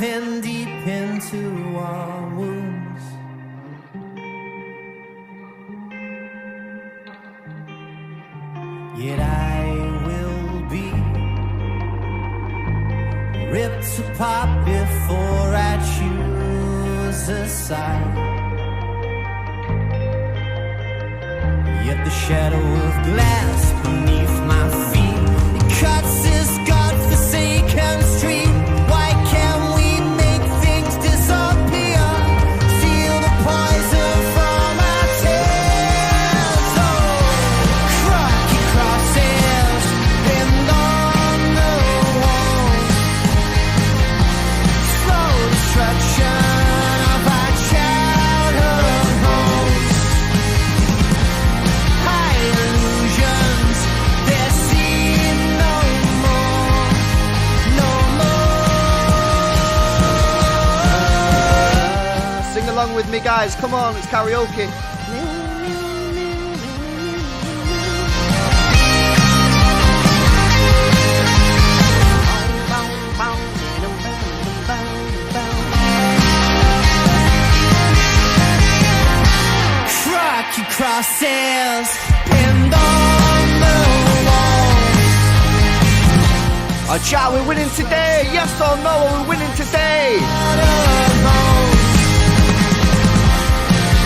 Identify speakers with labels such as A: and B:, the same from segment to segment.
A: diving deep into our wounds. Yet I will be ripped apart before I choose a side. Yet the shadow of glass beneath my feet, it cuts this godforsaken street. Why can't we make things disappear? Feel the poison from our tears. Oh, crooked crosses pinned on the walls, slow destruction of our childhood homes. High illusions, they seem no more, no more.
B: Sing along with me, guys. Come on, it's karaoke.
A: Crooked crosses pinned on the walls.
B: Oh, chat, we're winning today. Yes or no, are we winning today?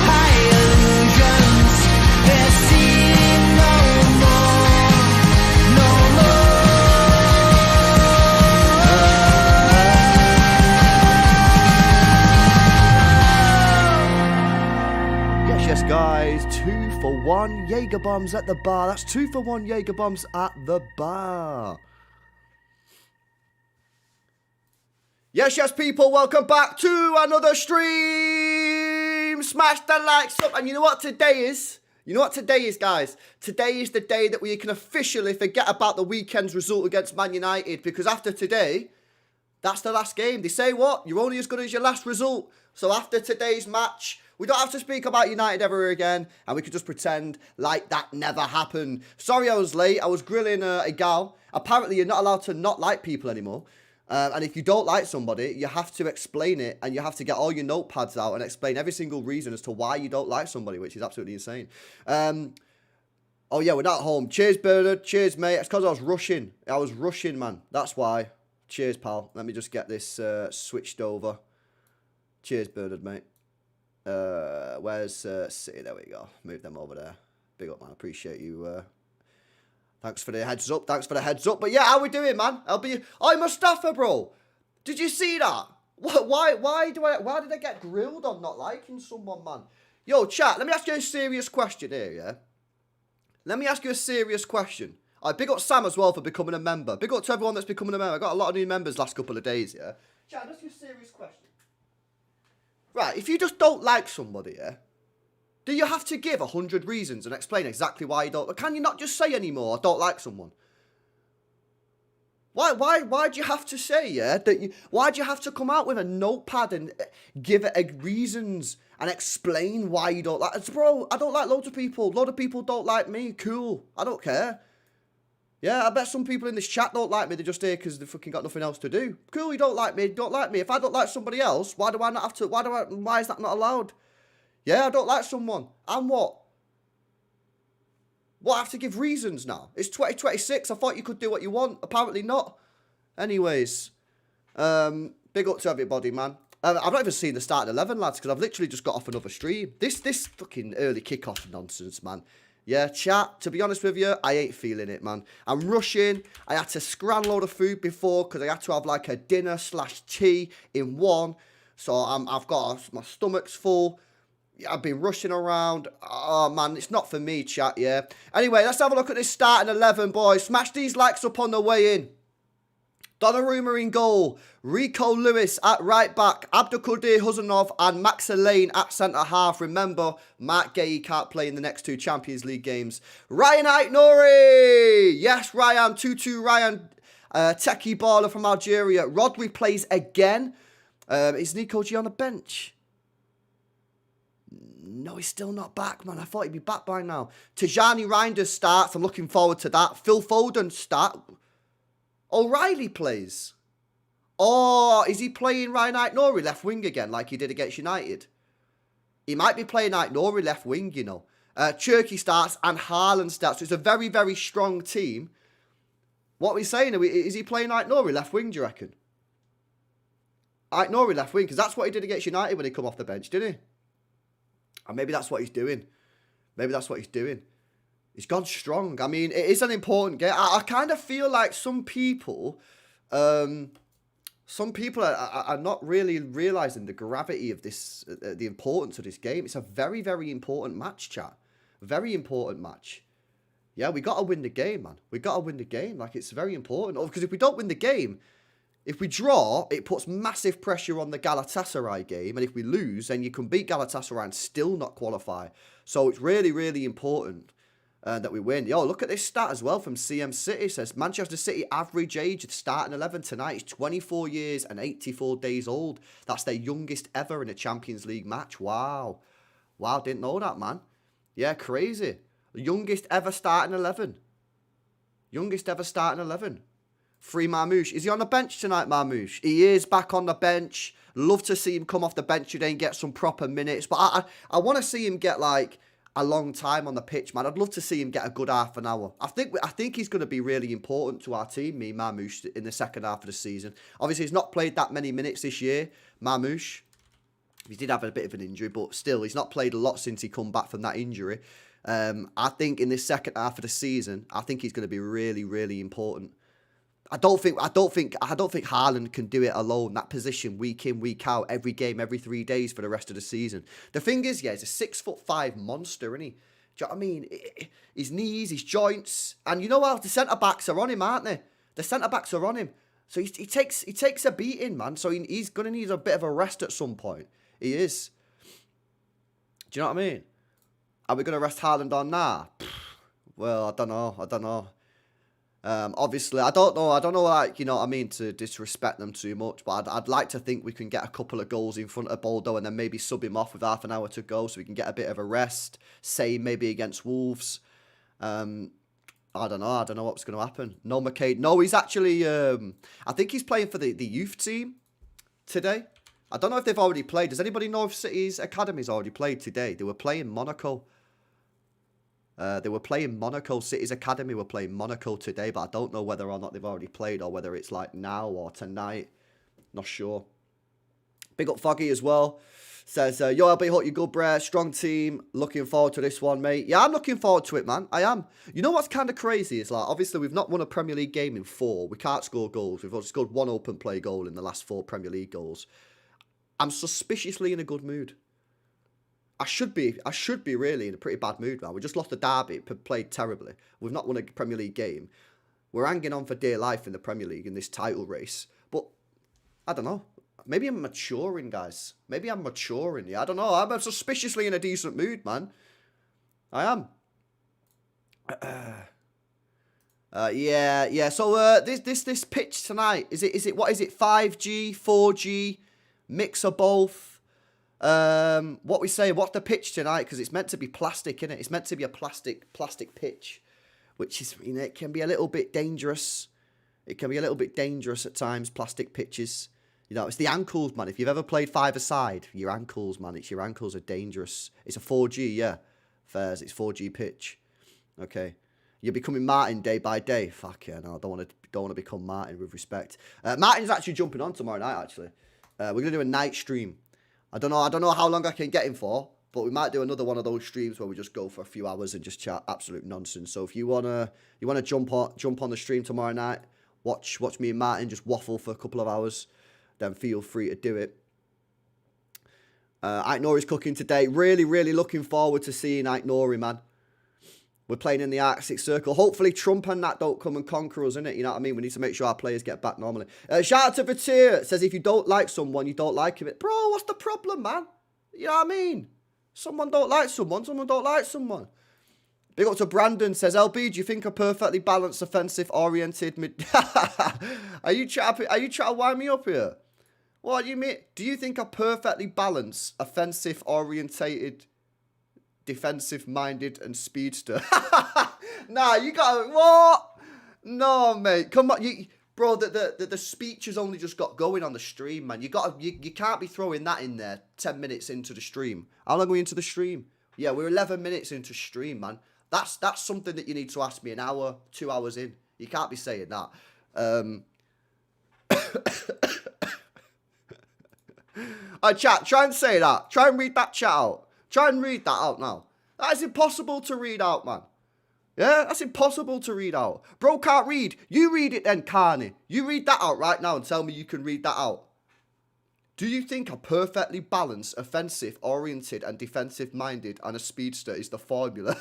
A: High illusions, they seem no more, no
B: Yes, yes, guys. 2 for 1 Jaeger bombs at the bar. That's 2 for 1 Jaeger bombs at the bar. Yes, yes, people, welcome back to another stream. Smash the likes up. And you know what today is? You know what today is, guys? Today is the day that we can officially forget about the weekend's result against Man United, because after today, that's the last game. They say what? You're only as good as your last result. So after today's match, we don't have to speak about United ever again, and we could just pretend like that never happened. Sorry I was late. I was grilling a gal. Apparently, you're not allowed to not like people anymore. And if you don't like somebody, you have to explain it, and you have to get all your notepads out and explain every single reason as to why you don't like somebody, which is absolutely insane. Oh, yeah, we're not at home. Cheers, Bernard. Cheers, mate. It's because I was rushing. I was rushing, man. That's why. Cheers, pal. Let me just get this switched over. Cheers, Bernard, mate. Where's City? There we go. Move them over there. Big up, man. Appreciate you. Thanks for the heads up. Thanks for the heads up. But yeah, how we doing, man? I'm Mustafa, bro. Did you see that? Why did I get grilled on not liking someone, man? Yo, chat. Let me ask you a serious question here, yeah. Let me ask you a serious question. Big up Sam as well for becoming a member. Big up to everyone that's becoming a member. I got a lot of new members last couple of days, yeah. Chat, ask you a serious question. Right, if you just don't like somebody, yeah, do you have to give 100 reasons and explain exactly why you don't? Can you not just say anymore, I don't like someone? Why do you have to say, yeah, why do you have to come out with a notepad and give it reasons and explain why you don't like? Bro, I don't like loads of people. A lot of people don't like me. Cool. I don't care. Yeah, I bet some people in this chat don't like me. They're just here because they've fucking got nothing else to do. Cool, you don't like me. Don't like me. If I don't like somebody else, why do I not have to? Why is that not allowed? Yeah, I don't like someone. And what? What, I have to give reasons now? It's 2026. I thought you could do what you want. Apparently not. Anyways, big up to everybody, man. I've not even seen the starting 11, lads, because I've literally just got off another stream. This fucking early kickoff nonsense, man. Yeah, chat, to be honest with you, I ain't feeling it, man. I'm rushing. I had to scran a load of food before because I had to have like a dinner/tea in one. So I've got, my stomach's full. I've been rushing around. Oh, man, it's not for me, chat, yeah. Anyway, let's have a look at this starting 11, boys. Smash these likes up on the way in. Donnarumma in goal. Rico Lewis at right back. Abdulkadir Huzanov and Max Elaine at centre-half. Remember, Mark Gay can't play in the next 2 Champions League games. Ryan Aït-Nouri. Yes, Ryan. 2-2 Ryan. Techie baller from Algeria. Rodri plays again. Is Nico G on the bench? No, he's still not back, man. I thought he'd be back by now. Tijani Reinders starts. I'm looking forward to that. Phil Foden start. O'Reilly plays. Or is he playing Ryan Aït-Nouri left wing again like he did against United? He might be playing Aït-Nouri left wing, you know. Cherki starts and Haaland starts. So it's a very, very strong team. What are we saying? Is he playing Aït-Nouri left wing, do you reckon? Aït-Nouri left wing, because that's what he did against United when he come off the bench, didn't he? And maybe that's what he's doing. Maybe that's what he's doing. He's gone strong. I mean, it is an important game. I kind of feel like some people are not really realising the gravity of this, the importance of this game. It's a very, very important match, chat. Very important match. Yeah, we got to win the game, man. We got to win the game. Like, it's very important. Because if we don't win the game, if we draw, it puts massive pressure on the Galatasaray game. And if we lose, then you can beat Galatasaray and still not qualify. So it's really, really important that we win. Yo, look at this stat as well from CM City. It says Manchester City average age of starting 11 tonight is 24 years and 84 days old. That's their youngest ever in a Champions League match. Wow. Wow, didn't know that, man. Yeah, crazy. The youngest ever starting 11. Youngest ever starting 11. Free Marmoush. Is he on the bench tonight, Marmoush? He is back on the bench. Love to see him come off the bench today and get some proper minutes. But I want to see him get, like, a long time on the pitch, man. I'd love to see him get a good half an hour. I think he's going to be really important to our team, Marmoush, in the second half of the season. Obviously, he's not played that many minutes this year, Marmoush. He did have a bit of an injury, but still, he's not played a lot since he come back from that injury. I think in this second half of the season, I think he's going to be really, really important. I don't think Haaland can do it alone. That position, week in, week out, every game, every 3 days for the rest of the season. The thing is, yeah, he's a 6'5" monster, isn't he? Do you know what I mean? His knees, his joints, and you know what? The centre backs are on him, aren't they? The centre backs are on him, so he takes a beating, man. So he's gonna need a bit of a rest at some point. He is. Do you know what I mean? Are we gonna rest Haaland on now? Well, I don't know. Obviously, I don't know, like, you know what I mean, to disrespect them too much, but I'd like to think we can get a couple of goals in front of Bodo and then maybe sub him off with half an hour to go so we can get a bit of a rest, say maybe against Wolves. I don't know what's going to happen. No, McCade. No, he's actually, I think he's playing for the youth team today. I don't know if they've already played. Does anybody know if City's Academy's already played today? They were playing Monaco. City's Academy were playing Monaco today, but I don't know whether or not they've already played or whether it's like now or tonight. Not sure. Big up Foggy as well. Says, yo, LB, hope you're good, bruh. Strong team. Looking forward to this one, mate. Yeah, I'm looking forward to it, man. I am. You know what's kind of crazy is, like, obviously we've not won a Premier League game in 4. We can't score goals. We've only scored 1 open play goal in the last 4 Premier League goals. I'm suspiciously in a good mood. I should be really in a pretty bad mood, man. We just lost a derby, played terribly. We've not won a Premier League game. We're hanging on for dear life in the Premier League in this title race. But, I don't know. Maybe I'm maturing, guys. Maybe I'm maturing. Yeah, I don't know. I'm suspiciously in a decent mood, man. I am. Yeah. So, this pitch tonight, is it, what is it, 5G, 4G, mix of both? What we say, what's the pitch tonight? Because it's meant to be plastic, innit? It's meant to be a plastic pitch, which is, you know, it can be a little bit dangerous. It can be a little bit dangerous at times, plastic pitches. You know, it's the ankles, man. If you've ever played 5-a-side, your ankles, man, your ankles are dangerous. It's a 4G, yeah. Fairs, it's 4G pitch. Okay. You're becoming Martin day by day. Fuck yeah, no, I don't want to become Martin with respect. Martin's actually jumping on tomorrow night, actually. We're going to do a night stream. I don't know how long I can get him for, but we might do another one of those streams where we just go for a few hours and just chat absolute nonsense. So if you wanna jump on the stream tomorrow night, watch me and Martin just waffle for a couple of hours, then feel free to do it. Aït-Nouri's cooking today. Really, really looking forward to seeing Aït-Nouri, man. We're playing in the Arctic Circle. Hopefully Trump and that don't come and conquer us, innit? You know what I mean? We need to make sure our players get back normally. Shout out to Vatir. Says, if you don't like someone, you don't like him. Bro, what's the problem, man? You know what I mean? Someone don't like someone don't like someone. Big up to Brandon. Says, LB, do you think a perfectly balanced, offensive-oriented mid... Are you trying to wind me up here? What do you mean? Do you think a perfectly balanced, offensive-orientated... defensive-minded and speedster? Nah, you got what? No, mate. Come on. Bro, the speech has only just got going on the stream, man. You can't be throwing that in there 10 minutes into the stream. How long are we into the stream? Yeah, we're 11 minutes into stream, man. That's something that you need to ask me an hour, 2 hours in. You can't be saying that. Chat, try and say that. Try and read that chat out. Try and read that out now. That is impossible to read out, man. Yeah, that's impossible to read out. Bro can't read. You read it then, Carney. You read that out right now and tell me you can read that out. Do you think a perfectly balanced, offensive-oriented and defensive-minded and a speedster is the formula?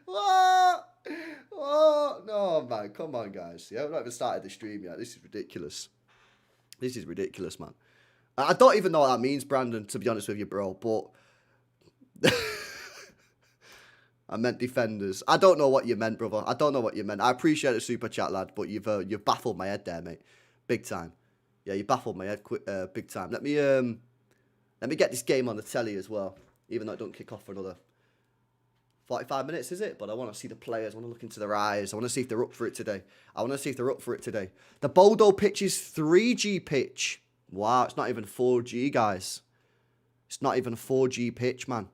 B: What? What? No, man. Come on, guys. Yeah, we've not even started the stream yet. This is ridiculous. This is ridiculous, man. I don't even know what that means, Brandon, to be honest with you, bro, but... I meant defenders. I don't know what you meant, brother. I don't know what you meant. I appreciate the super chat, lad, but you've baffled my head there, mate. Big time. Yeah, you baffled my head big time. Let me get this game on the telly as well, even though it don't kick off for another 45 minutes, is it? But I want to see the players. I want to look into their eyes. I want to see if they're up for it today. The Bodo pitch is 3G pitch. Wow, it's not even 4G, guys. It's not even a 4G pitch, man.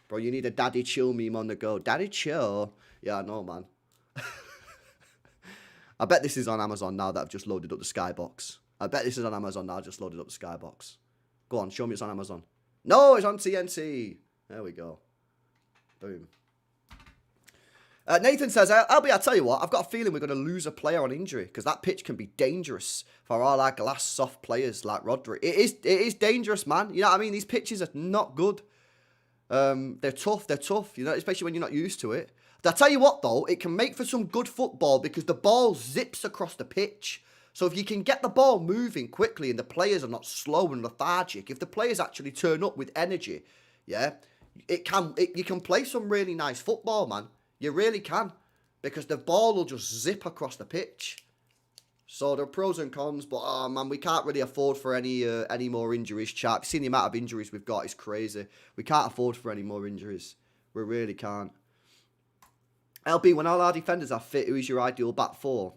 B: Bro, you need a daddy chill meme on the go. Daddy chill? Yeah, I know, man. I bet this is on Amazon now that I've just loaded up the Skybox. Go on, show me it's on Amazon. No, it's on TNT. There we go. Boom. Nathan says, LB, I tell you what, I've got a feeling we're going to lose a player on injury because that pitch can be dangerous for all our glass soft players like Rodri. It is dangerous, man. You know what I mean? These pitches are not good. They're tough, you know, especially when you're not used to it. I tell you what, though, it can make for some good football because the ball zips across the pitch. So if you can get the ball moving quickly and the players are not slow and lethargic, if the players actually turn up with energy, yeah, you can play some really nice football, man. You really can, because the ball will just zip across the pitch. So there are pros and cons, but oh man, we can't really afford for any more injuries, chap. You've seen the amount of injuries we've got, it's crazy. We can't afford for any more injuries. We really can't. LB, when all our defenders are fit, who is your ideal back four?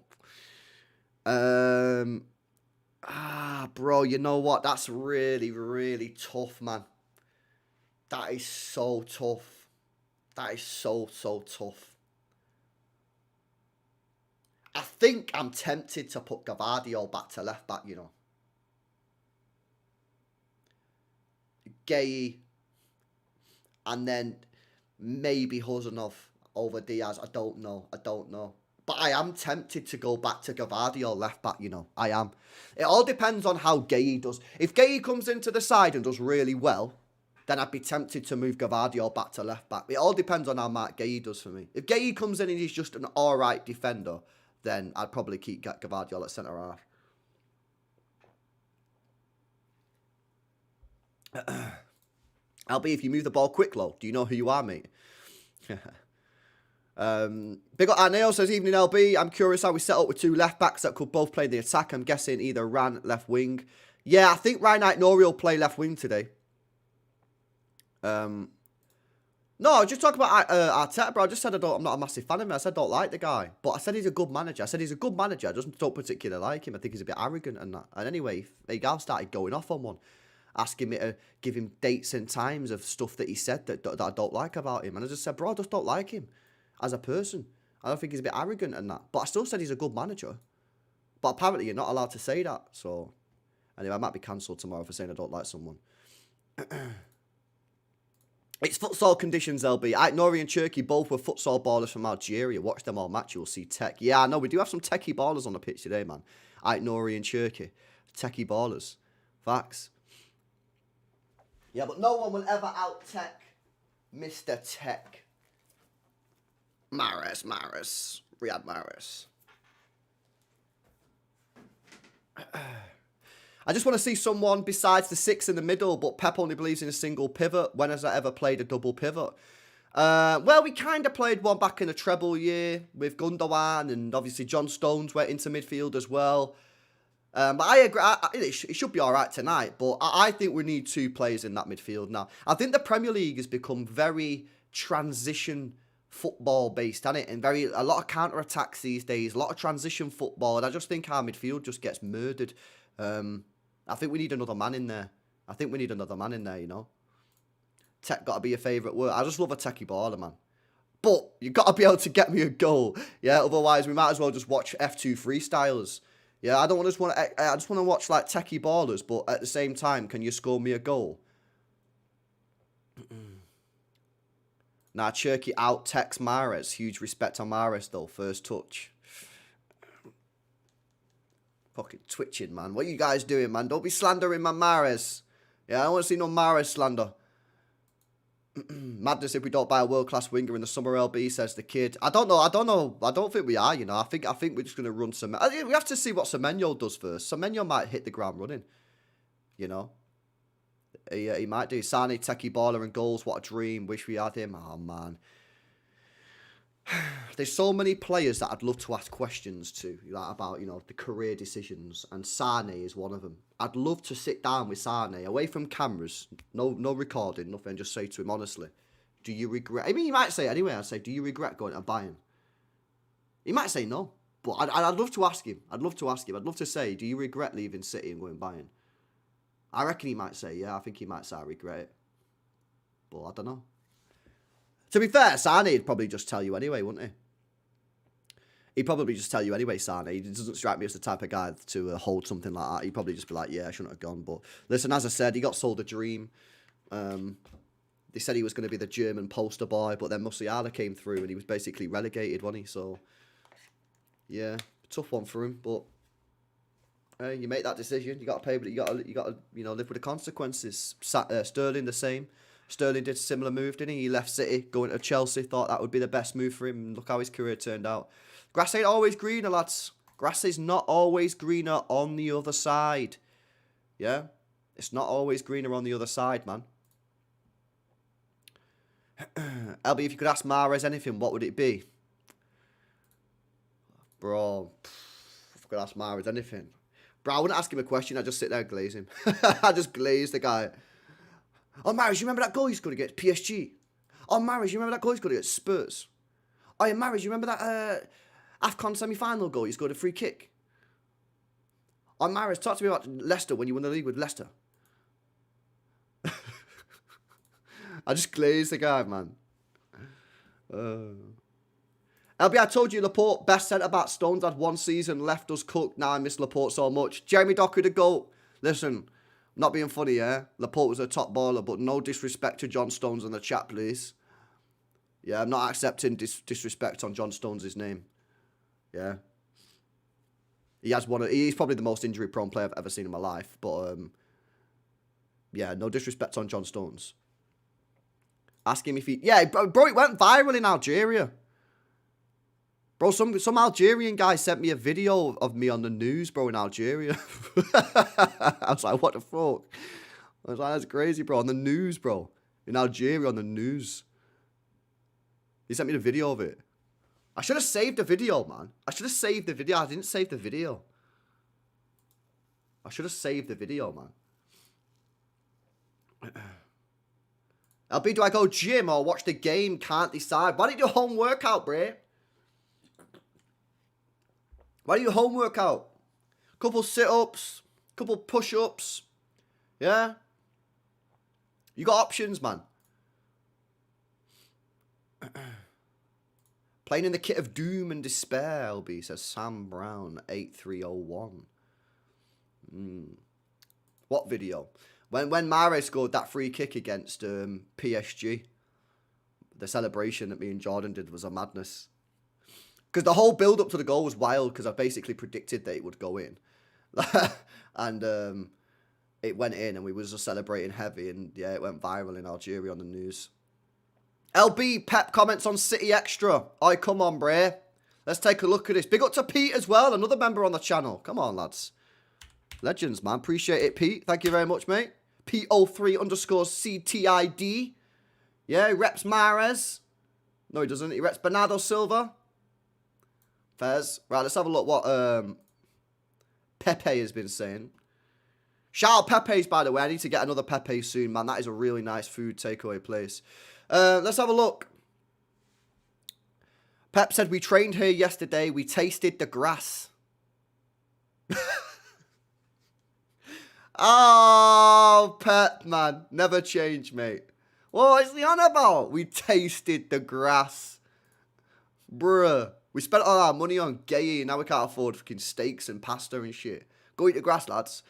B: Bro, you know what? That's really, really tough, man. That is so tough. That is so tough. I think I'm tempted to put Gvardiol back to left back, you know. Gay. And then maybe Huzanov over Diaz. I don't know. But I am tempted to go back to Gvardiol left back, you know. I am. It all depends on how Gay does. If Gay comes into the side and does really well, then I'd be tempted to move Gvardiol back to left back. It all depends on how Mark Gay does for me. If Gay comes in and he's just an alright defender, then I'd probably keep Gvardiol at centre half. LB, if you move the ball quick, low, do you know who you are, mate? Big up Arneo says, evening LB. I'm curious how we set up with two left backs that could both play the attack. I'm guessing either Ran left wing. Yeah, I think Ryan Nori will play left wing today. No, I was just talking about Arteta, bro. I just said I'm not a massive fan of him. I said I don't like the guy. But I said he's a good manager. I just don't particularly like him. I think he's a bit arrogant and that. And anyway, Gal started going off on one, asking me to give him dates and times of stuff that he said that I don't like about him. And I just said, bro, I just don't like him as a person. I don't think he's a bit arrogant and that. But I still said he's a good manager. But apparently you're not allowed to say that. So, anyway, I might be cancelled tomorrow for saying I don't like someone. It's futsal conditions, LB. Nori and Cherky both were futsal ballers from Algeria. Watch them all match, you'll see tech. Yeah, I know, we do have some techie ballers on the pitch today, man. Nori and Cherky. Techie ballers. Facts. Yeah, but no one will ever out-tech Mr. Tech. Mahrez. Riyad Mahrez. I just want to see someone besides the six in the middle, but Pep only believes in a single pivot. When has I ever played a double pivot? Well, we kind of played one back in the treble year with Gundogan, and obviously John Stones went into midfield as well. But I agree, it should be all right tonight, but I think we need two players in that midfield now. I think the Premier League has become very transition football based, isn't it? And a lot of counter attacks these days, a lot of transition football. And I just think our midfield just gets murdered. I think we need another man in there. You know. Tech got to be your favourite word. I just love a techie baller, man. But you've got to be able to get me a goal. Yeah, otherwise we might as well just watch F2 freestylers. Yeah, I just want to watch like techie ballers, but at the same time, can you score me a goal? Nah, Cherky out Tex Mahrez. Huge respect on Mahrez though. First touch. Fucking twitching, man. What are you guys doing, man? Don't be slandering my Mahrez. Yeah, I don't want to see no Mahrez slander. Madness if we don't buy a world-class winger in the summer LB, says the kid. I don't know. I don't think we are, you know. I think we're just going to run some... We have to see what Semenyo does first. Semenyo might hit the ground running, you know. He might do. Sane, techie baller and goals. What a dream. Wish we had him. Oh, man. There's so many players that I'd love to ask questions to like, about, you know, the career decisions. And Sane is one of them. I'd love to sit down with Sane, away from cameras. No recording, nothing. Just say to him, honestly, do you regret... I mean, he might say anyway. I'd say, do you regret going to Bayern? He might say no. But I'd love to ask him. I'd love to say, do you regret leaving City and going Bayern? I reckon he might say, yeah, I think he might say I regret it. But I don't know. To be fair, Sane would probably just tell you anyway, wouldn't he? He'd probably just tell you anyway, Sane. He doesn't strike me as the type of guy to hold something like that. He'd probably just be like, yeah, I shouldn't have gone. But listen, as I said, he got sold a dream. They said he was going to be the German poster boy, but then Musiala came through and he was basically relegated, wasn't he? So, yeah, tough one for him. But you make that decision. You got to pay, but you got to live with the consequences. Sterling the same. Sterling did a similar move, didn't he? He left City, going to Chelsea, thought that would be the best move for him. And look how his career turned out. Grass ain't always greener, lads. Grass is not always greener on the other side. Yeah? It's not always greener on the other side, man. LB, if you could ask Mahrez anything, what would it be? Bro, if I could ask Mahrez anything. Bro, I wouldn't ask him a question. I'd just sit there and glaze him. I just glaze the guy. Oh, Mahrez, you remember that goal you scored against PSG? Oh, Mahrez, you remember that goal you scored against Spurs? Oh, yeah, Mahrez, you remember that AFCON semi-final goal you scored a free kick? Oh, Mahrez, talk to me about Leicester when you won the league with Leicester. I just glazed the guy, man. LB, I told you Laporte, best centre-back. Stones had one season, left us cooked. Now I miss Laporte so much. Jeremy Docker the goal. Listen, not being funny, yeah? Laporte was a top baller, but no disrespect to John Stones in the chat, please. Yeah, I'm not accepting disrespect on John Stones' name. Yeah. He's probably the most injury-prone player I've ever seen in my life, but, yeah, no disrespect on John Stones. Ask him if he... Yeah, bro, it went viral in Algeria. Bro, some Algerian guy sent me a video of me on the news, bro, in Algeria. I was like, what the fuck? I was like, that's crazy, bro. On the news, bro. In Algeria, on the news. He sent me the video of it. I should have saved the video, man. I should have saved the video. I didn't save the video. I should have saved the video, man. LB, do I go gym or watch the game? Can't decide. Why don't you do a home workout, bro? Why do you home workout? Couple sit-ups, couple push-ups. Yeah? You got options, man. Playing in the kit of doom and despair, LB, says Sam Brown, 8301. What video? When Mahrez scored that free kick against PSG, the celebration that me and Jordan did was a madness. Because the whole build-up to the goal was wild, because I basically predicted that it would go in. And it went in, and we was just celebrating heavy, and yeah, it went viral in Algeria on the news. LB, Pep comments on City Extra. Oi, come on, Bray. Let's take a look at this. Big up to Pete as well, another member on the channel. Come on, lads. Legends, man. Appreciate it, Pete. Thank you very much, mate. P03_CTID. Yeah, he reps Mahrez. No, he doesn't. He reps Bernardo Silva. Fez. Right, let's have a look what Pepe has been saying. Shout out Pepe's, by the way. I need to get another Pepe soon, man. That is a really nice food takeaway place. Let's have a look. Pep said, we trained here yesterday. We tasted the grass. Oh, Pep, man. Never change, mate. What is he on about? We tasted the grass. Bruh. We spent all our money on gay, and now we can't afford fucking steaks and pasta and shit. Go eat the grass, lads.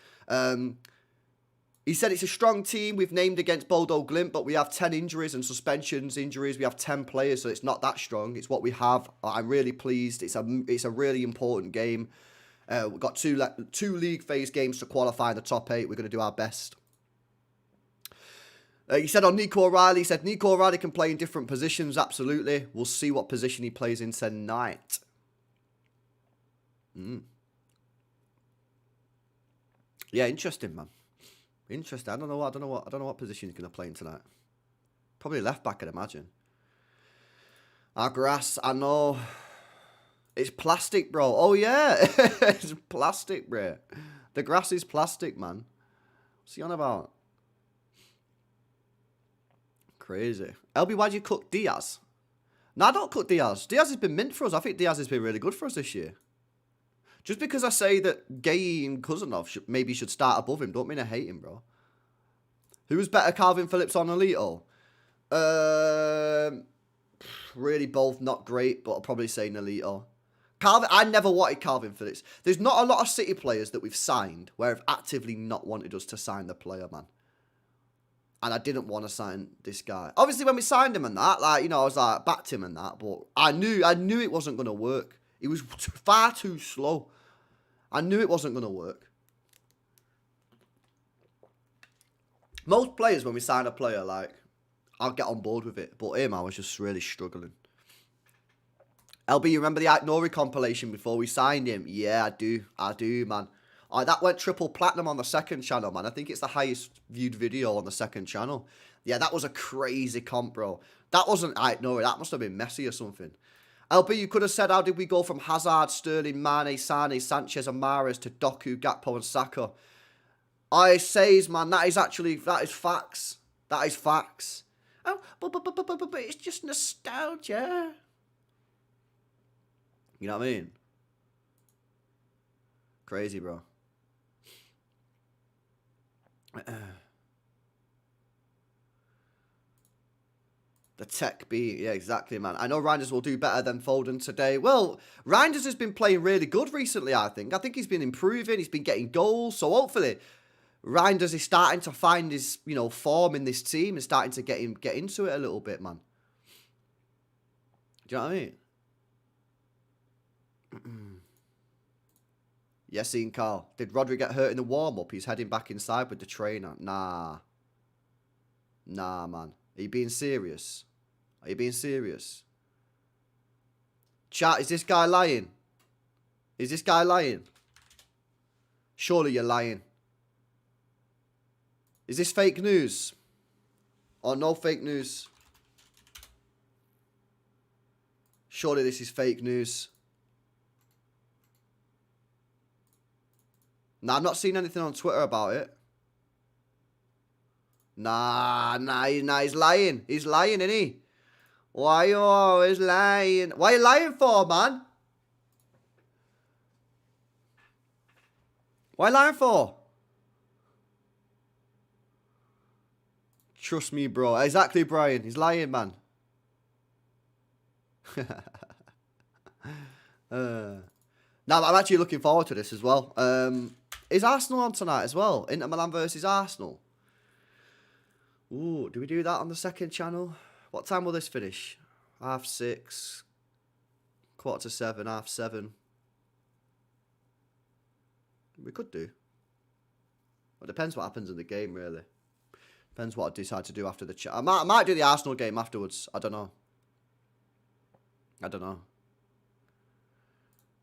B: He said it's a strong team. We've named against Bodo Glint, but we have 10 injuries and suspensions injuries. We have 10 players, so it's not that strong. It's what we have. I'm really pleased. It's a really important game. We've got two league phase games to qualify in the top 8. We're going to do our best. He said on Nico O'Reilly, Nico O'Reilly can play in different positions. Absolutely. We'll see what position he plays in tonight. Yeah, interesting, man. Interesting. I don't know what position he's going to play in tonight. Probably left back, I'd imagine. Our grass, I know. It's plastic, bro. Oh, yeah. It's plastic, bro. The grass is plastic, man. What's he on about? Crazy. LB, why do you cook Diaz? No, I don't cook Diaz. Diaz has been mint for us. I think Diaz has been really good for us this year. Just because I say that Gay and Cousinov maybe should start above him, don't mean I hate him, bro. Who's better, Calvin Phillips or Nolito? Really both not great, but I'll probably say Nolito. I never wanted Calvin Phillips. There's not a lot of City players that we've signed where have actively not wanted us to sign the player, man. And I didn't want to sign this guy. Obviously, when we signed him and that, like, you know, I was like, backed him and that, but I knew it wasn't going to work. He was far too slow. I knew it wasn't going to work. Most players, when we sign a player, like, I'll get on board with it. But him, I was just really struggling. LB, you remember the Ike Nori compilation before we signed him? Yeah, I do. I do, man. That went triple platinum on the second channel, man. I think it's the highest viewed video on the second channel. Yeah, that was a crazy comp, bro. That wasn't Ike Nori. That must have been Messi or something. LB, you could have said, how did we go from Hazard, Sterling, Mane, Sane, Sanchez and Mahrez to Doku, Gakpo and Saka? I says, man, that is facts. That is facts. Oh, but it's just nostalgia. You know what I mean? Crazy, bro. The tech B, yeah, exactly, man. I know Reinders will do better than Foden today. Well, Reinders has been playing really good recently, I think. I think he's been improving. He's been getting goals. So hopefully, Reinders is starting to find his, you know, form in this team and starting to get into it a little bit, man. Do you know what I mean? Yes, Ian Karl. Did Rodri get hurt in the warm-up? He's heading back inside with the trainer. Nah. Nah, man. Are you being serious? Are you being serious? Chat, is this guy lying? Is this guy lying? Surely you're lying. Is this fake news? Or no fake news? Surely this is fake news. Nah, I've not seen anything on Twitter about it. Nah, he's lying. He's lying, isn't he? Why are you always lying? Why are you lying for, man? Why are you lying for? Trust me, bro. Exactly, Brian. He's lying, man. Now, I'm actually looking forward to this as well. Is Arsenal on tonight as well? Inter Milan versus Arsenal. Ooh, do we do that on the second channel? What time will this finish? 6:30, 7:15, 7:30. We could do. Well, it depends what happens in the game, really. Depends what I decide to do after the chat. I might do the Arsenal game afterwards. I don't know.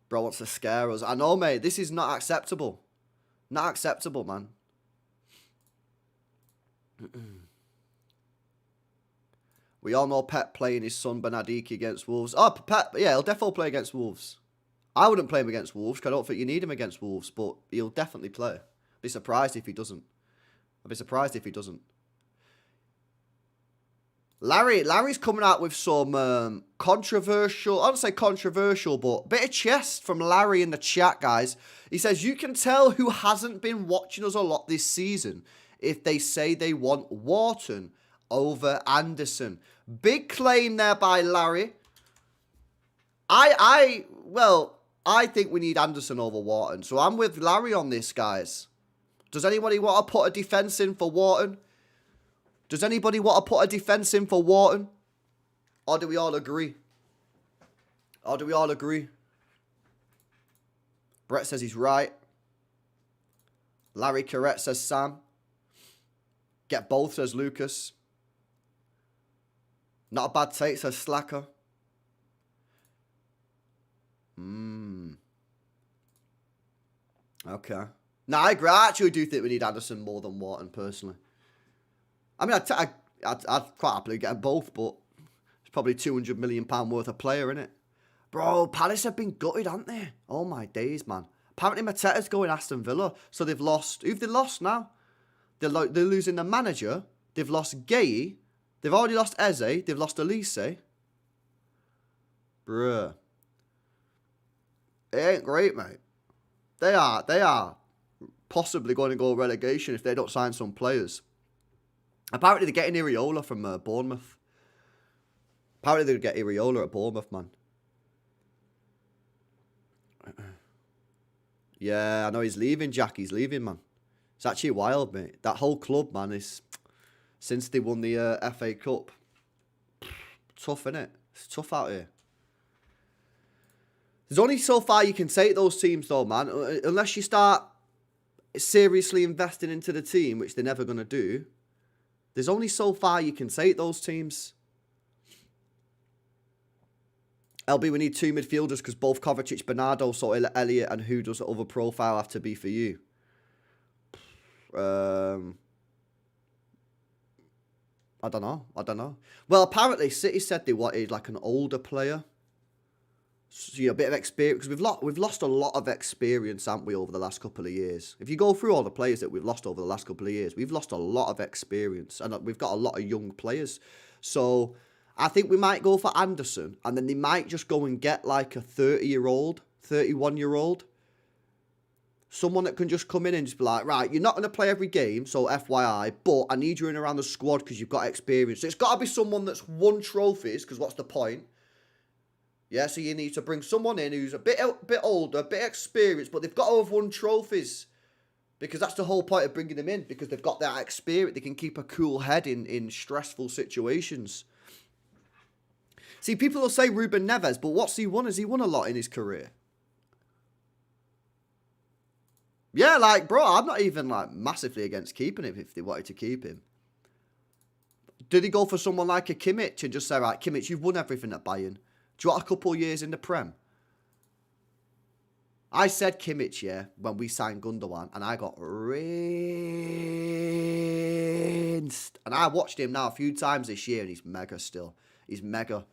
B: Bro wants to scare us. I know, mate. This is not acceptable. Not acceptable, man. We all know Pep playing his son Benadiki against Wolves. Oh, Pep, yeah, he'll definitely play against Wolves. I wouldn't play him against Wolves because I don't think you need him against Wolves, but he'll definitely play. Be surprised if he doesn't. I'd be surprised if he doesn't. Larry's coming out with some controversial, I don't say controversial, but bit of chest from Larry in the chat, guys. He says, you can tell who hasn't been watching us a lot this season if they say they want Wharton over Anderson. Big claim there by Larry. I think we need Anderson over Wharton, so I'm with Larry on this, guys. Does anybody want to put a defence in for Wharton? Does anybody want to put a defence in for Wharton? Or do we all agree? Brett says he's right. Larry correct, says Sam. Get both, says Lucas. Not a bad take, says Slacker. Okay. No, I agree. I actually do think we need Anderson more than Wharton, personally. I mean, I'd quite happily get them both, but it's probably £200 million worth of player, innit? Bro, Palace have been gutted, haven't they? Oh, my days, man. Apparently, Mateta's going Aston Villa, so they've lost... Who've they lost now? They're losing the manager. They've lost Gay. They've already lost Eze. They've lost Elise. Bruh. It ain't great, mate. They are possibly going to go relegation if they don't sign some players. Apparently, they're getting Iriola from Bournemouth. Apparently, they'll get Iriola at Bournemouth, man. Yeah, I know he's leaving, Jack. He's leaving, man. It's actually wild, mate. That whole club, man, is... Since they won the FA Cup. Tough, innit? It's tough out here. There's only so far you can take those teams, though, man. Unless you start seriously investing into the team, which they're never going to do. There's only so far you can take those teams. LB, we need two midfielders because both Kovacic, Bernardo, so Elliott, and who does the other profile have to be for you? I don't know. Well, apparently City said they wanted like an older player. So, a bit of experience, because we've lost a lot of experience, haven't we, over the last couple of years? If you go through all the players that we've lost over the last couple of years, we've lost a lot of experience, and we've got a lot of young players. So I think we might go for Anderson, and then they might just go and get like a 30-year-old, 31-year-old. Someone that can just come in and just be like, right, you're not going to play every game, so FYI, but I need you in around the squad because you've got experience. So it's got to be someone that's won trophies, because what's the point? Yeah, so you need to bring someone in who's a bit older, a bit experienced, but they've got to have won trophies. Because that's the whole point of bringing them in, because they've got that experience. They can keep a cool head in stressful situations. See, people will say Ruben Neves, but what's he won? Has he won a lot in his career? Yeah, like, bro, I'm not even, like, massively against keeping him if they wanted to keep him. Did he go for someone like a Kimmich and just say, right, Kimmich, you've won everything at Bayern. Do you want a couple of years in the Prem? I said Kimmich, yeah, when we signed Gundogan, and I got rinsed. And I watched him now a few times this year, and he's mega still. He's mega,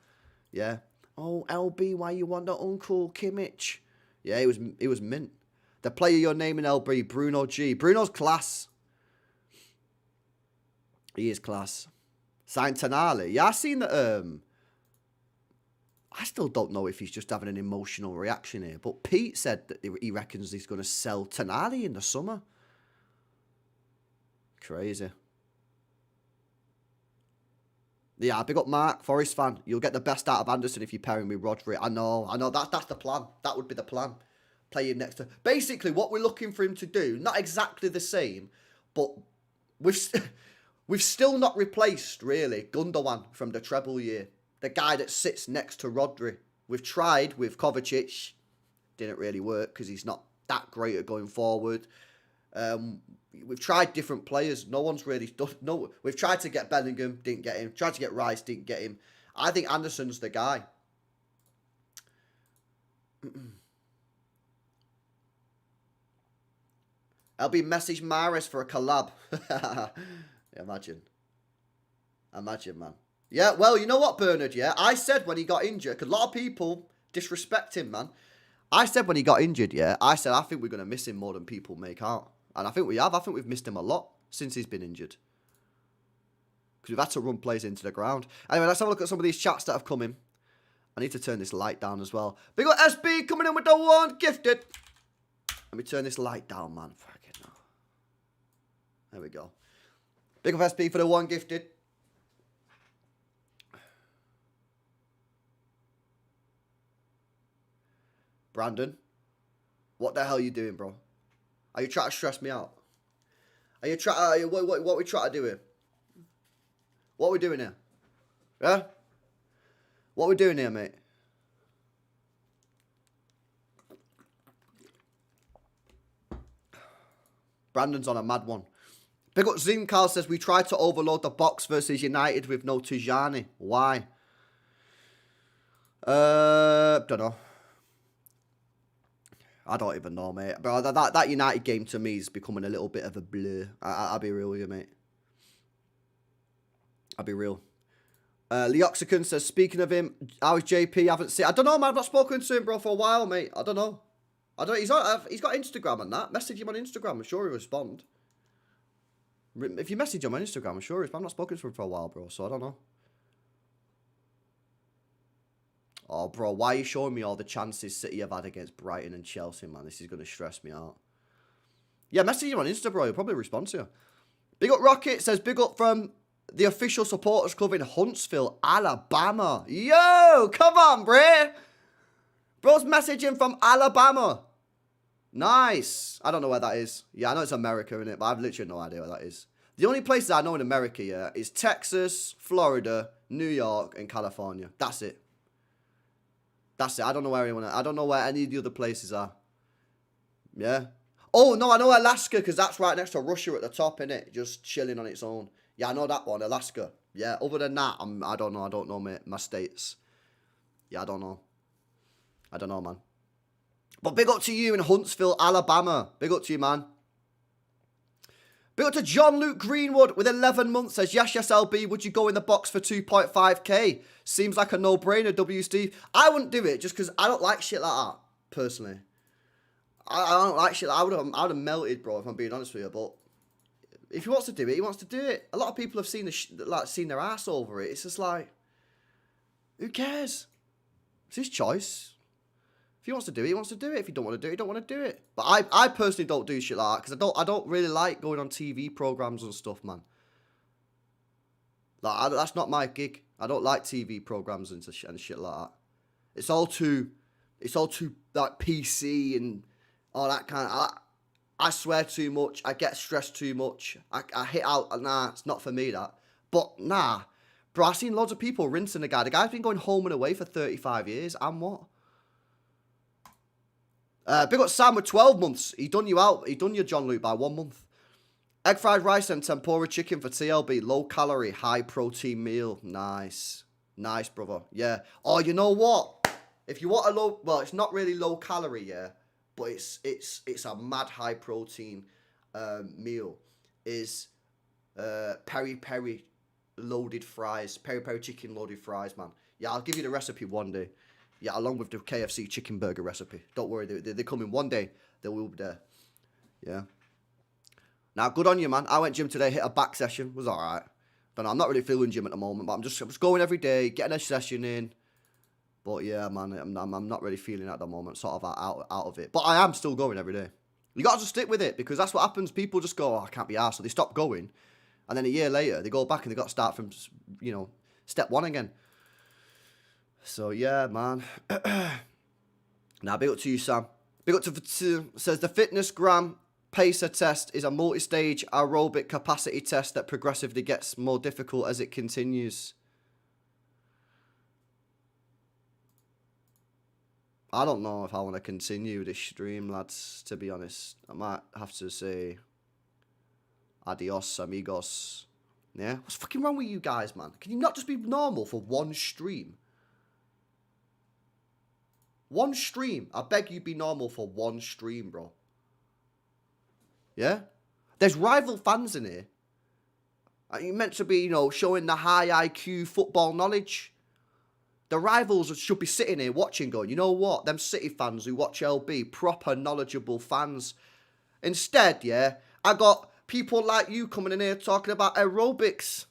B: yeah. Oh, LB, why you want the Uncle Kimmich? Yeah, he was mint. The player you're naming, LB, Bruno G. Bruno's class. He is class. Signed Tonali. Yeah, I seen that, I still don't know if he's just having an emotional reaction here. But Pete said that he reckons he's going to sell Tonali in the summer. Crazy. Yeah, big up Mark, Forest fan. You'll get the best out of Anderson if you pair him with Rodri. I know. That's the plan. That would be the plan. Play him next to... Basically, what we're looking for him to do, not exactly the same, but we've still not replaced, really, Gundogan from the treble year. The guy that sits next to Rodri. We've tried with Kovacic. Didn't really work because he's not that great at going forward. We've tried different players. No one's really done... No, we've tried to get Bellingham. Didn't get him. Tried to get Rice. Didn't get him. I think Anderson's the guy. LB message Maris for a collab. Imagine, man. Yeah, well, you know what, Bernard, yeah? I said when he got injured, because a lot of people disrespect him, man. I said when he got injured, yeah, I said I think we're going to miss him more than people make out. And I think we have. I think we've missed him a lot since he's been injured. because we've had to run players into the ground. Anyway, let's have a look at some of these chats that have come in. I need to turn this light down as well. Big up SB coming in with the one gifted. Let me turn this light down, man. Fucking hell. There we go. Big up SB for the one gifted. Brandon, what the hell are you doing, bro? Are you trying to stress me out? Are you trying? What are we trying to do here? What are we doing here? Yeah? What are we doing here, mate? Brandon's on a mad one. Big up Zin Karl says, we tried to overload the box versus United with no Tijani. Why? Don't know. I don't even know, mate. But that United game to me is becoming a little bit of a blur. I'll be real with you, mate. I'll be real. Leoxicon says, speaking of him, how's JP? Haven't seen. I don't know, man. I've not spoken to him, bro, for a while, mate. I don't know. He's got Instagram and that. Message him on Instagram. I'm sure he'll respond. If you message him on Instagram, I'm sure he'll respond. I've not spoken to him for a while, bro, so I don't know. Oh, bro, why are you showing me all the chances City have had against Brighton and Chelsea, man? This is going to stress me out. Yeah, message him on Insta, bro. He'll probably respond to you. Big up Rocket says, big up from the official supporters club in Huntsville, Alabama. Yo, come on, bro. Bro's messaging from Alabama. Nice. I don't know where that is. Yeah, I know it's America, innit? But I've literally no idea where that is. The only places I know in America, yeah, is Texas, Florida, New York, and California. That's it. That's it. I don't know where anyone. I don't know where any of the other places are. Yeah. Oh no, I know Alaska because that's right next to Russia at the top, innit? Just chilling on its own. Yeah, I know that one, Alaska. Yeah. Other than that, I don't know. I don't know my states. Yeah, I don't know. I don't know, man. But big up to you in Huntsville, Alabama. Big up to you, man. Big up to John Luke Greenwood with 11 months. Says, yes, LB, would you go in the box for 2.5k? Seems like a no-brainer, W. Steve. I wouldn't do it just because I don't like shit like that, personally. I don't like shit. I would have melted, bro, if I'm being honest with you. But if he wants to do it, he wants to do it. A lot of people have seen seen their ass over it. It's just like, who cares? It's his choice. If he wants to do it, he wants to do it. If he don't want to do it, he don't want to do it. But I personally don't do shit like that because I don't really like going on TV programs and stuff, man. Like that's not my gig. I don't like TV programs and shit like that. It's all too like PC and all that kind of. I swear too much. I get stressed too much. I hit out. Nah, it's not for me that. But nah, bro, I've seen loads of people rinsing the guy. The guy's been going home and away for 35 years. And what? Big up Sam with 12 months. He done you out. He done your John Luke by 1 month. Egg fried rice and tempura chicken for TLB. Low calorie, high protein meal. Nice. Nice, brother. Yeah. Oh, you know what? If you want a low, well, it's not really low calorie, yeah, but it's a mad high protein meal. Is peri peri loaded fries, peri peri chicken loaded fries, man. Yeah, I'll give you the recipe one day. Yeah, along with the KFC chicken burger recipe. Don't worry, they come in one day. They will be there. Yeah. Now, good on you, man. I went gym today, hit a back session. Was all right. Don't know, I'm not really feeling gym at the moment, but I'm just going every day, getting a session in. But yeah, man, I'm not really feeling it at the moment, sort of out of it. But I am still going every day. You got to just stick with it because that's what happens. People just go, oh, I can't be arsed. So they stop going. And then a year later, they go back and they got to start from, step one again. So yeah, man. Now, big up to you, Sam. Big up to says the fitness gram pacer test is a multi-stage aerobic capacity test that progressively gets more difficult as it continues. I don't know if I want to continue this stream, lads, to be honest. I might have to say adios, amigos. Yeah? What's fucking wrong with you guys, man? Can you not just be normal for one stream? One stream. I beg you be normal for one stream, bro. Yeah? There's rival fans in here. You're meant to be, showing the high IQ football knowledge. The rivals should be sitting here watching going, you know what? Them City fans who watch LB, proper knowledgeable fans. Instead, yeah, I got people like you coming in here talking about aerobics.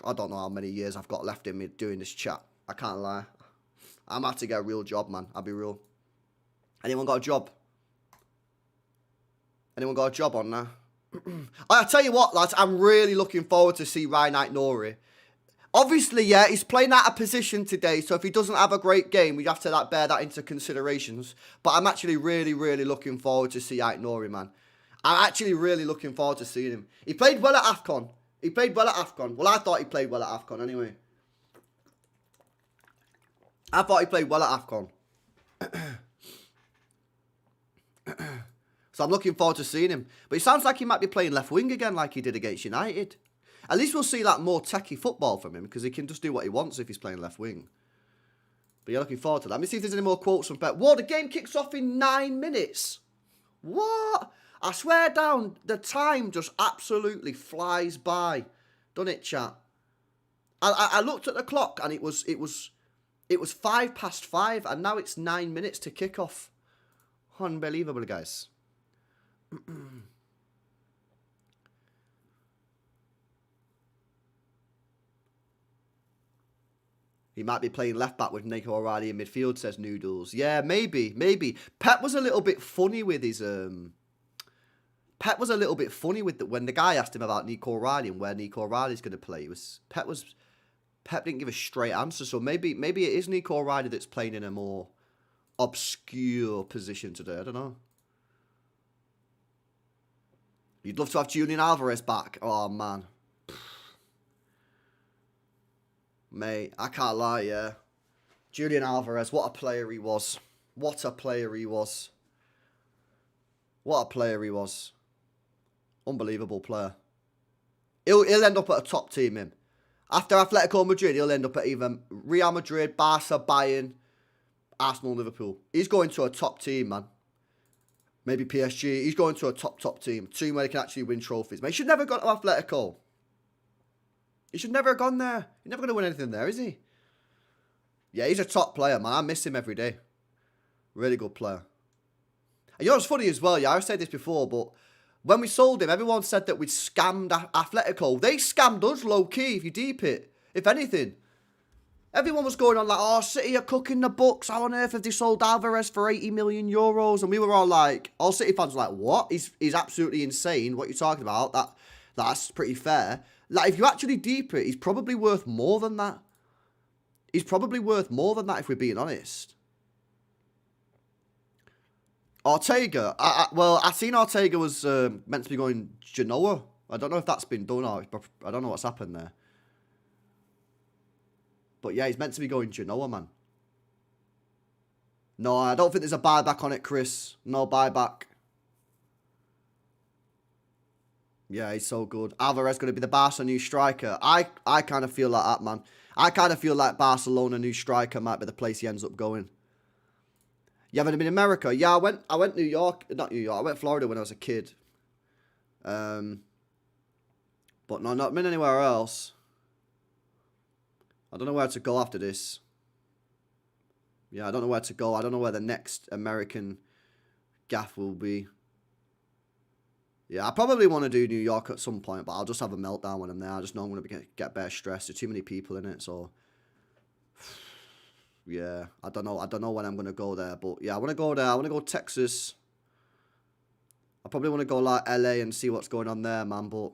B: I don't know how many years I've got left in me doing this chat. I can't lie. I'm about to get a real job, man. I'll be real. Anyone got a job? Anyone got a job on there? I tell you what, lads, I'm really looking forward to see Ryan Nori. Obviously, yeah, he's playing out of position today, so if he doesn't have a great game, we have to bear that into considerations. But I'm actually really, really looking forward to see Nori, man. I'm actually really looking forward to seeing him. He played well at AFCON. Well, I thought he played well at AFCON anyway. I thought he played well at AFCON. So I'm looking forward to seeing him. But it sounds like he might be playing left wing again like he did against United. At least we'll see that more techie football from him because he can just do what he wants if he's playing left wing. But yeah, looking forward to that. Let me see if there's any more quotes from Pep. Whoa, the game kicks off in 9 minutes. What? I swear down, the time just absolutely flies by. Doesn't it, chat? I looked at the clock and it was 5:05 and now it's 9 minutes to kick off. Unbelievable, guys. He might be playing left back with Nico O'Reilly in midfield, says Noodles. Yeah, maybe. Pep was a little bit funny with his Pep was a little bit funny with when the guy asked him about Nico O'Reilly and where Nico O'Reilly's going to play. Pep didn't give a straight answer, so maybe it is Nico O'Reilly that's playing in a more obscure position today. I don't know. You'd love to have Julian Alvarez back. Oh man. Mate, I can't lie, yeah. Julian Alvarez, what a player he was. What a player he was. Unbelievable player. He'll end up at a top team, him. After Atletico Madrid, he'll end up at either Real Madrid, Barca, Bayern, Arsenal, Liverpool. He's going to a top team, man. Maybe PSG. He's going to a top team. A team where he can actually win trophies. Mate, he should never have gone to Atletico. He should never have gone there. He's never going to win anything there, is he? Yeah, he's a top player, man. I miss him every day. Really good player. And you know what's funny as well, yeah, I've said this before, but when we sold him, everyone said that we'd scammed Atletico. They scammed us low-key, if you deep it. If anything. Everyone was going on like, oh, City are cooking the books. How on earth have they sold Alvarez for 80 million euros? And we were all like, all City fans were like, what? He's absolutely insane. What are you talking about? That's pretty fair. Like, if you actually deep it, he's probably worth more than that. He's probably worth more than that, if we're being honest. Ortega. I seen Ortega was meant to be going Genoa. I don't know if that's been done or I don't know what's happened there. But yeah, he's meant to be going Genoa, man. No, I don't think there's a buyback on it, Chris. No buyback. Yeah, he's so good. Alvarez going to be the Barca new striker. I kind of feel like that, man. I kind of feel like Barcelona new striker might be the place he ends up going. You haven't been in America? Yeah, I went New York. Not New York. I went Florida when I was a kid. But no, not been anywhere else. I don't know where to go after this. Yeah, I don't know where to go. I don't know where the next American gaff will be. Yeah, I probably want to do New York at some point, but I'll just have a meltdown when I'm there. I just know I'm going to get bare stressed. There's too many people in it, so... Yeah, I don't know when I'm going to go there, but yeah, I want to go there. I want to go Texas. I probably want to go like LA and see what's going on there, man, but...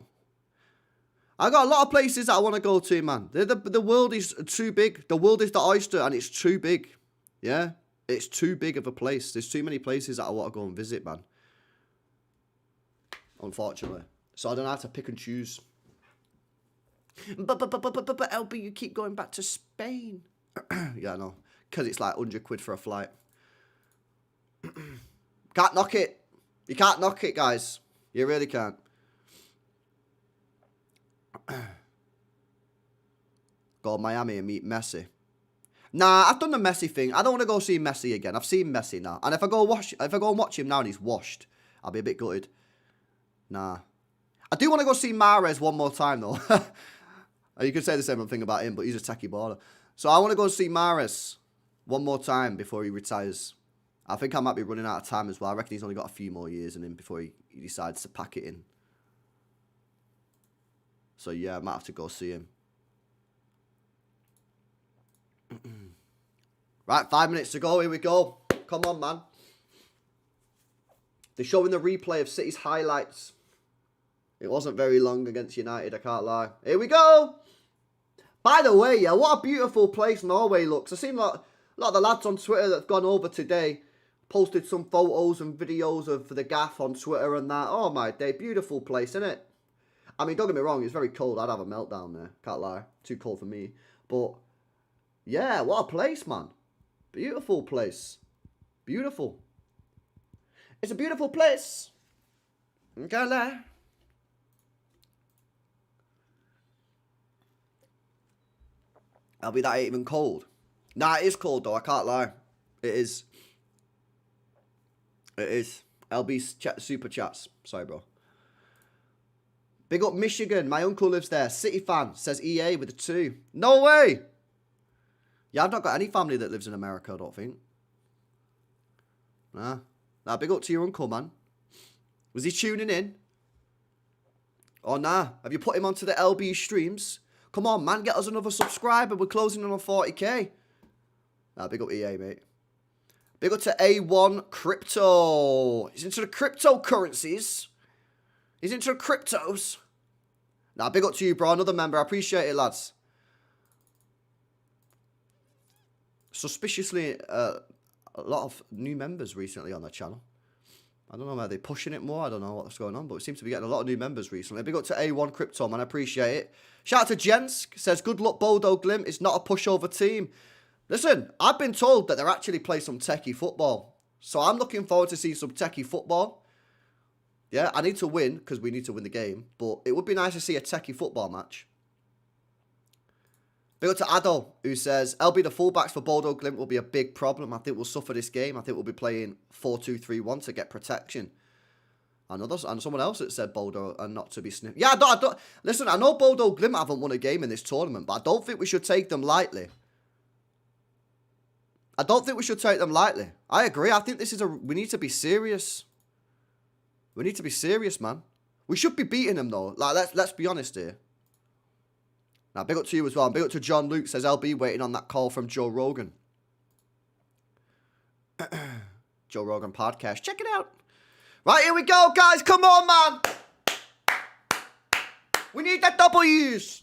B: I got a lot of places that I want to go to, man. The world is too big. The world is the oyster, and it's too big. Yeah? It's too big of a place. There's too many places that I want to go and visit, man. Unfortunately. So I don't have to pick and choose. But LB, you keep going back to Spain. Yeah, I know. Because it's like 100 quid for a flight. Can't knock it. You can't knock it, guys. You really can't. Go to Miami and meet Messi. Nah, I've done the Messi thing. I don't want to go see Messi again. I've seen Messi now. And if I go and watch him now and he's washed, I'll be a bit gutted. Nah. I do want to go see Mahrez one more time, though. You could say the same thing about him, but he's a techie baller. So I want to go see Mahrez one more time before he retires. I think I might be running out of time as well. I reckon he's only got a few more years in him before he decides to pack it in. So, yeah, I might have to go see him. Right, 5 minutes to go. Here we go. Come on, man. They're showing the replay of City's highlights. It wasn't very long against United, I can't lie. Here we go. By the way, yeah, what a beautiful place Norway looks. I've seen a lot of the lads on Twitter that have gone over today posted some photos and videos of the gaff on Twitter and that. Oh, my day. Beautiful place, isn't it? I mean, don't get me wrong. It's very cold. I'd have a meltdown there. Can't lie. Too cold for me. But, yeah, what a place, man. Beautiful place. Beautiful. It's a beautiful place. Can't lie. I'll be that ain't even cold. Nah, it is cold though. I can't lie. It is. It is. LB super chats. Sorry, bro. Big up Michigan. My uncle lives there. City fan. Says EA with a 2. No way. Yeah, I've not got any family that lives in America, I don't think. Nah. Nah, big up to your uncle, man. Was he tuning in? Oh, nah. Have you put him onto the LB streams? Come on, man. Get us another subscriber. We're closing in on 40k. Nah, big up EA, mate. Big up to A1 Crypto. He's into the cryptocurrencies. He's into the cryptos. Nah, big up to you, bro. Another member. I appreciate it, lads. Suspiciously, a lot of new members recently on the channel. I don't know, are they pushing it more? I don't know what's going on, but it seems to be getting a lot of new members recently. Big up to A1 Crypto, man. I appreciate it. Shout out to Jensk. Says, good luck, Bodo Glim. It's not a pushover team. Listen, I've been told that they're actually playing some techie football. So I'm looking forward to seeing some techie football. Yeah, I need to win, because we need to win the game. But it would be nice to see a techie football match. Big up to Ado, who says, LB, the fullbacks for Bodo Glimt will be a big problem. I think we'll suffer this game. I think we'll be playing 4-2-3-1 to get protection. And someone else that said Bodo and not to be sniffed. Yeah, I don't. Listen, I know Bodo Glimt haven't won a game in this tournament, but I don't think we should take them lightly. I don't think we should take them lightly. I agree. I think this is we need to be serious. We need to be serious, man. We should be beating them, though. Like, let's be honest here. Now, big up to you as well. Big up to John Luke. Says, LB waiting on that call from Joe Rogan. Joe Rogan podcast. Check it out. Right, here we go, guys. Come on, man. We need the W's.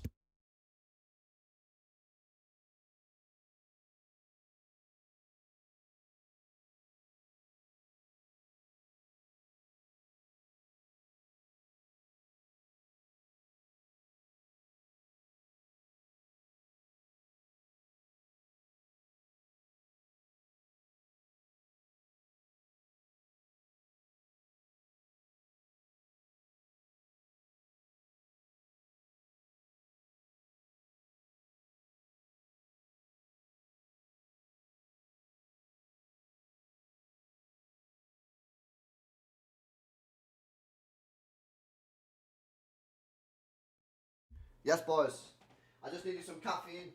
B: Yes, boys. I just needed some caffeine.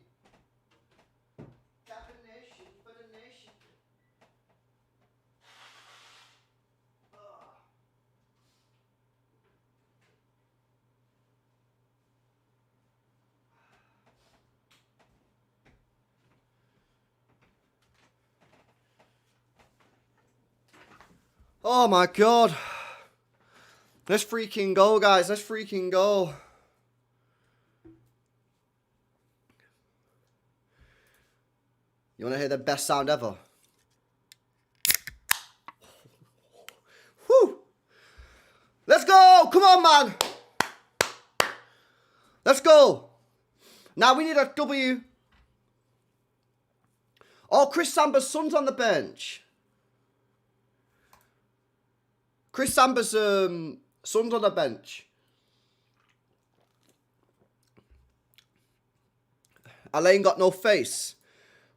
B: Caffeination for the nation. Oh my god. Let's freaking go, guys. Let's freaking go. You want to hear the best sound ever? Whew. Let's go. Come on, man. Let's go. Now we need a W. Oh, Chris Samba's son's on the bench. Chris Samba's son's on the bench. Alain got no face.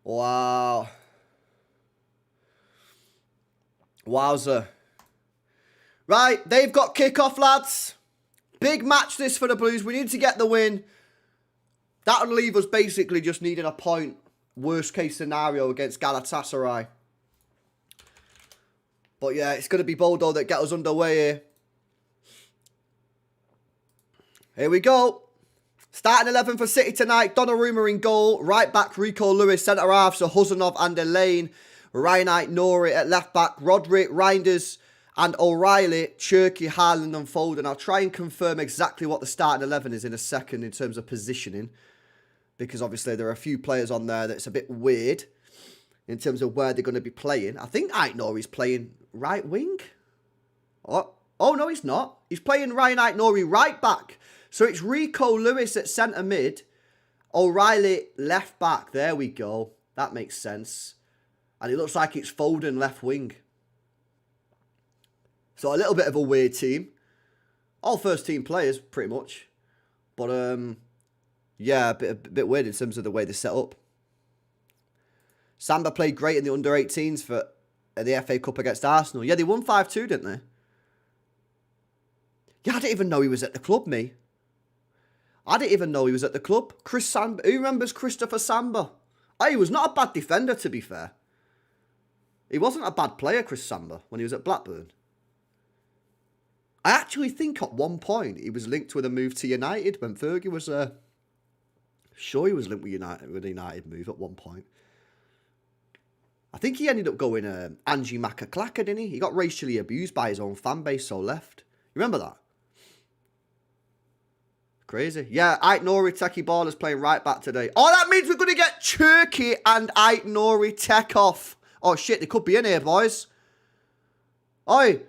B: Wow. Wowzer. Right, they've got kickoff, lads. Big match this for the Blues. We need to get the win. That would leave us basically just needing a point. Worst case scenario against Galatasaray. But yeah, it's going to be Bodo that get us underway here. Here we go. Starting 11 for City tonight. Donnarumma in goal. Right back, Rico Lewis. Centre half, so Huzanov and Elaine. Ryan Aït-Nouri at left back. Roderick, Reinders and O'Reilly. Cherki, Haaland and Foden. I'll try and confirm exactly what the starting 11 is in a second in terms of positioning. Because obviously there are a few players on there that's a bit weird in terms of where they're going to be playing. I think Aït-Nouri's playing right wing. Oh no, he's not. He's playing Ryan Aït-Nouri right back. So it's Rico Lewis at centre mid. O'Reilly left back. There we go. That makes sense. And it looks like it's Foden left wing. So a little bit of a weird team. All first team players, pretty much. But, yeah, a bit weird in terms of the way they're set up. Samba played great in the under-18s for the FA Cup against Arsenal. Yeah, they won 5-2, didn't they? Yeah, I didn't even know he was at the club, me. I didn't even know he was at the club. Chris Samba. Who remembers Christopher Samba? Oh, he was not a bad defender, to be fair. He wasn't a bad player, Chris Samba, when he was at Blackburn. I actually think at one point he was linked with a move to United when Fergie was sure he was linked with a United move at one point. I think he ended up going Angie Macaclacca, didn't he? He got racially abused by his own fan base, so left. You remember that? Crazy. Yeah, Aït-Nouri, Teki Ballers playing right back today. Oh, that means we're going to get Cherki and Aït-Nouri Kickoff. Oh, shit, they could be in here, boys. Oi.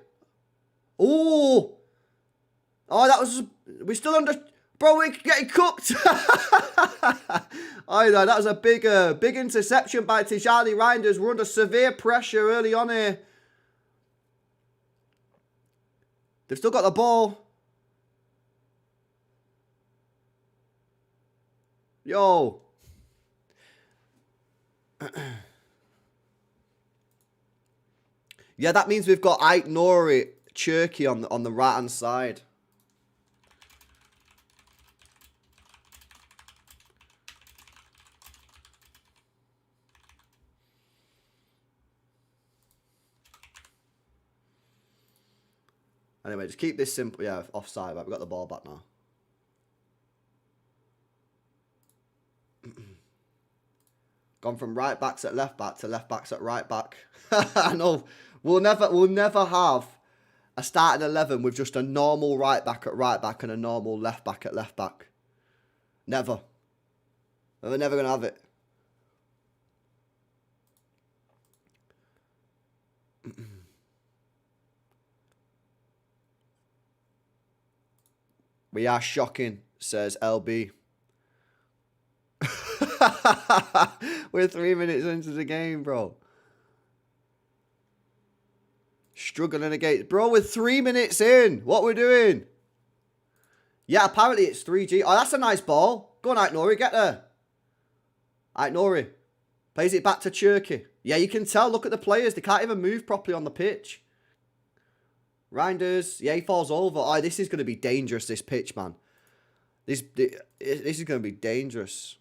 B: Oh. Oh, that was... We're still under... Bro, we're getting cooked. Oh, no, that was a big interception by Tijani Reinders. We're under severe pressure early on here. They've still got the ball. Yo. Yeah, that means we've got Aït-Nouri, Cherki on the right-hand side. Anyway, just keep this simple. Yeah, offside. Right, we've got the ball back now. Gone from right backs at left back to left backs at right back. I know. We'll never have a starting 11 with just a normal right back at right back and a normal left back at left back. Never. We're never going to have it. We are shocking, says LB. We're 3 minutes into the game, bro. Struggling against... Bro, we're 3 minutes in. What we're doing? Yeah, apparently it's 3G. Oh, that's a nice ball. Go on, Aït-Nouri. Get there. Aït-Nouri. Plays it back to Cherki. Yeah, you can tell. Look at the players. They can't even move properly on the pitch. Reinders. Yeah, he falls over. Oh, this is going to be dangerous, this pitch, man. This is going to be dangerous.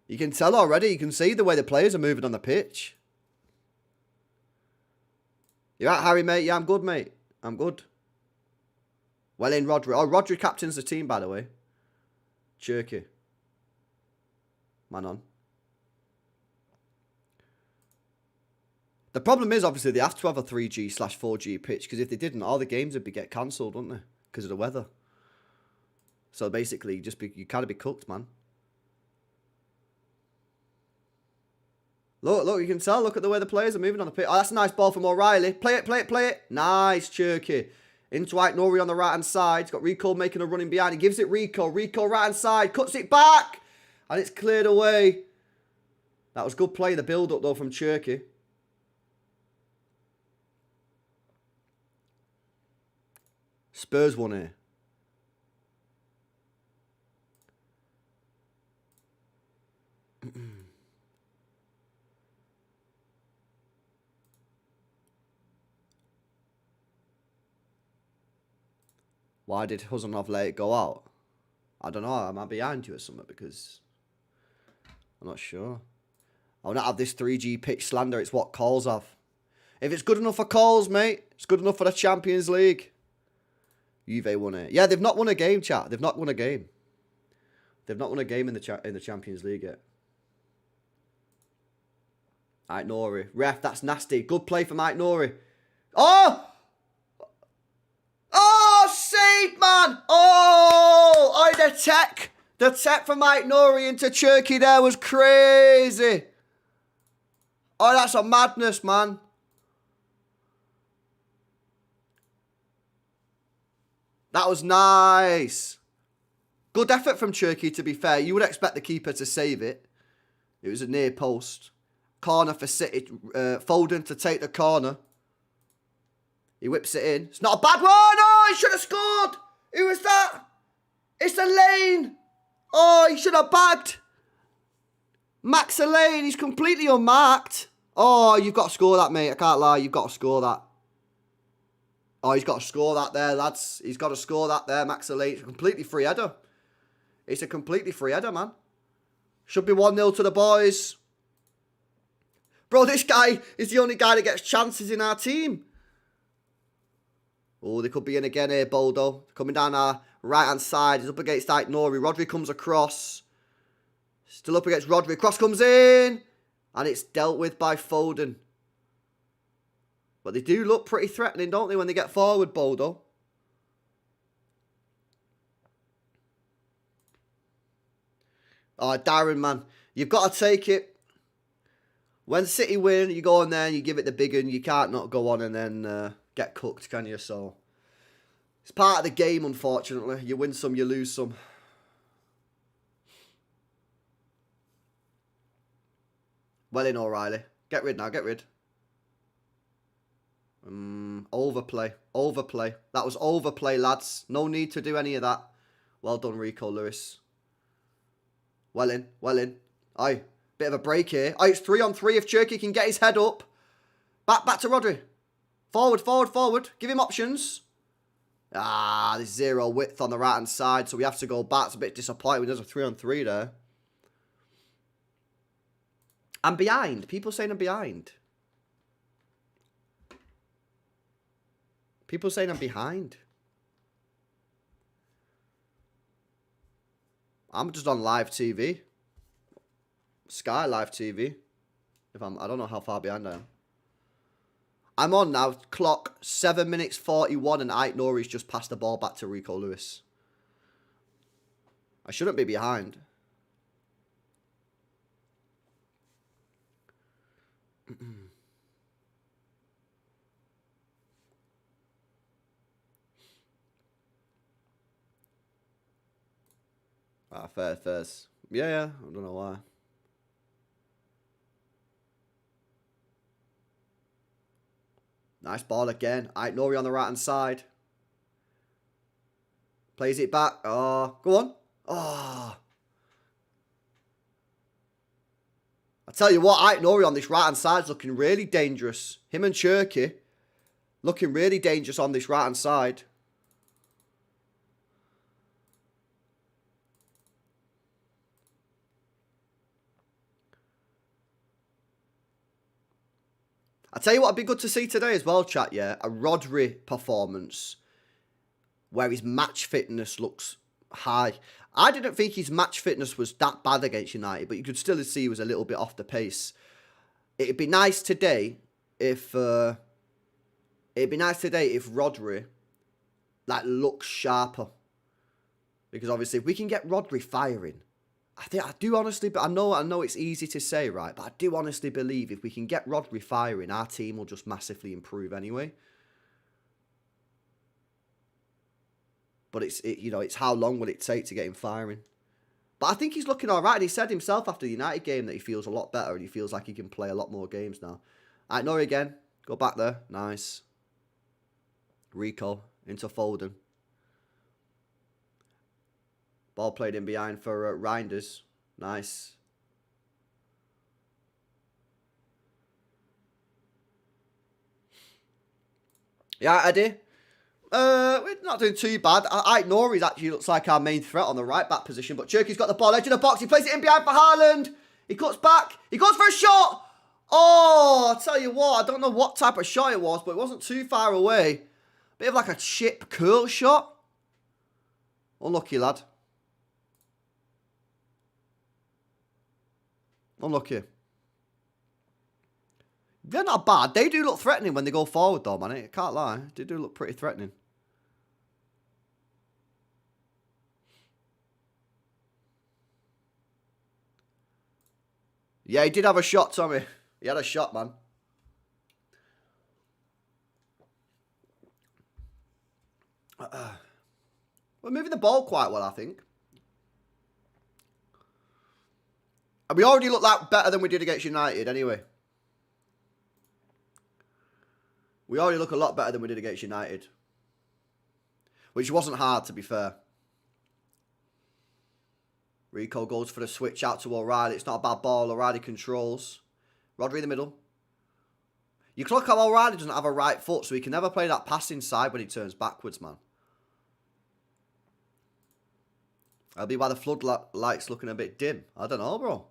B: You can tell already. You can see the way the players are moving on the pitch. You right, Harry, mate? Yeah, I'm good, mate. I'm good. Well in, Rodri. Oh, Rodri captains the team, by the way. Cherki. Man on. The problem is, obviously, they have to have a 3G/4G pitch, because if they didn't, all the games would get cancelled, wouldn't they? Because of the weather. So basically, you kind of be cooked, man. Look, you can tell. Look at the way the players are moving on the pitch. Oh, that's a nice ball from O'Reilly. Play it. Nice, Cherki. Into Aït-Nouri on the right-hand side. He's got Rico making a running behind. He gives it Rico. Rico right-hand side. Cuts it back. And it's cleared away. That was good play, the build-up, though, from Cherki. Spurs won here. Why did Huzanov let it go out? I don't know. Am I behind you or something? Because I'm not sure. I will not have this 3G pitch slander. It's what calls have. If it's good enough for calls, mate, it's good enough for the Champions League. Juve won it. Yeah, they've not won a game, chat. They've not won a game. They've not won a game in the Champions League yet. Ait Nori. Ref, that's nasty. Good play from Ait Nori. Oh! Oh, save, man! Oh, the tech. The tech from Ait Nori into Turkey there was crazy. Oh, that's a madness, man. That was nice. Good effort from Turkey, to be fair. You would expect the keeper to save it. It was a near post. Corner for City. Foden to take the corner. He whips it in. It's not a bad one. Oh, he should have scored. Who was that? It's Elaine. Oh, he should have bagged. Max Elaine. He's completely unmarked. Oh, you've got to score that, mate. I can't lie. You've got to score that. Oh, he's got to score that there, lads. He's got to score that there, Max Elaine. It's a completely free header. It's a completely free header, man. Should be 1-0 to the boys. Bro, this guy is the only guy that gets chances in our team. Oh, they could be in again here, Bodo. Coming down our right-hand side. He's up against Ait Nori. Rodri comes across. Still up against Rodri. Cross comes in. And it's dealt with by Foden. But they do look pretty threatening, don't they, when they get forward, Bodo? Oh, Darren, man. You've got to take it. When City win, you go on there and you give it the big one. You can't not go on and then get cooked, can you? So, it's part of the game, unfortunately. You win some, you lose some. Well in, O'Reilly. Get rid now, get rid. Overplay. Overplay. That was overplay, lads. No need to do any of that. Well done, Rico Lewis. Well in. Well in. Aye. Bit of a break here. Aye, it's 3-on-3 if Turkey can get his head up. Back to Rodri. Forward, forward, forward. Give him options. Ah, there's zero width on the right-hand side, so we have to go back. It's a bit disappointing when there's a 3-on-3 there. I'm behind. People saying I'm behind. People saying I'm behind. I'm just on live TV. Sky Live TV. I don't know how far behind I am. I'm on now. Clock 7 minutes 41 and Ait Nori's just passed the ball back to Rico Lewis. I shouldn't be behind. Fairs. Yeah, I don't know why. Nice ball again. Ait Nori on the right-hand side. Plays it back. Oh, go on. Oh. I tell you what, Ait Nori on this right-hand side is looking really dangerous. Him and Turkey looking really dangerous on this right-hand side. I tell you what, it'd be good to see today as well, chat, yeah? A Rodri performance where his match fitness looks high. I didn't think his match fitness was that bad against United, but you could still see he was a little bit off the pace. It'd be nice today if Rodri looks sharper. Because obviously if we can get Rodri firing, I do honestly, but I know it's easy to say, right? But I do honestly believe if we can get Rodri firing, our team will just massively improve anyway. But it's how long will it take to get him firing? But I think he's looking all right. And he said himself after the United game that he feels a lot better and he feels like he can play a lot more games now. Ait Nori again. Go back there. Nice. Rico into Foden. Ball played in behind for Reinders. Nice. Yeah, Eddie. We're not doing too bad. Ait Nori actually looks like our main threat on the right back position, but Turkey's got the ball edge of the box. He plays it in behind for Haaland. He cuts back. He goes for a shot. Oh, I tell you what, I don't know what type of shot it was, but it wasn't too far away. Bit of like a chip curl shot. Unlucky, lad. Unlucky. They're not bad. They do look threatening when they go forward, though, man. I can't lie. They do look pretty threatening. Yeah, he did have a shot, Tommy. He had a shot, man. We're moving the ball quite well, I think. And we already look like better than we did against United, anyway. We already look a lot better than we did against United. Which wasn't hard, to be fair. Rico goes for the switch out to O'Reilly. It's not a bad ball. O'Reilly controls. Rodri in the middle. You can look how O'Reilly doesn't have a right foot, so he can never play that pass inside when he turns backwards, man. That'll be why the floodlight's looking a bit dim. I don't know, bro.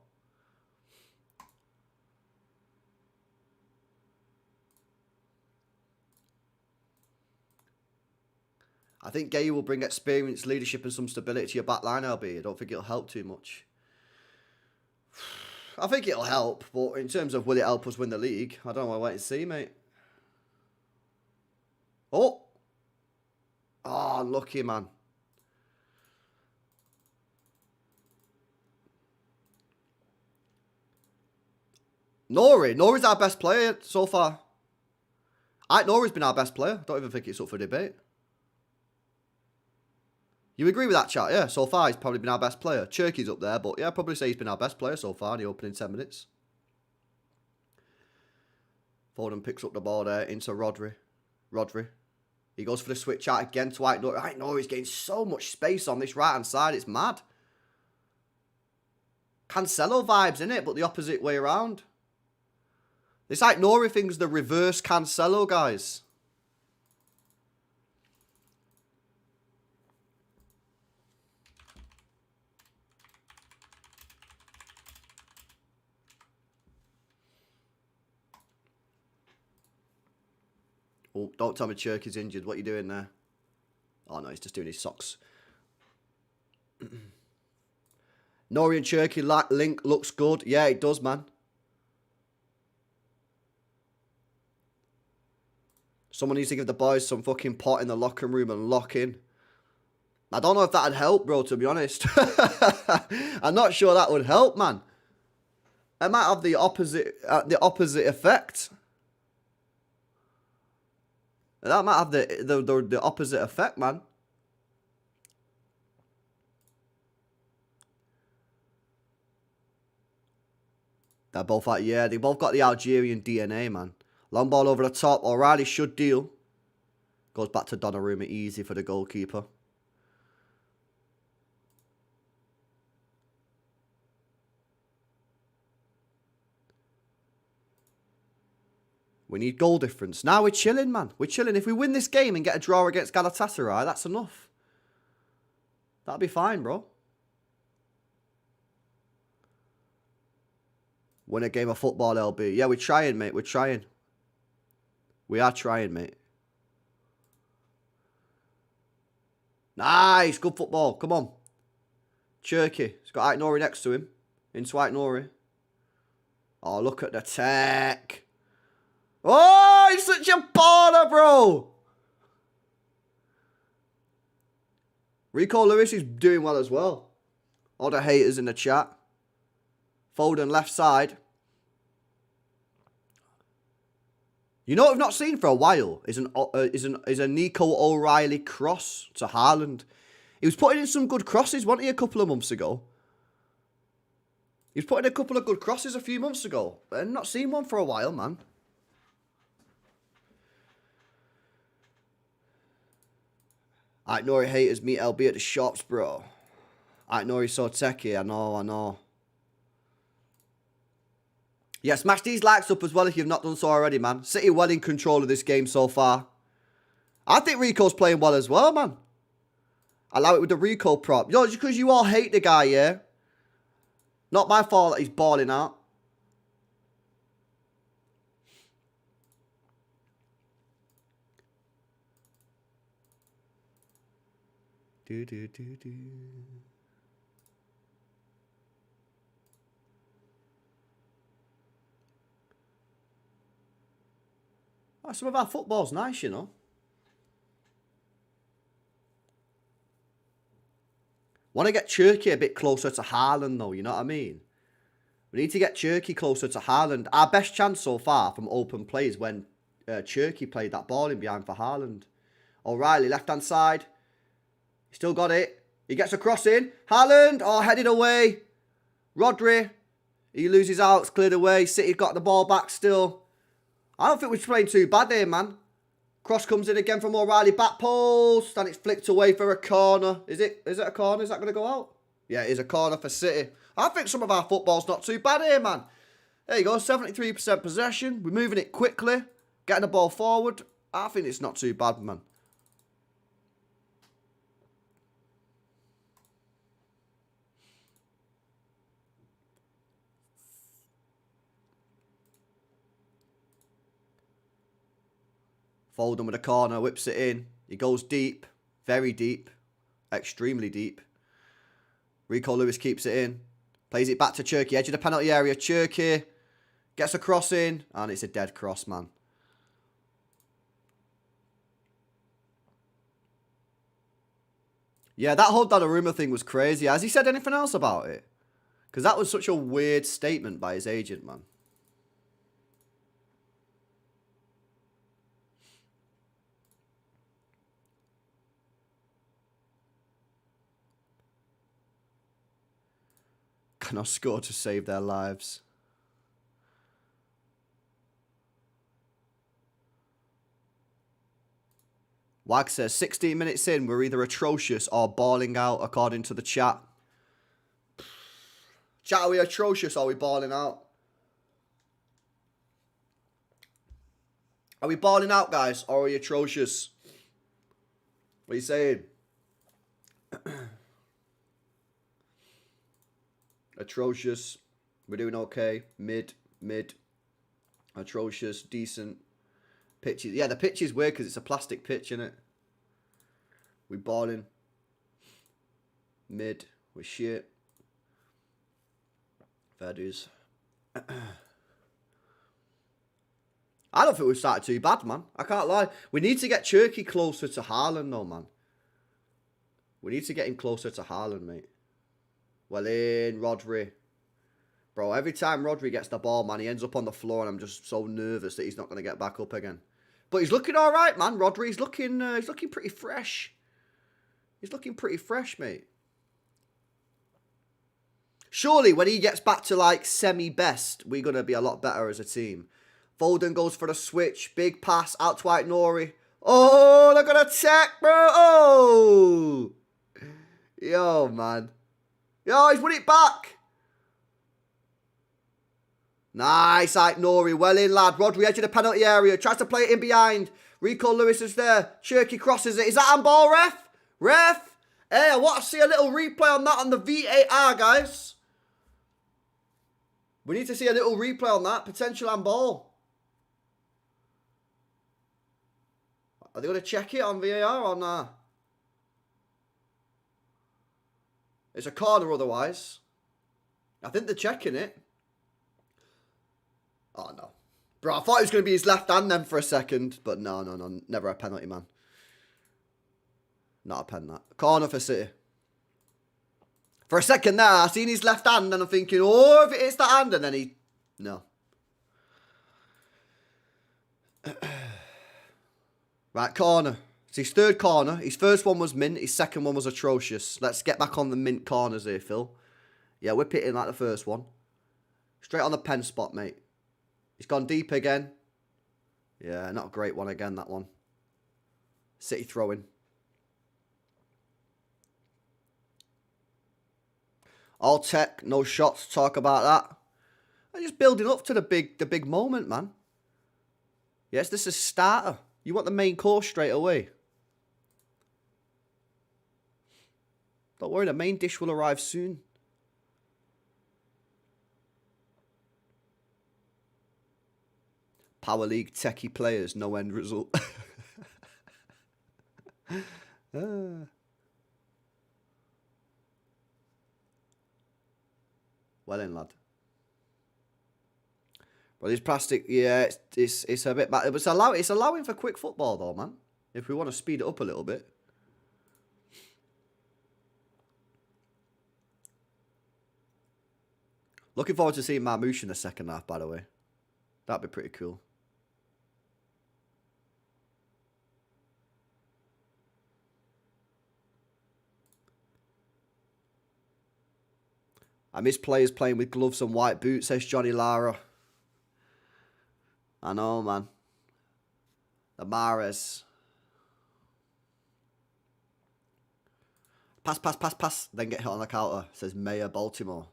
B: I think Gay will bring experience, leadership and some stability to your back line, LB. I don't think it'll help too much. I think it'll help, but in terms of will it help us win the league, I don't know. I'll wait and see, mate. Oh! Oh, lucky, man. Nori's our best player so far. Nori's been our best player. Don't even think it's up for debate. You agree with that, chat? Yeah, so far he's probably been our best player. Cherky's up there, but yeah, I'd probably say he's been our best player so far in the opening 10 minutes. Foden picks up the ball there into Rodri. He goes for the switch out again to Ait Nori's getting so much space on this right-hand side. It's mad. Cancelo vibes, innit? But the opposite way around. This Ait Nori thing's the reverse Cancelo, guys. Oh, don't tell me Cherky's injured. What are you doing there? Oh, no, he's just doing his socks. Nori and Cherky link looks good. Yeah, it does, man. Someone needs to give the boys some fucking pot in the locker room and lock in. I don't know if that'd help, bro, to be honest. I'm not sure that would help, man. It might have the opposite effect. That might have the opposite effect, man. They're both like, yeah, they both got the Algerian DNA, man. Long ball over the top. O'Reilly should deal. Goes back to Donnarumma, easy for the goalkeeper. We need goal difference. Now we're chilling, man. We're chilling. If we win this game and get a draw against Galatasaray, that's enough. That'll be fine, bro. Win a game of football, LB. Yeah, we're trying, mate. We're trying. We are trying, mate. Nice. Good football. Come on. Cherky. He's got Ait Nori next to him. Into Ait Nori. Oh, look at the tech. Oh, he's such a baller, bro. Rico Lewis is doing well as well. All the haters in the chat. Foden left side. You know what I've not seen for a while is a Nico O'Reilly cross to Haaland. He was putting in some good crosses, wasn't he, a couple of months ago? He was putting in a couple of good crosses a few months ago. I've not seen one for a while, man. Ait Nori haters meet LB at the shops, bro. Ait Nori's so techie, I know. Yeah, smash these likes up as well if you've not done so already, man. City well in control of this game so far. I think Rico's playing well as well, man. Allow it with the Rico prop. Yo, just because you all hate the guy, yeah? Not my fault that he's balling out. Do, do, do, do. Oh, some of our football's nice, you know. Want to get Turkey a bit closer to Haaland, though, you know what I mean? We need to get Turkey closer to Haaland. Our best chance so far from open play is when Turkey played that ball in behind for Haaland. O'Reilly, left-hand side. Still got it. He gets a cross in. Haaland, oh, headed away. Rodri, he loses out, it's cleared away. City got the ball back still. I don't think we're playing too bad here, man. Cross comes in again from O'Reilly, back post, and it's flicked away for a corner. Is it a corner? Is that going to go out? Yeah, it is a corner for City. I think some of our football's not too bad here, man. There you go, 73% possession. We're moving it quickly, getting the ball forward. I think it's not too bad, man. Foden with a corner, whips it in. He goes deep, very deep, extremely deep. Rico Lewis keeps it in. Plays it back to Cherky, edge of the penalty area. Cherky gets a cross in, and it's a dead cross, man. Yeah, that whole Donnarumma thing was crazy. Has he said anything else about it? Because that was such a weird statement by his agent, man. Cannot score to save their lives. Wag says, 16 minutes in, we're either atrocious or balling out, according to the chat. Chat, are we atrocious or are we balling out? Are we balling out, guys, or are we atrocious? What are you saying? Atrocious. We're doing okay. Mid. Atrocious. Decent. Pitches. Yeah, the pitch is weird because it's a plastic pitch, isn't it? We're balling. Mid. We're shit. Fair dues. I don't think we've started too bad, man. I can't lie. We need to get Cherky closer to Haaland, though, man. We need to get him closer to Haaland, mate. Well in, Rodri. Bro, every time Rodri gets the ball, man, he ends up on the floor, and I'm just so nervous that he's not going to get back up again. But he's looking all right, man. Rodri's looking, he's looking pretty fresh. He's looking pretty fresh, mate. Surely, when he gets back to, like, semi-best, we're going to be a lot better as a team. Foden goes for the switch. Big pass out to Nori. Oh, they're going to tech, bro. Oh. Yo, man. Yo, he's won it back. Nice, Nori. Well in, lad. Rodri edge of the penalty area. Tries to play it in behind. Rico Lewis is there. Cherky crosses it. Is that handball, ref? Ref? Hey, I want to see a little replay on that on the VAR, guys. We need to see a little replay on that. Potential handball. Are they going to check it on VAR or nah? It's a corner otherwise. I think they're checking it. Oh, no. Bro, I thought it was going to be his left hand then for a second. But no. Never a penalty, man. Not a pen, that. Corner for City. For a second there, I seen his left hand and I'm thinking, oh, if it hits that hand. And then he... No. Right, corner. It's his third corner. His first one was mint. His second one was atrocious. Let's get back on the mint corners here, Phil. Yeah, whip it in like the first one. Straight on the pen spot, mate. He's gone deep again. Yeah, not a great one again, that one. City throwing. All tech, no shots. Talk about that. I'm just building up to the big moment, man. Yes, this is starter. You want the main course straight away. Don't worry, the main dish will arrive soon. Power League techie players, no end result. Well in, lad. But this plastic, yeah, it's a bit bad. It's allowing for quick football, though, man. If we want to speed it up a little bit. Looking forward to seeing Marmouche in the second half, by the way. That'd be pretty cool. I miss players playing with gloves and white boots, says Johnny Lara. I know, man. The Mahrez. Pass. Then get hit on the counter, says Mayor Baltimore.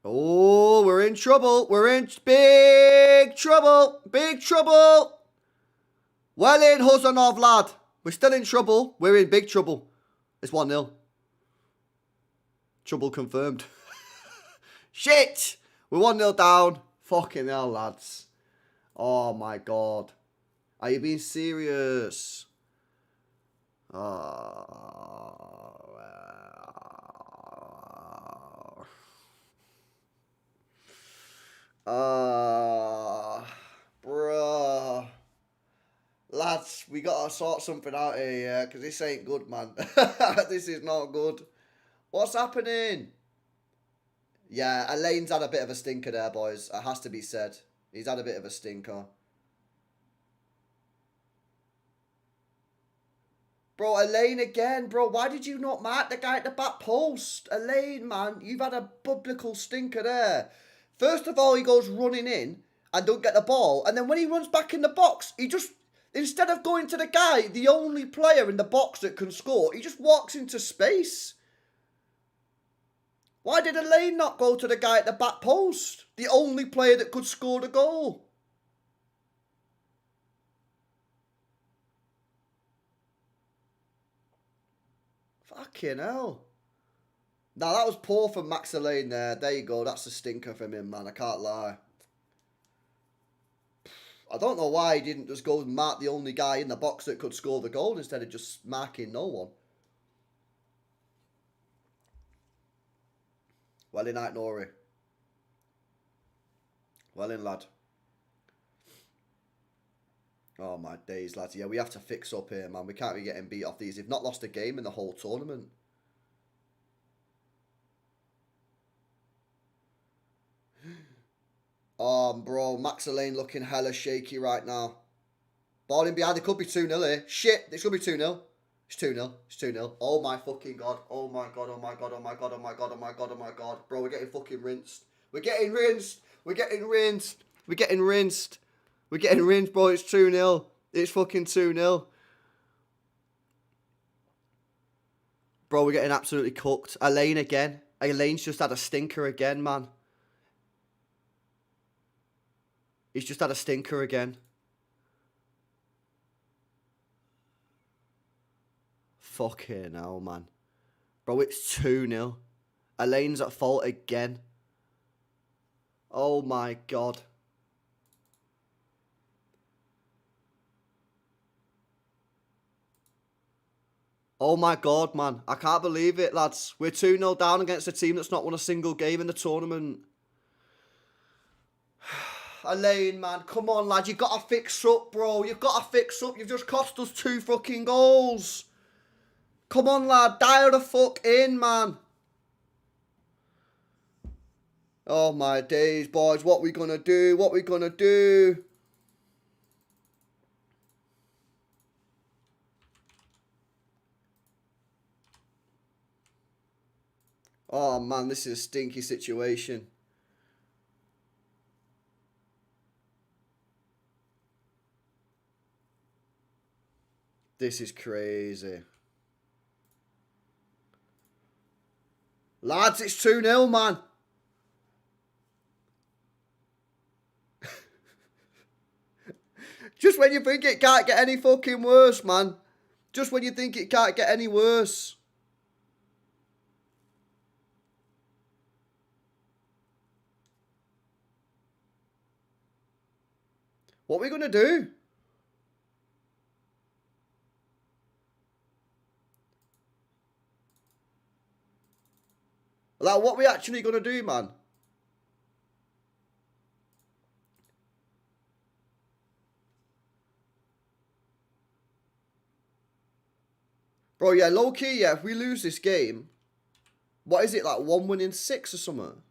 B: Oh, we're in trouble. We're in big trouble. Big trouble. Well in, Huzanov, lad. We're still in trouble. We're in big trouble. It's 1-0. Trouble confirmed. Shit. We're 1-0 down. Fucking hell, lads. Oh, my God. Are you being serious? Bruh. Lads, we gotta sort something out here, yeah, because this ain't good, man. This is not good. What's happening? Yeah, Elaine's had a bit of a stinker there, boys. It has to be said. He's had a bit of a stinker. Bro, Elaine again, bro. Why did you not mark the guy at the back post? Elaine, man, you've had a biblical stinker there. First of all, he goes running in and don't get the ball. And then when he runs back in the box, he just, instead of going to the guy, the only player in the box that can score, he just walks into space. Why did Elaine not go to the guy at the back post? The only player that could score the goal. Fucking hell. Now, that was poor from Max Elaine there. There you go. That's a stinker from him, man. I can't lie. I don't know why he didn't just go and mark the only guy in the box that could score the goal instead of just marking no one. Well in, night, Nori. Well in, lad. Oh, my days, lads. Yeah, we have to fix up here, man. We can't be getting beat off these. They've not lost a game in the whole tournament. Oh, bro. Max Elaine looking hella shaky right now. Ball in behind. It could be 2-0 here. Shit. This could be 2-0. It's 2-0. It's 2-0. Oh, my fucking God. Oh, my God. Oh, my God. Oh, my God. Oh, my God. Oh, my God. Oh, my God. Bro, we're getting fucking rinsed. We're getting rinsed. We're getting rinsed. We're getting rinsed. We're getting rinsed, bro. It's 2-0. It's fucking 2-0. Bro, we're getting absolutely cooked. Elaine again. Elaine's just had a stinker again, man. He's just had a stinker again. Fucking hell, man. Bro, it's 2-0. Elaine's at fault again. Oh, my God. Oh, my God, man. I can't believe it, lads. We're 2-0 down against a team that's not won a single game in the tournament. Elaine, man. Come on, lad. You've got to fix up, bro. You've got to fix up. You've just cost us 2 fucking goals. Come on, lad. Dial the fuck in, man. Oh, my days, boys. What we gonna do? What we gonna do? Oh, man. This is a stinky situation. This is crazy. Lads, it's 2-0, man. Just when you think it can't get any fucking worse, man. Just when you think it can't get any worse. What are we going to do? Like, what we actually going to do, man? Bro, yeah, low-key, yeah, if we lose this game, what is it, like 1 win in 6 or something?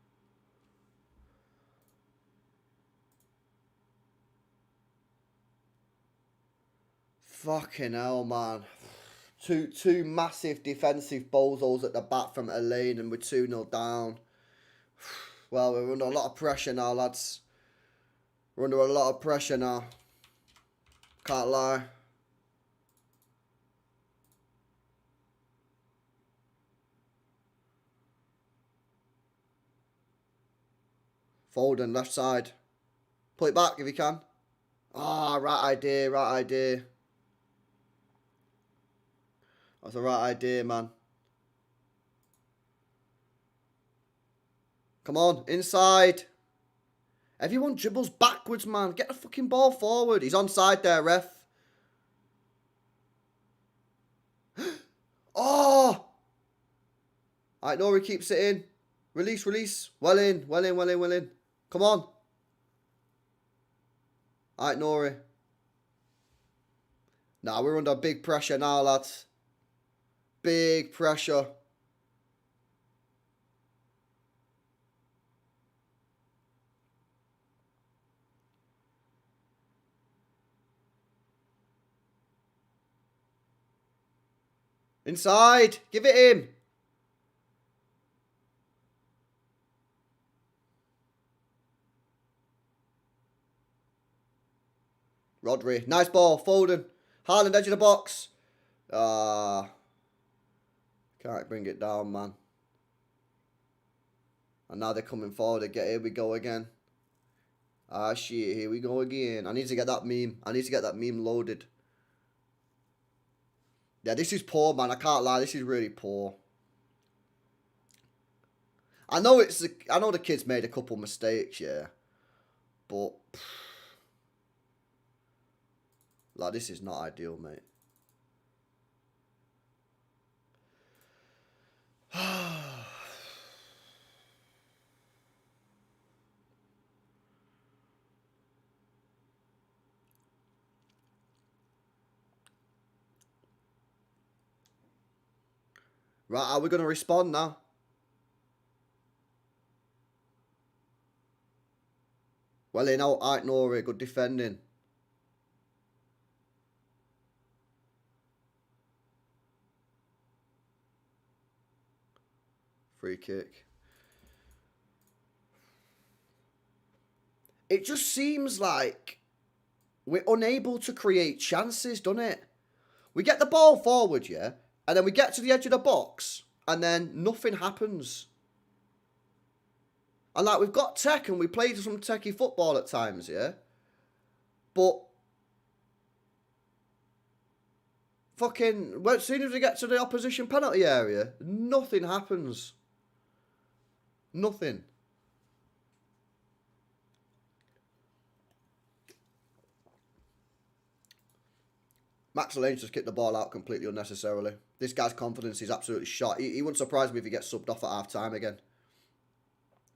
B: Fucking hell, man. Two massive defensive bozos at the back from Elaine, and we're 2-0 down. Well, we're under a lot of pressure now, lads. We're under a lot of pressure now. Can't lie. Foden, left side. Pull it back if you can. Ah, right idea, right idea. That's the right idea, man. Come on, inside. Everyone dribbles backwards, man. Get the fucking ball forward. He's onside there, ref. Oh! Alright, Nori keeps it in. Release, release. Well in, well in, well in, well in. Come on. Alright, Nori. Nah, we're under big pressure now, lads. Big pressure. Inside. Give it him. Rodri. Nice ball. Foden. Haaland, edge of the box. Can't bring it down, man. And now they're coming forward again. Here we go again. Ah, shit. Here we go again. I need to get that meme. I need to get that meme loaded. Yeah, this is poor, man. I can't lie. This is really poor. I know the kids made a couple mistakes, yeah. But like, this is not ideal, mate. Right, are we going to respond now? Well, in out, Nori, good defending. Free kick. It just seems like we're unable to create chances, doesn't it? We get the ball forward, yeah? And then we get to the edge of the box, and then nothing happens. And like, we've got tech, and we play some techie football at times, yeah? But fucking, well, as soon as we get to the opposition penalty area, nothing happens. Nothing. Max Lane just kicked the ball out completely unnecessarily. This guy's confidence is absolutely shot. He wouldn't surprise me if he gets subbed off at half time again.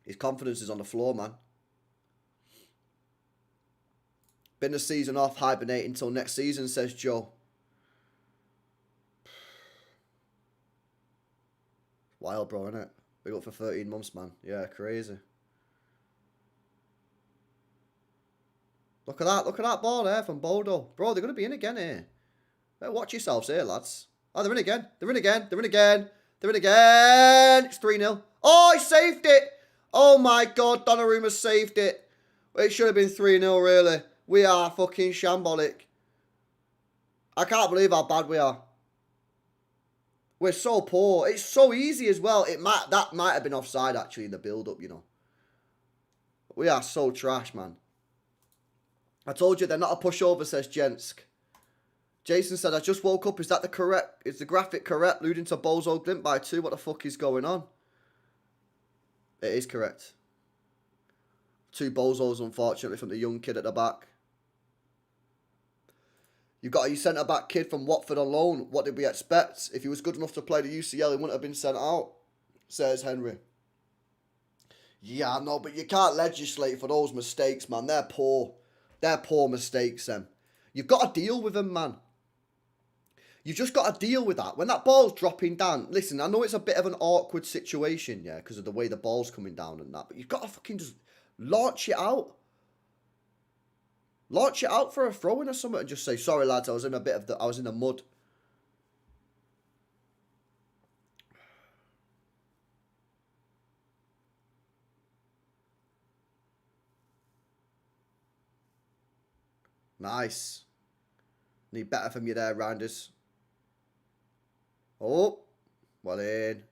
B: His confidence is on the floor, man. Been the season off, hibernating until next season, says Joe. Wild, bro, innit? Big up for 13 months, man. Yeah, crazy. Look at that ball there from Bodo. Bro, they're going to be in again here. Better watch yourselves here, lads. Oh, they're in again. They're in again. They're in again. They're in again. It's 3-0. Oh, he saved it. Oh, my God. Donnarumma saved it. It should have been 3-0, really. We are fucking shambolic. I can't believe how bad we are. We're so poor. It's so easy as well. That might have been offside, actually, in the build-up, you know. We are so trash, man. I told you they're not a pushover, says Jensk. Jason said, I just woke up. Is the graphic correct? Alluding to Bozo Glint by 2. What the fuck is going on? It is correct. 2 Bozos, unfortunately, from the young kid at the back. You've got a centre-back kid from Watford on loan. What did we expect? If he was good enough to play the UCL, he wouldn't have been sent out, says Henry. Yeah, I know, but you can't legislate for those mistakes, man. They're poor. They're poor mistakes, them. You've got to deal with them, man. You've just got to deal with that. When that ball's dropping down, listen, I know it's a bit of an awkward situation, yeah, because of the way the ball's coming down and that, but you've got to fucking just launch it out. Launch it out for a throw-in or something and just say, sorry, lads, I was in the mud. Nice. Need better from you there, Rounders. Oh. Well in.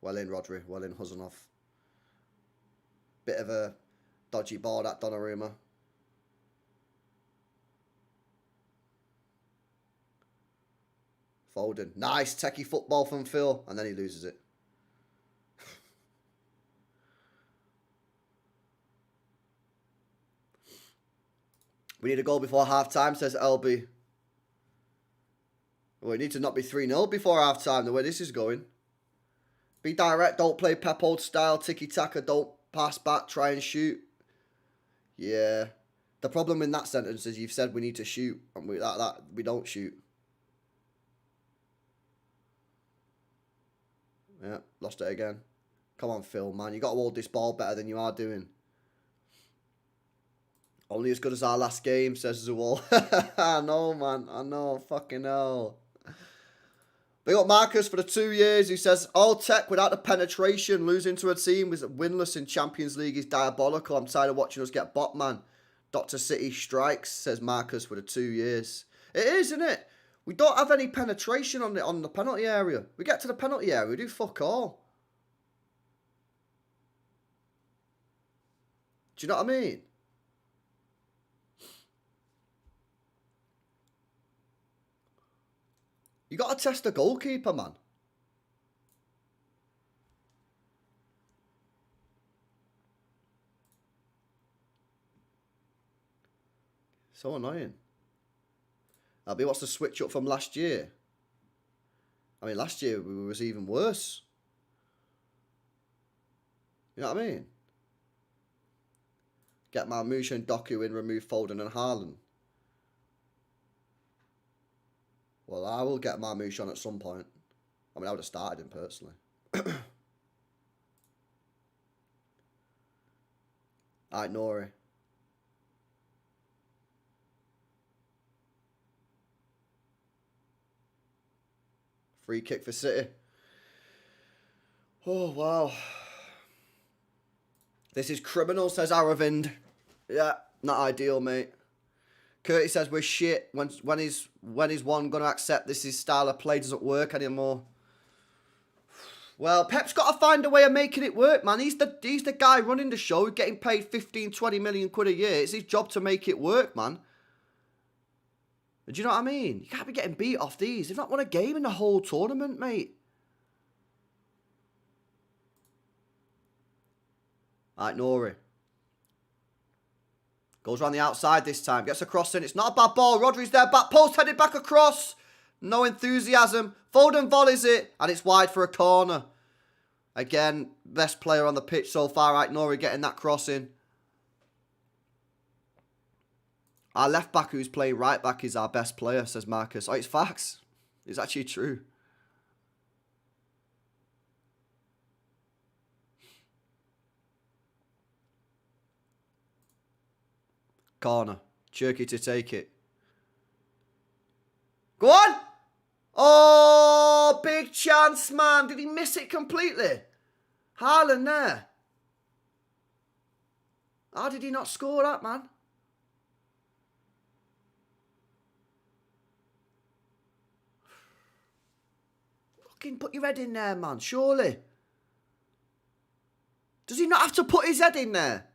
B: Well in, Rodri. Well in, Huzanov. Bit of a dodgy ball, that Donnarumma. Foden. Nice techie football from Phil. And then he loses it. We need a goal before half-time, says LB. Well, we need to not be 3-0 before half-time, the way this is going. Be direct, don't play Pep old style, tiki-taka, don't pass back, try and shoot. Yeah. The problem in that sentence is you've said we need to shoot, and we don't shoot. Yeah, lost it again. Come on, Phil, man. You got to hold this ball better than you are doing. Only as good as our last game, says Zuwal. I know, man. I know. Fucking hell. We got Marcus for the 2 years who says, all tech without the penetration, losing to a team was winless in Champions League is diabolical. I'm tired of watching us get bot, man. Dr. City strikes, says Marcus for the 2 years. It is, isn't it? We don't have any penetration on the penalty area. We get to the penalty area, we do fuck all. Do you know what I mean? You got to test the goalkeeper, man. So annoying. Albie, what's the switch up from last year? I mean, last year we was even worse. You know what I mean? Get Marmouche and Doku in, remove Foden and Haaland. Well, I will get Marmouche on at some point. I mean, I would have started him personally. Alright, Nori. Free kick for City. Oh, wow. This is criminal, says Aravind. Yeah, not ideal, mate. Curtis says we're shit. When is one going to accept this his style of play doesn't work anymore? Well, Pep's got to find a way of making it work, man. He's the guy running the show, getting paid 15, 20 million quid a year. It's his job to make it work, man. Do you know what I mean? You can't be getting beat off these. They've not won a game in the whole tournament, mate. Alright, Nori. Goes around the outside this time. Gets a cross in. It's not a bad ball. Rodri's there. Back post. Headed back across. No enthusiasm. Foden volleys it. And it's wide for a corner. Again, best player on the pitch so far. Right, Nori getting that cross in. Our left back who's playing right back is our best player, says Marcus. Oh, it's facts. It's actually true. Corner. Cherky to take it. Go on! Oh, big chance, man. Did he miss it completely? Haaland there. How did he not score that, man? Fucking put your head in there, man. Surely. Does he not have to put his head in there?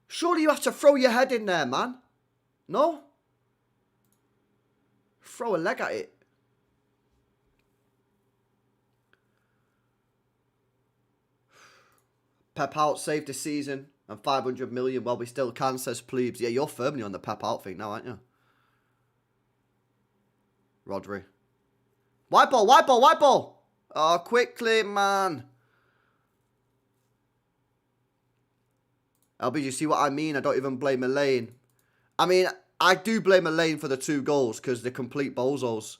B: Surely you have to throw your head in there, man. No? Throw a leg at it. Pep out saved the season and 500 million. Well, we still can, says Plebes. Yeah, you're firmly on the Pep out thing now, aren't you? Rodri. White ball, white ball, white ball. Oh, quickly, man. LB, you see what I mean? I don't even blame Elaine. I mean, I do blame Elaine for the 2 goals because they're complete bozos.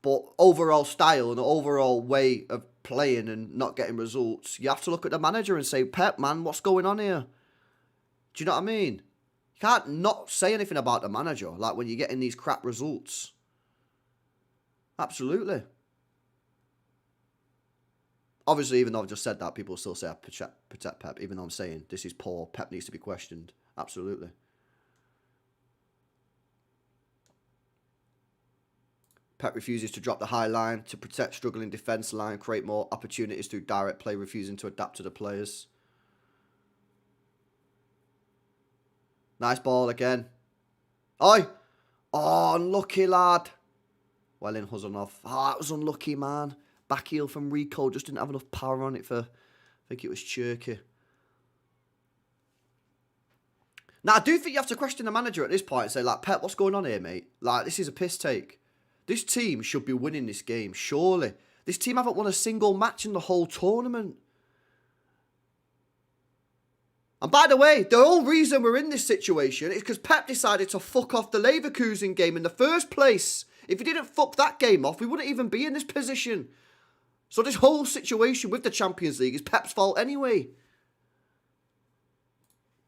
B: But overall style and overall way of playing and not getting results, you have to look at the manager and say, Pep, man, what's going on here? Do you know what I mean? You can't not say anything about the manager, like when you're getting these crap results. Absolutely. Obviously, even though I've just said that, people still say I protect Pep, even though I'm saying this is poor. Pep needs to be questioned. Absolutely. Pep refuses to drop the high line to protect struggling defence line, create more opportunities through direct play, refusing to adapt to the players. Nice ball again. Oi! Oh, unlucky, lad. Well in Huzanov. Oh, that was unlucky, man. Back heel from Rico. Just didn't have enough power on it for... I think it was Cherky. Now, I do think you have to question the manager at this point and say, like, Pep, what's going on here, mate? Like, this is a piss take. This team should be winning this game, surely. This team haven't won a single match in the whole tournament. And by the way, the whole reason we're in this situation is because Pep decided to fuck off the Leverkusen game in the first place. If he didn't fuck that game off, we wouldn't even be in this position. So this whole situation with the Champions League is Pep's fault anyway.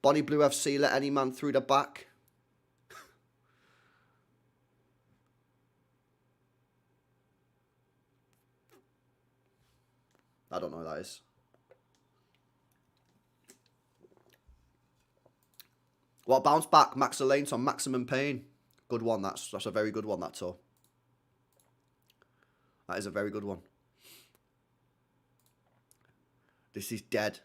B: Bonnie Blue FC let any man through the back. I don't know who that is. What bounce back? Max Elaine on Maximum Pain. Good one. That's a very good one, that tour. That is a very good one. This is dead.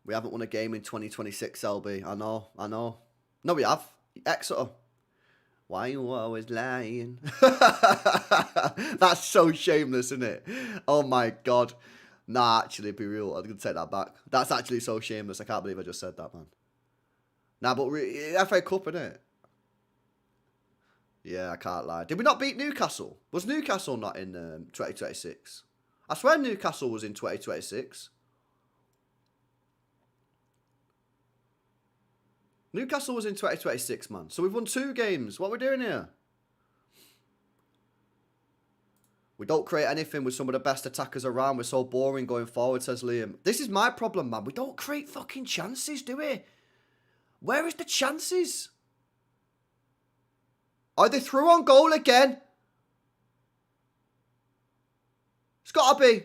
B: We haven't won a game in 2026, LB. I know. No, we have. Exeter. Why you always lying? That's so shameless, isn't it? Oh my God. Nah, actually, be real. I'm going to take that back. That's actually so shameless. I can't believe I just said that, man. Nah, but FA Cup, innit? Yeah, I can't lie. Did we not beat Newcastle? Was Newcastle not in 2026? I swear Newcastle was in 2026. Newcastle was in 2026, man. So we've won 2 games. What are we doing here? We don't create anything with some of the best attackers around. We're so boring going forward, says Liam. This is my problem, man. We don't create fucking chances, do we? Where is the chances? Are they through on goal again? It's got to be.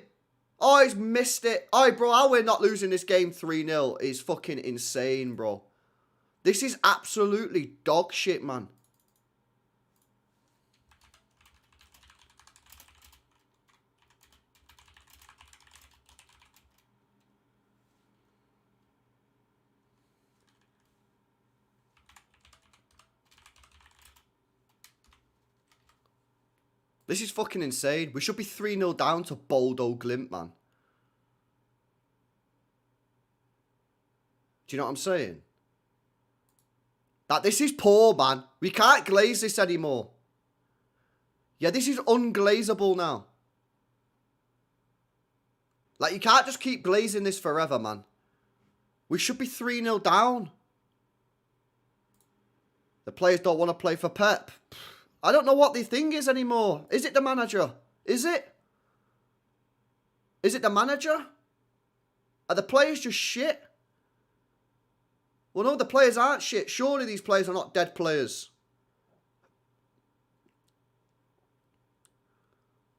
B: Oh, he's missed it. Oh, bro, how we're not losing this game 3-0 is fucking insane, bro. This is absolutely dog shit, man. This is fucking insane. We should be 3-0 down to Bodo Glint, man. Do you know what I'm saying? That this is poor, man. We can't glaze this anymore. Yeah, this is unglazable now. Like, you can't just keep glazing this forever, man. We should be 3-0 down. The players don't want to play for Pep. I don't know what the thing is anymore. Is it the manager? Is it? Is it the manager? Are the players just shit? Well, no, the players aren't shit. Surely these players are not dead players.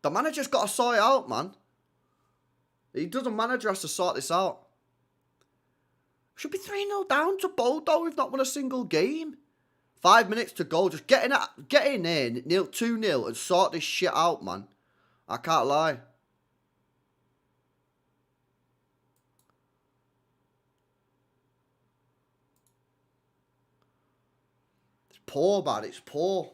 B: The manager's got to sort it out, man. He doesn't. Manager has to sort this out. Should be 3-0 down to Bodo. We've not won a single game. 5 minutes to go. Just get in there, 2-0 and sort this shit out, man. I can't lie. It's poor, man. It's poor.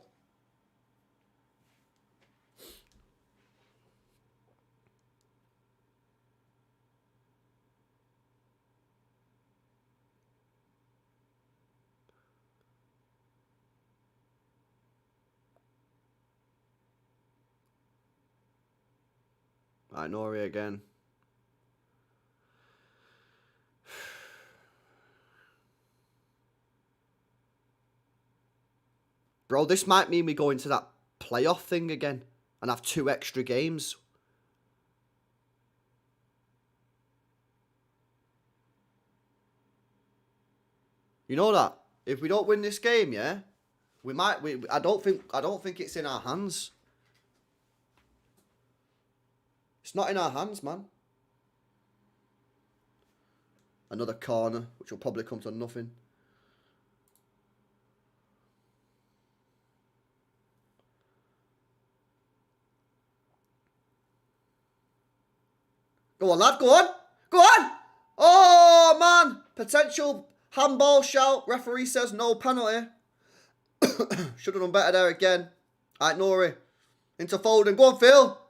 B: Right, Nori again. Bro, this might mean we go into that playoff thing again and have 2 extra games. You know that? If we don't win this game, yeah, we might. I don't think it's in our hands. It's not in our hands, man. Another corner, which will probably come to nothing. Go on, lad. Go on. Go on. Oh, man. Potential handball shout. Referee says no penalty. Should have done better there again. All right, Nori. Into Foden. Go on, Phil.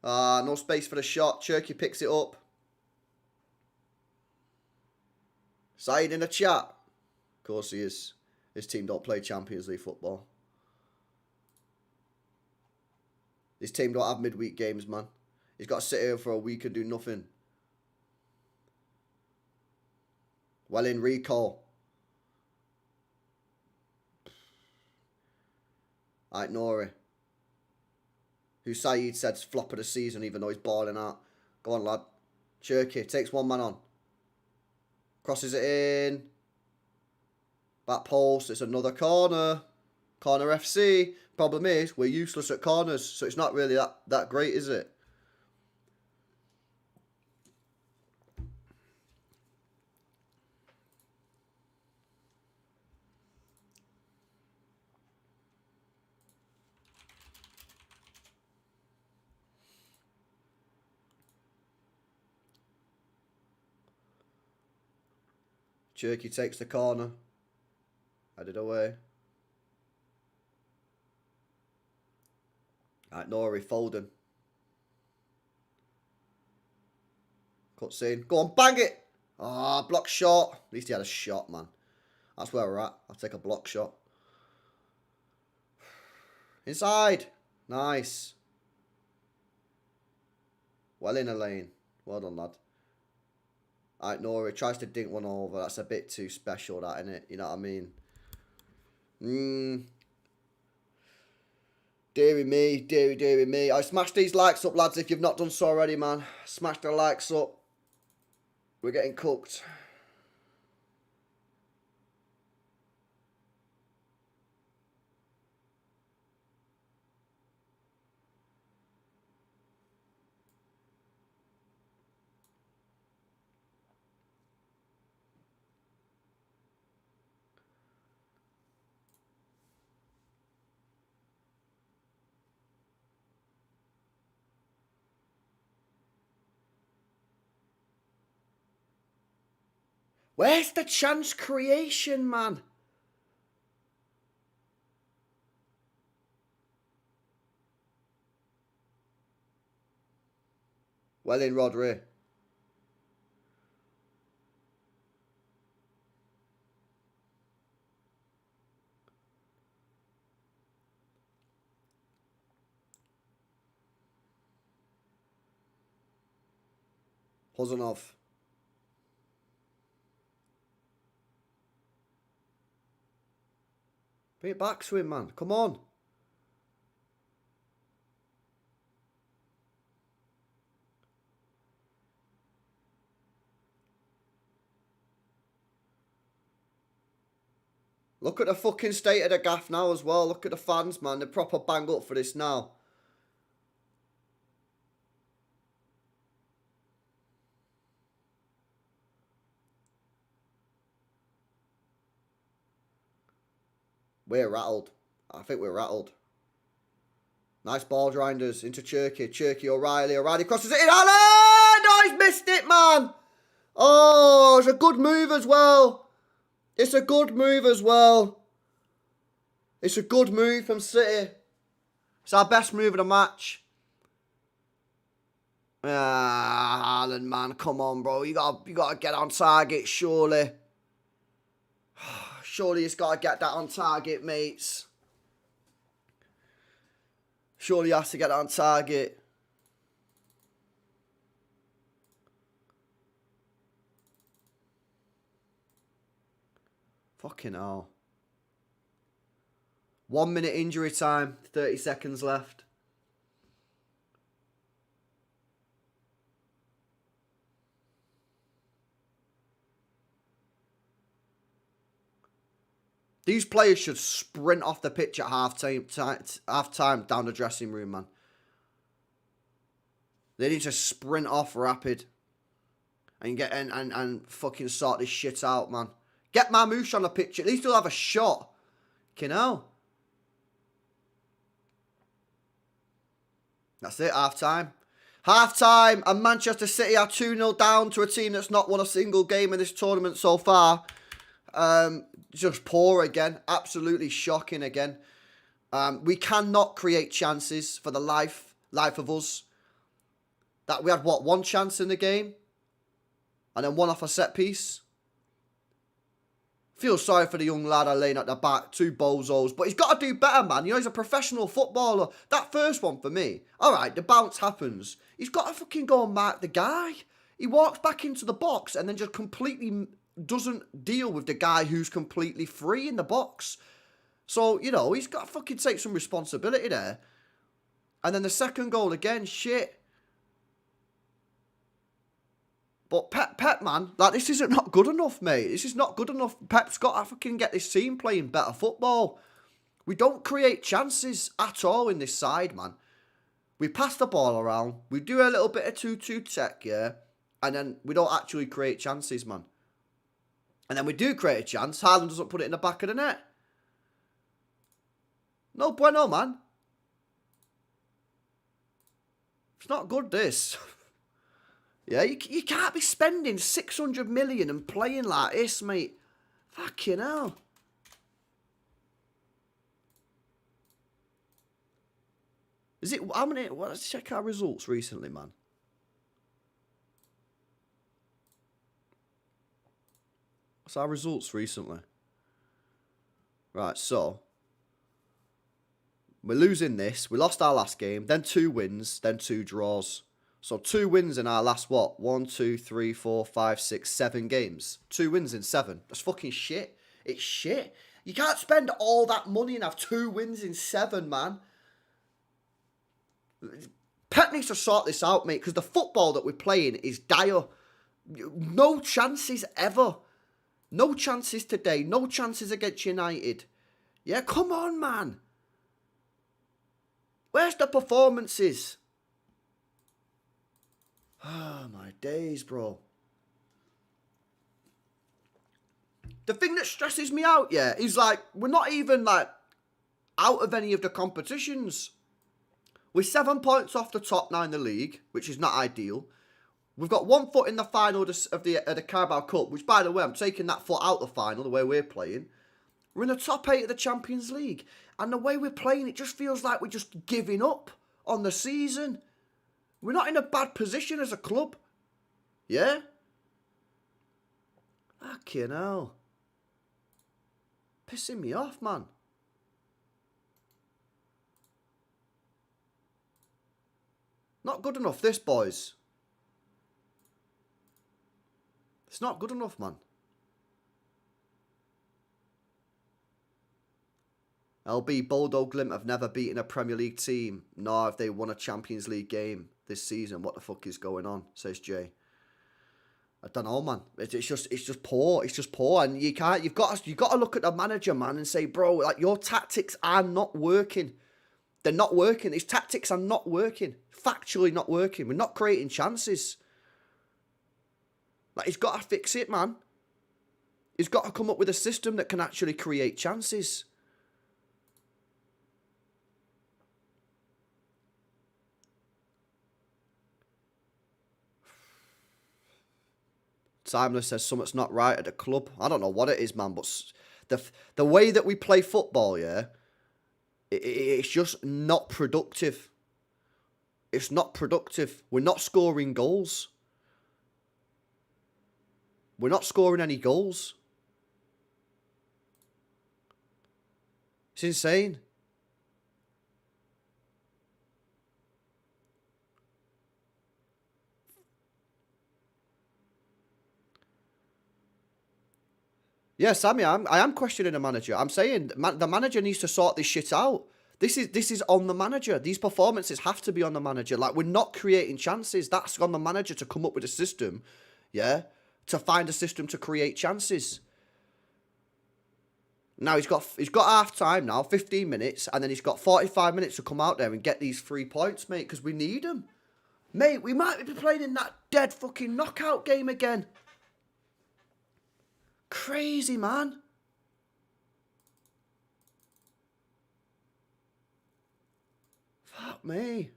B: No space for the shot. Cherky picks it up. Saeed in the chat. Of course he is. His team don't play Champions League football. His team don't have midweek games, man. He's got to sit here for a week and do nothing. Well in recall. Alright, Nori. Who Saeed said's flop of the season even though he's balling out. Go on, lad. Cherky takes one man on. Crosses it in. Back post. It's another corner. Corner FC. Problem is, we're useless at corners, so it's not really that great, is it? Cherky takes the corner. Headed away. Right, Nori, Foden. Cuts in. Go on, bang it! Ah, block shot. At least he had a shot, man. That's where we're at. I'll take a block shot. Inside. Nice. Well in a lane. Well done, lad. Alright, Nori tries to dink one over. That's a bit too special, that, innit? You know what I mean? Deary me, deary me. I smash these likes up, lads, if you've not done so already, man. Smash the likes up. We're getting cooked. Where's the chance creation, man? Well in, Rodri. Huzanov. Bring it back to him, man. Come on. Look at the fucking state of the gaff now as well. Look at the fans, man. They're proper bang up for this now. We're rattled. I think we're rattled. Nice ball grinders into Cherky. Cherky, O'Reilly. O'Reilly crosses it in. Alan! Oh, he's missed it, man. Oh, it's a good move as well. It's a good move as well. It's a good move from City. It's our best move of the match. Ah, Alan, man. Come on, bro. You gotta get on target, surely. Surely he's got to get that on target, mates. Surely he has to get that on target. Fucking hell. 1 minute injury time. 30 seconds left. These players should sprint off the pitch at half time down the dressing room, man. They need to sprint off rapid and get and fucking sort this shit out, man. Get Marmouche on the pitch. At least he'll have a shot. You know. That's it, half time. Half time, and Manchester City are 2-0 down to a team that's not won a single game in this tournament so far. Just poor again. Absolutely shocking again. We cannot create chances for the life of us. That we had, what, one chance in the game? And then one off a set piece? Feel sorry for the young lad laying at the back. 2 bozos. But he's got to do better, man. You know, he's a professional footballer. That first one for me. Alright, the bounce happens. He's got to fucking go and mark the guy. He walks back into the box and then just completely doesn't deal with the guy who's completely free in the box. So, you know, he's got to fucking take some responsibility there. And then the second goal again, shit. But Pep, man, like, this isn't not good enough, mate. This is not good enough. Pep's got to fucking get this team playing better football. We don't create chances at all in this side, man. We pass the ball around. We do a little bit of 2-2 tech, yeah. And then we don't actually create chances, man. And then we do create a chance. Haaland doesn't put it in the back of the net. No bueno, man. It's not good, this. Yeah, you can't be spending 600 million and playing like this, mate. Fucking hell. Is it, how many, well, let's check our results recently, man. What's our results recently? Right, so. We're losing this. We lost our last game. Then 2 wins. Then 2 draws. So 2 wins in our last, what? 1, 2, 3, 4, 5, 6, 7 games. 2 wins in 7. That's fucking shit. It's shit. You can't spend all that money and have 2 wins in 7, man. Pep needs to sort this out, mate, because the football that we're playing is dire. No chances ever. No chances today. No chances against United. Yeah, come on, man. Where's the performances? Oh, my days, bro. The thing that stresses me out, yeah, is like, we're not even, like, out of any of the competitions. We're 7 points off the top 9 in the league, which is not ideal. We've got 1 foot in the final of the Carabao Cup, which, by the way, I'm taking that foot out the final, the way we're playing. We're in the top 8 of the Champions League. And the way we're playing, it just feels like we're just giving up on the season. We're not in a bad position as a club. Yeah? Fucking hell. Pissing me off, man. Not good enough, this, boys. It's not good enough, man. LB, Bodo, Glint have never beaten a Premier League team, nor have they won a Champions League game this season. What the fuck is going on? Says Jay. I don't know, man. It's just poor. It's just poor, and you've got to look at the manager, man, and say, bro, like, your tactics are not working. They're not working. His tactics are not working. Factually not working. We're not creating chances. Like, he's got to fix it, man. He's got to come up with a system that can actually create chances. Timeless says something's not right at the club. I don't know what it is, man, but the way that we play football, yeah, it's just not productive. It's not productive. We're not scoring goals. We're not scoring any goals. It's insane. Yeah, Sammy, I am questioning the manager. I'm saying the manager needs to sort this shit out. This is on the manager. These performances have to be on the manager. Like, we're not creating chances. That's on the manager to come up with a system, yeah, to find a system to create chances. Now he's got half time now, 15 minutes, and then he's got 45 minutes to come out there and get these 3 points, mate, because we need them. Mate, we might be playing in that dead fucking knockout game again. Crazy, man. Fuck me.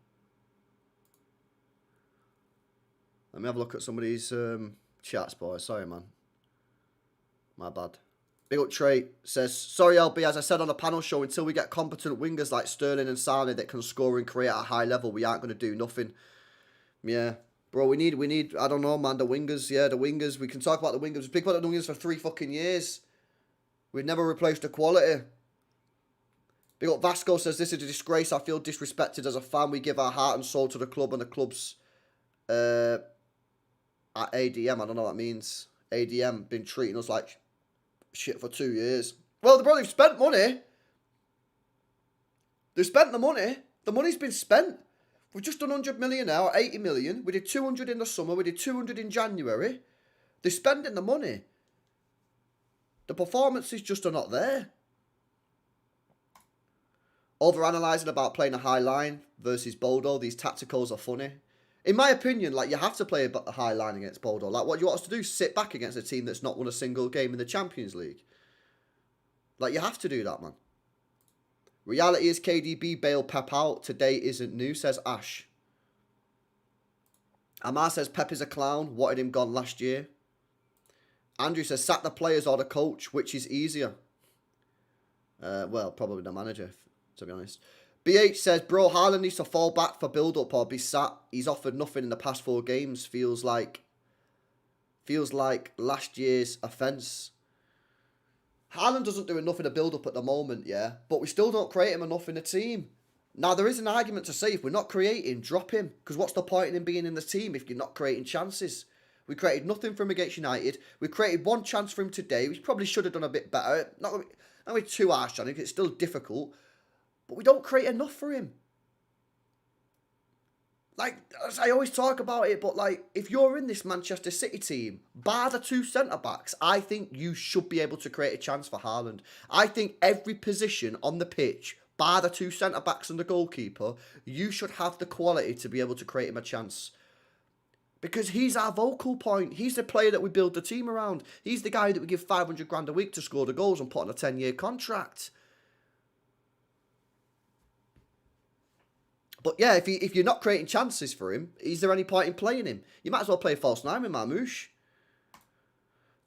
B: Let me have a look at some of these chats, boys. Sorry, man. My bad. Big up Trey says, sorry, LB, as I said on the panel show, until we get competent wingers like Sterling and Sane that can score and create at a high level, we aren't going to do nothing. Yeah. Bro, we need, I don't know, man, the wingers. Yeah, the wingers. We can talk about the wingers. We've been about the wingers for 3 fucking years. We've never replaced the quality. Big up Vasco says, this is a disgrace. I feel disrespected as a fan. We give our heart and soul to the club, and the club's at ADM. I don't know what that means. ADM been treating us like shit for 2 years. Well, they've spent money. They've spent the money. The money's been spent. We've just done 100 million now, 80 million. We did 200 in the summer. We did 200 in January. They're spending the money. The performances just are not there. Overanalyzing about playing a high line versus Bodo. These tacticals are funny. In my opinion, like, you have to play a high line against Bodo. Like, what you want us to do is sit back against a team that's not won a single game in the Champions League. Like, you have to do that, man. Reality is KDB bailed Pep out. Today isn't new, says Ash. Amar says Pep is a clown. Wanted him gone last year. Andrew says sack the players or the coach, which is easier. Well, probably the manager, to be honest. BH says, bro, Haaland needs to fall back for build-up or be sat. He's offered nothing in the past 4 games. Feels like last year's offence. Haaland doesn't do enough in the build-up at the moment, yeah? But we still don't create him enough in the team. Now, there is an argument to say, if we're not creating, drop him. Because what's the point in him being in the team if you're not creating chances? We created nothing from him against United. We created 1 chance for him today, which probably should have done a bit better. Not with too harsh on him, it's still difficult. But we don't create enough for him. Like, as I always talk about it, but like, if you're in this Manchester City team, bar the 2 centre-backs, I think you should be able to create a chance for Haaland. I think every position on the pitch, bar the 2 centre-backs and the goalkeeper, you should have the quality to be able to create him a chance. Because he's our vocal point. He's the player that we build the team around. He's the guy that we give 500 grand a week to score the goals and put on a 10-year contract. But yeah, if you're not creating chances for him, is there any point in playing him? You might as well play false 9 with Marmouche.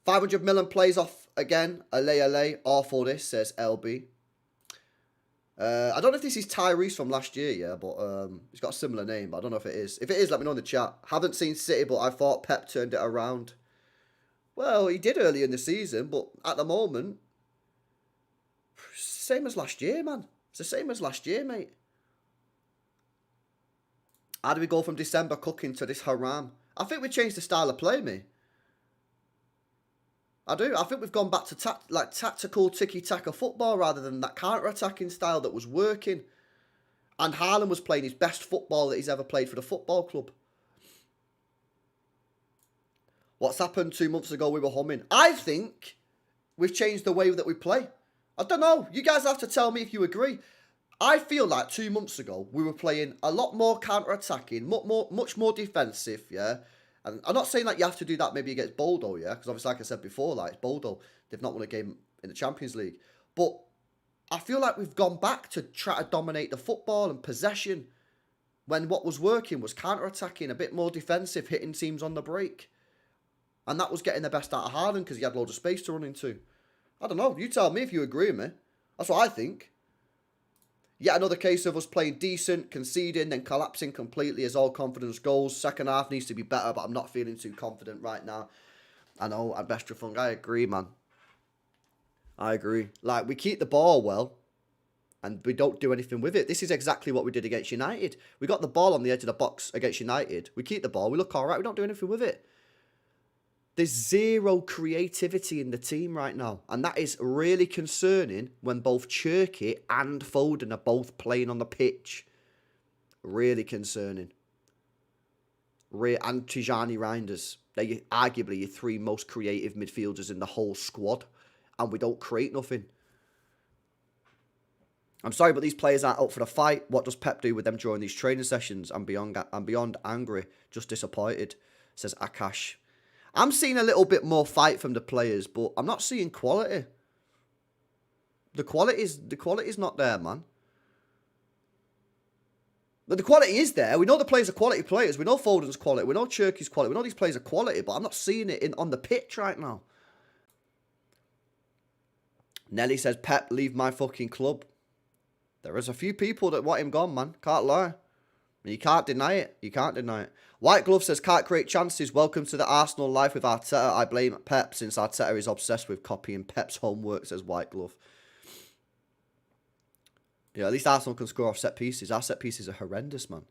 B: 500 million plays off again. Ale, awful this, says LB. I don't know if this is Tyrese from last year, yeah, but he's got a similar name, but I don't know if it is. If it is, let me know in the chat. Haven't seen City, but I thought Pep turned it around. Well, he did early in the season, but at the moment, same as last year, man. It's the same as last year, mate. How do we go from December cooking to this haram? I think we changed the style of play, me. I do. I think we've gone back to tactical tiki-taka football rather than that counter-attacking style that was working. And Haaland was playing his best football that he's ever played for the football club. What's happened 2 months ago? We were humming. I think we've changed the way that we play. I don't know. You guys have to tell me if you agree. I feel like 2 months ago, we were playing a lot more counter-attacking, much more defensive, yeah? And I'm not saying that you have to do that maybe against Bodo, yeah? Because obviously, like I said before, like, it's Bodo. They've not won a game in the Champions League. But I feel like we've gone back to try to dominate the football and possession when what was working was counter-attacking, a bit more defensive, hitting teams on the break. And that was getting the best out of Haaland because he had loads of space to run into. I don't know. You tell me if you agree with me. That's what I think. Yet another case of us playing decent, conceding, then collapsing completely as all confidence goes. Second half needs to be better, but I'm not feeling too confident right now. I know, at Best Funk, I agree, man. I agree. Like, we keep the ball well, and we don't do anything with it. This is exactly what we did against United. We got the ball on the edge of the box against United. We keep the ball, we look all right, we don't do anything with it. There's zero creativity in the team right now. And that is really concerning when both Cherky and Foden are both playing on the pitch. Really concerning. And Tijani Reinders. They're arguably your three most creative midfielders in the whole squad. And we don't create nothing. I'm sorry, but these players aren't up for the fight. What does Pep do with them during these training sessions? I'm beyond angry. Just disappointed, says Akash. I'm seeing a little bit more fight from the players, but I'm not seeing quality. The quality's not there, man. But the quality is there. We know the players are quality players. We know Foden's quality. We know Cherky's quality. We know these players are quality, but I'm not seeing it on the pitch right now. Nelly says, Pep, leave my fucking club. There is a few people that want him gone, man. Can't lie. You can't deny it. You can't deny it. White Glove says, can't create chances. Welcome to the Arsenal life with Arteta. I blame Pep since Arteta is obsessed with copying Pep's homework, says White Glove. Yeah, at least Arsenal can score off set pieces. Our set pieces are horrendous, man.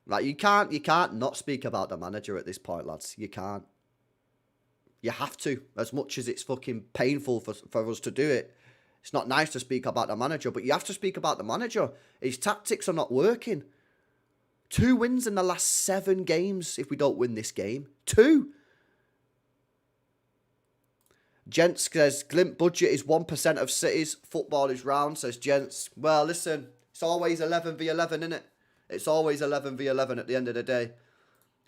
B: Like, you can't not speak about the manager at this point, lads. You can't. You have to, as much as it's fucking painful for us to do it. It's not nice to speak about the manager, but you have to speak about the manager. His tactics are not working. 2 wins in the last 7 games if we don't win this game. 2. Gents says, Glint budget is 1% of City's. Football is round, says Gents. Well, listen, it's always 11v11, innit? It's always 11v11 at the end of the day.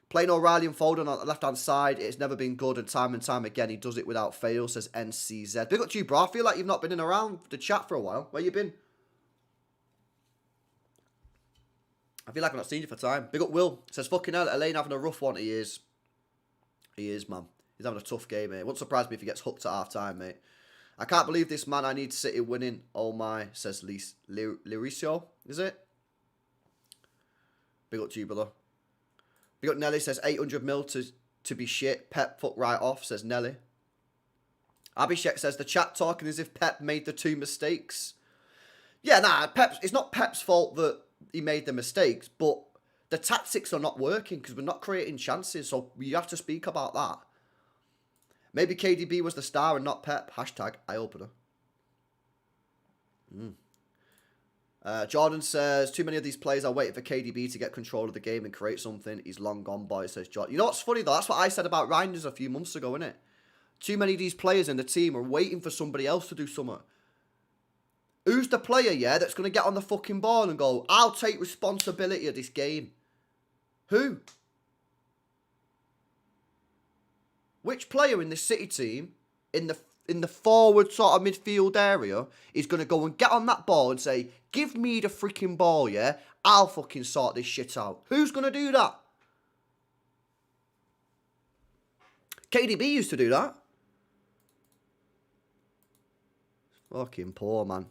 B: Playing O'Reilly and Foden on the left-hand side, it's never been good, and time again, he does it without fail, says NCZ. Big up to you, bro. I feel like you've not been in around the chat for a while. Where you been? I feel like I've not seen you for time. Big up Will. Says, fucking hell, Elaine having a rough one. He is. He is, man. He's having a tough game, mate. Wouldn't surprise me if he gets hooked at half-time, mate. I can't believe this, man. I need City winning. Oh, my, says Liricio. Is it? Big up to you, brother. Big up Nelly, says 800 mil to be shit. Pep fuck right off, says Nelly. Abhishek says, the chat talking as if Pep made the 2 mistakes. Yeah, nah, it's not Pep's fault that he made the mistakes, but the tactics are not working because we're not creating chances, so you have to speak about that. Maybe KDB was the star and not Pep. Hashtag eye-opener. Jordan says, too many of these players are waiting for KDB to get control of the game and create something. He's long gone, boys, says Jordan. You know what's funny, though? That's what I said about Reinders a few months ago, innit? Too many of these players in the team are waiting for somebody else to do something. Who's the player, yeah, that's going to get on the fucking ball and go, I'll take responsibility of this game? Who? Which player in the City team, in the forward sort of midfield area, is going to go and get on that ball and say, give me the freaking ball, yeah? I'll fucking sort this shit out. Who's going to do that? KDB used to do that. Fucking poor, man.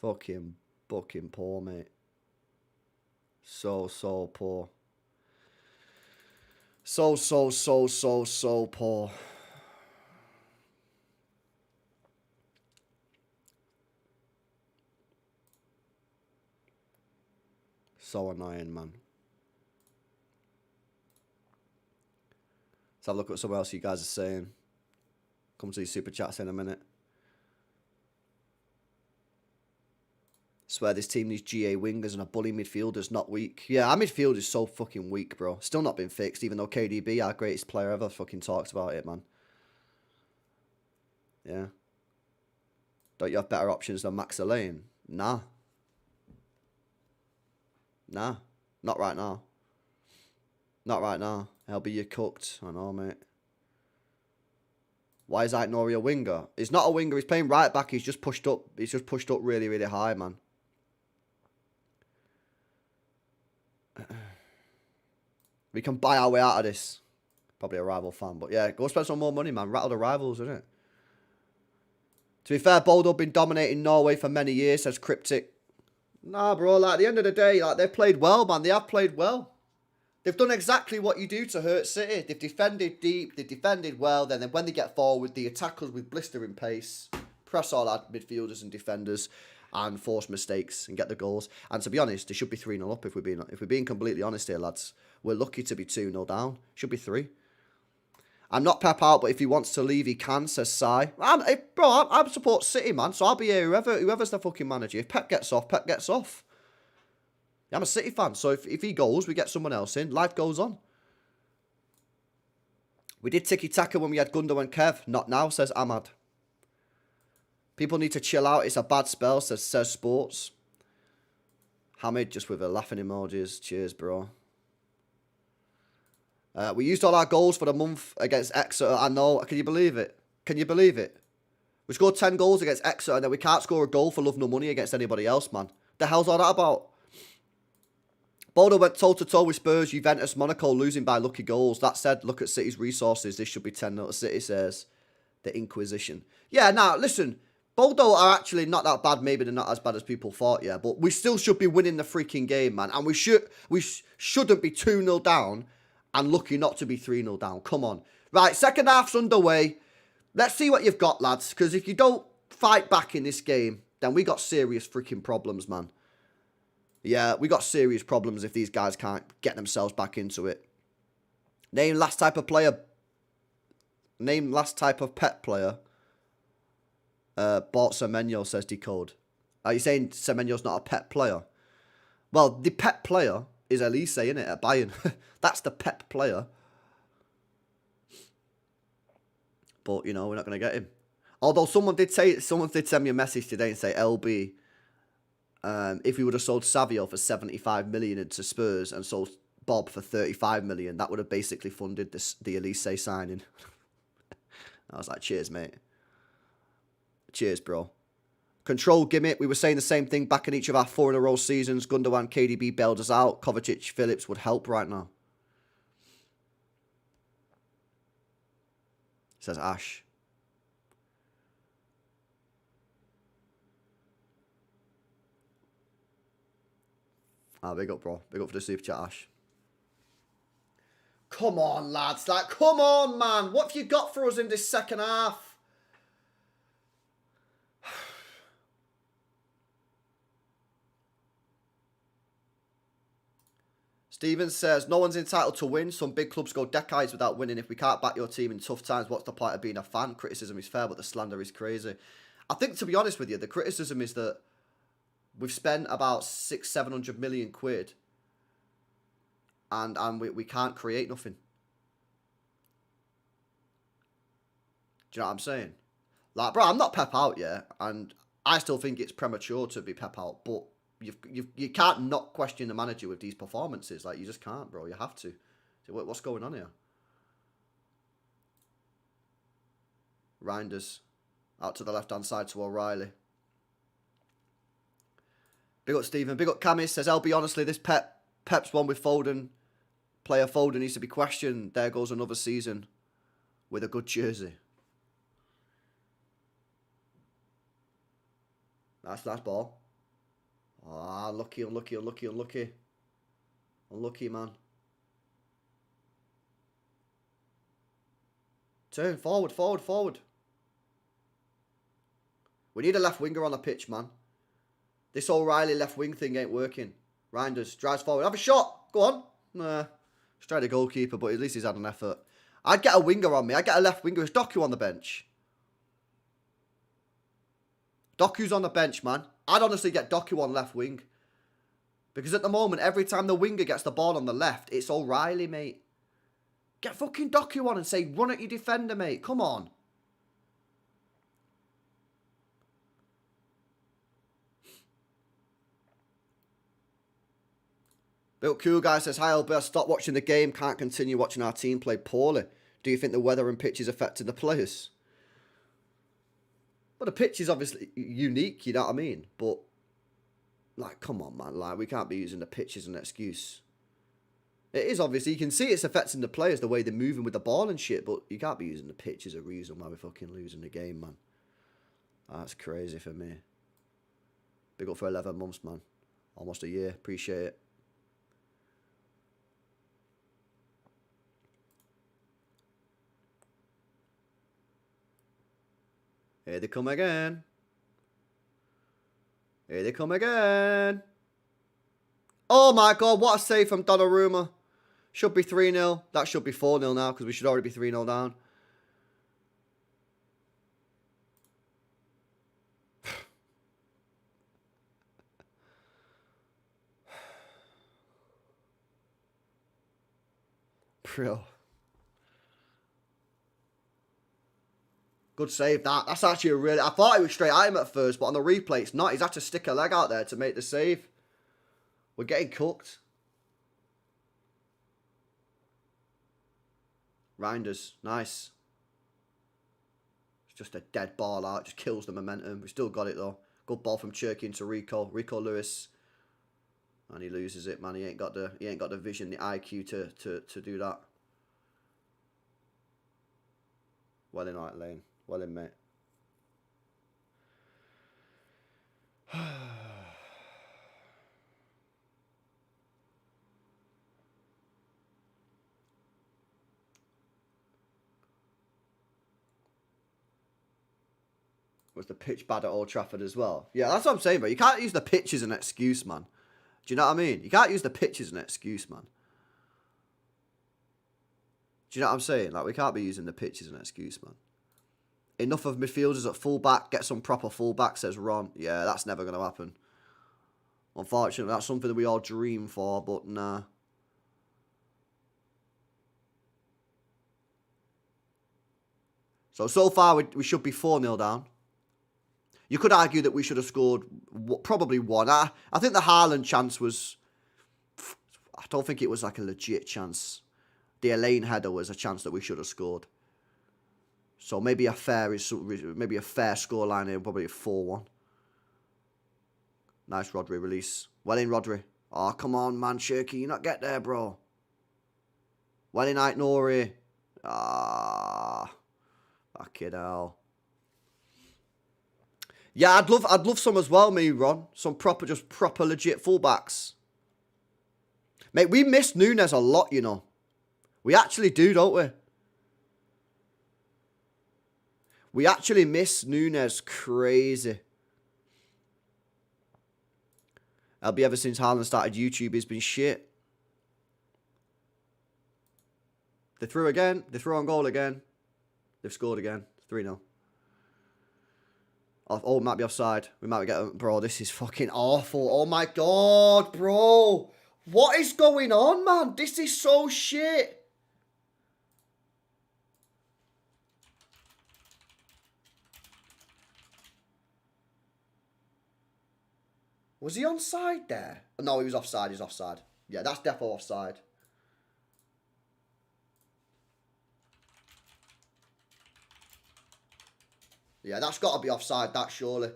B: Fucking poor, mate. So poor. So poor. So annoying, man. Let's have a look at something else you guys are saying. Come to these super chats in a minute. Swear this team needs GA wingers and a bully midfielders, not weak. Yeah, our midfield is so fucking weak, bro. Still not been fixed, even though KDB, our greatest player ever, fucking talks about it, man. Yeah. Don't you have better options than Max Elaine? Nah. Nah. Not right now. Not right now. LB, you're cooked. I know, mate. Why is Nori a winger? He's not a winger. He's playing right back. He's just pushed up. He's just pushed up really, really high, man. We can buy our way out of this. Probably a rival fan, but yeah, go spend some more money, man. Rattle the rivals, isn't it? To be fair, Bodo been dominating Norway for many years, says Cryptic. Nah, bro, like, at the end of the day, like, they've played well, man. They have played well. They've done exactly what you do to hurt City. They've defended deep, they've defended well, then when they get forward, the attackers with blistering pace. Press all our midfielders and defenders and force mistakes and get the goals. And to be honest, they should be 3-0 up if we're being completely honest here, lads. We're lucky to be 2-0 down. Should be 3. I'm not Pep out, but if he wants to leave, he can, says Sai. I support City, man, so I'll be here whoever's the fucking manager. If Pep gets off, Pep gets off. I'm a City fan, so if he goes, we get someone else in. Life goes on. We did tiki-taka when we had Gundo and Kev. Not now, says Ahmad. People need to chill out. It's a bad spell, says Sports. Hamid just with a laughing emojis. Cheers, bro. We used all our goals for the month against Exeter. I know. Can you believe it? Can you believe it? We scored 10 goals against Exeter and then we can't score a goal for love nor money against anybody else, man. The hell's all that about? Bodo went toe-to-toe with Spurs, Juventus, Monaco losing by lucky goals. That said, look at City's resources. This should be 10-0 to City, says the Inquisition. Yeah, now, listen. Bodo are actually not that bad. Maybe they're not as bad as people thought, yeah. But we still should be winning the freaking game, man. And we shouldn't be 2-0 down and lucky not to be 3-0 down. Come on. Right, second half's underway. Let's see what you've got, lads. Because if you don't fight back in this game, then we got serious freaking problems, man. Yeah, we got serious problems if these guys can't get themselves back into it. Name last type of player. Name last type of pet player. Bought Semenyo, says Decode. Are you saying Semenyo's not a pet player? Well, the pet player is Elise, innit, at Bayern. That's the pet player. But, you know, we're not going to get him. Although someone did send me a message today and say, LB, if we would have sold Savio for 75 million into Spurs and sold Bob for 35 million, that would have basically funded the Elise signing. I was like, cheers, mate. Cheers, bro. Control gimmick. We were saying the same thing back in each of our 4 in a row seasons. Gundogan, KDB bailed us out. Kovacic, Phillips would help right now. Says Ash. Ah, big up, bro. Big up for the super chat, Ash. Come on, lads. Like, come on, man. What have you got for us in this second half? Steven says, no one's entitled to win. Some big clubs go decades without winning. If we can't back your team in tough times, what's the point of being a fan? Criticism is fair, but the slander is crazy. I think, to be honest with you, the criticism is that we've spent about 600-700 million quid and we can't create nothing. Do you know what I'm saying? Like, bro, I'm not Pep out yet, and I still think it's premature to be Pep out, but you can't not question the manager with these performances. Like, you just can't, bro. You have to. So what's going on here? Reinders out to the left-hand side to O'Reilly. Big up Stephen. Big up Camis. Says, LB, honestly, this Pep's one with Foden. Player Foden needs to be questioned. There goes another season with a good jersey. Nice ball. Ah, unlucky. Unlucky, man. Turn, forward. We need a left winger on the pitch, man. This O'Reilly left wing thing ain't working. Reinders drives forward. Have a shot. Go on. Nah. Just tried a goalkeeper, but at least he's had an effort. I'd get a winger on me. I'd get a left winger. Is Doku on the bench? Doku's on the bench, man. I'd honestly get Doku on left wing. Because at the moment, every time the winger gets the ball on the left, it's O'Reilly, mate. Get fucking Doku on and say, run at your defender, mate. Come on. Bill Cool Guy says, hi Albert, stop watching the game. Can't continue watching our team play poorly. Do you think the weather and pitch is affecting the players? Well, the pitch is obviously unique, you know what I mean? But, like, come on, man. Like, we can't be using the pitch as an excuse. It is, obviously. You can see it's affecting the players, the way they're moving with the ball and shit, but you can't be using the pitch as a reason why we're fucking losing the game, man. That's crazy for me. Big up for 11 months, man. Almost a year. Appreciate it. Here they come again. Here they come again. Oh my God, what a save from Donnarumma. Should be 3-0. That should be 4-0 now because we should already be 3-0 down. Bro. Good save that. That's actually a really... I thought it was straight at him at first, but on the replay it's not. He's had to stick a leg out there to make the save. We're getting cooked. Reinders. Nice. It's just a dead ball out. Just kills the momentum. We still got it though. Good ball from Cherky into Rico. Rico Lewis. And he loses it, man. He ain't got the vision, the IQ to do that. Well in, right lane. Well in, mate. Was the pitch bad at Old Trafford as well? Yeah, that's what I'm saying, bro. You can't use the pitch as an excuse, man. Do you know what I mean? You can't use the pitch as an excuse, man. Do you know what I'm saying? Like, we can't be using the pitch as an excuse, man. Enough of midfielders at full-back. Get some proper full-back, says Ron. Yeah, that's never going to happen. Unfortunately, that's something that we all dream for, but nah. So far, we should be 4-0 down. You could argue that we should have scored probably one. I think the Haaland chance was... I don't think it was like a legit chance. The Elaine header was a chance that we should have scored. So maybe a fair scoreline here, probably a 4-1. Nice Rodri release. Well in, Rodri. Oh, come on, man, Cherky. You not get there, bro. Well in, Nori. Ah, fucking hell. Yeah, I'd love some as well, me, Ron. Some proper legit fullbacks. Mate, we miss Nunes a lot, you know. We actually do, don't we? We actually miss Nunes crazy. LB, ever since Haaland started YouTube, he's been shit. They threw again. They threw on goal again. They've scored again. 3-0. Oh, it might be offside. We might get... Bro, this is fucking awful. Oh my God, bro. What is going on, man? This is so shit. Was he onside there? No, he was offside. He's offside. Yeah, that's definitely offside. Yeah, that's got to be offside, that surely.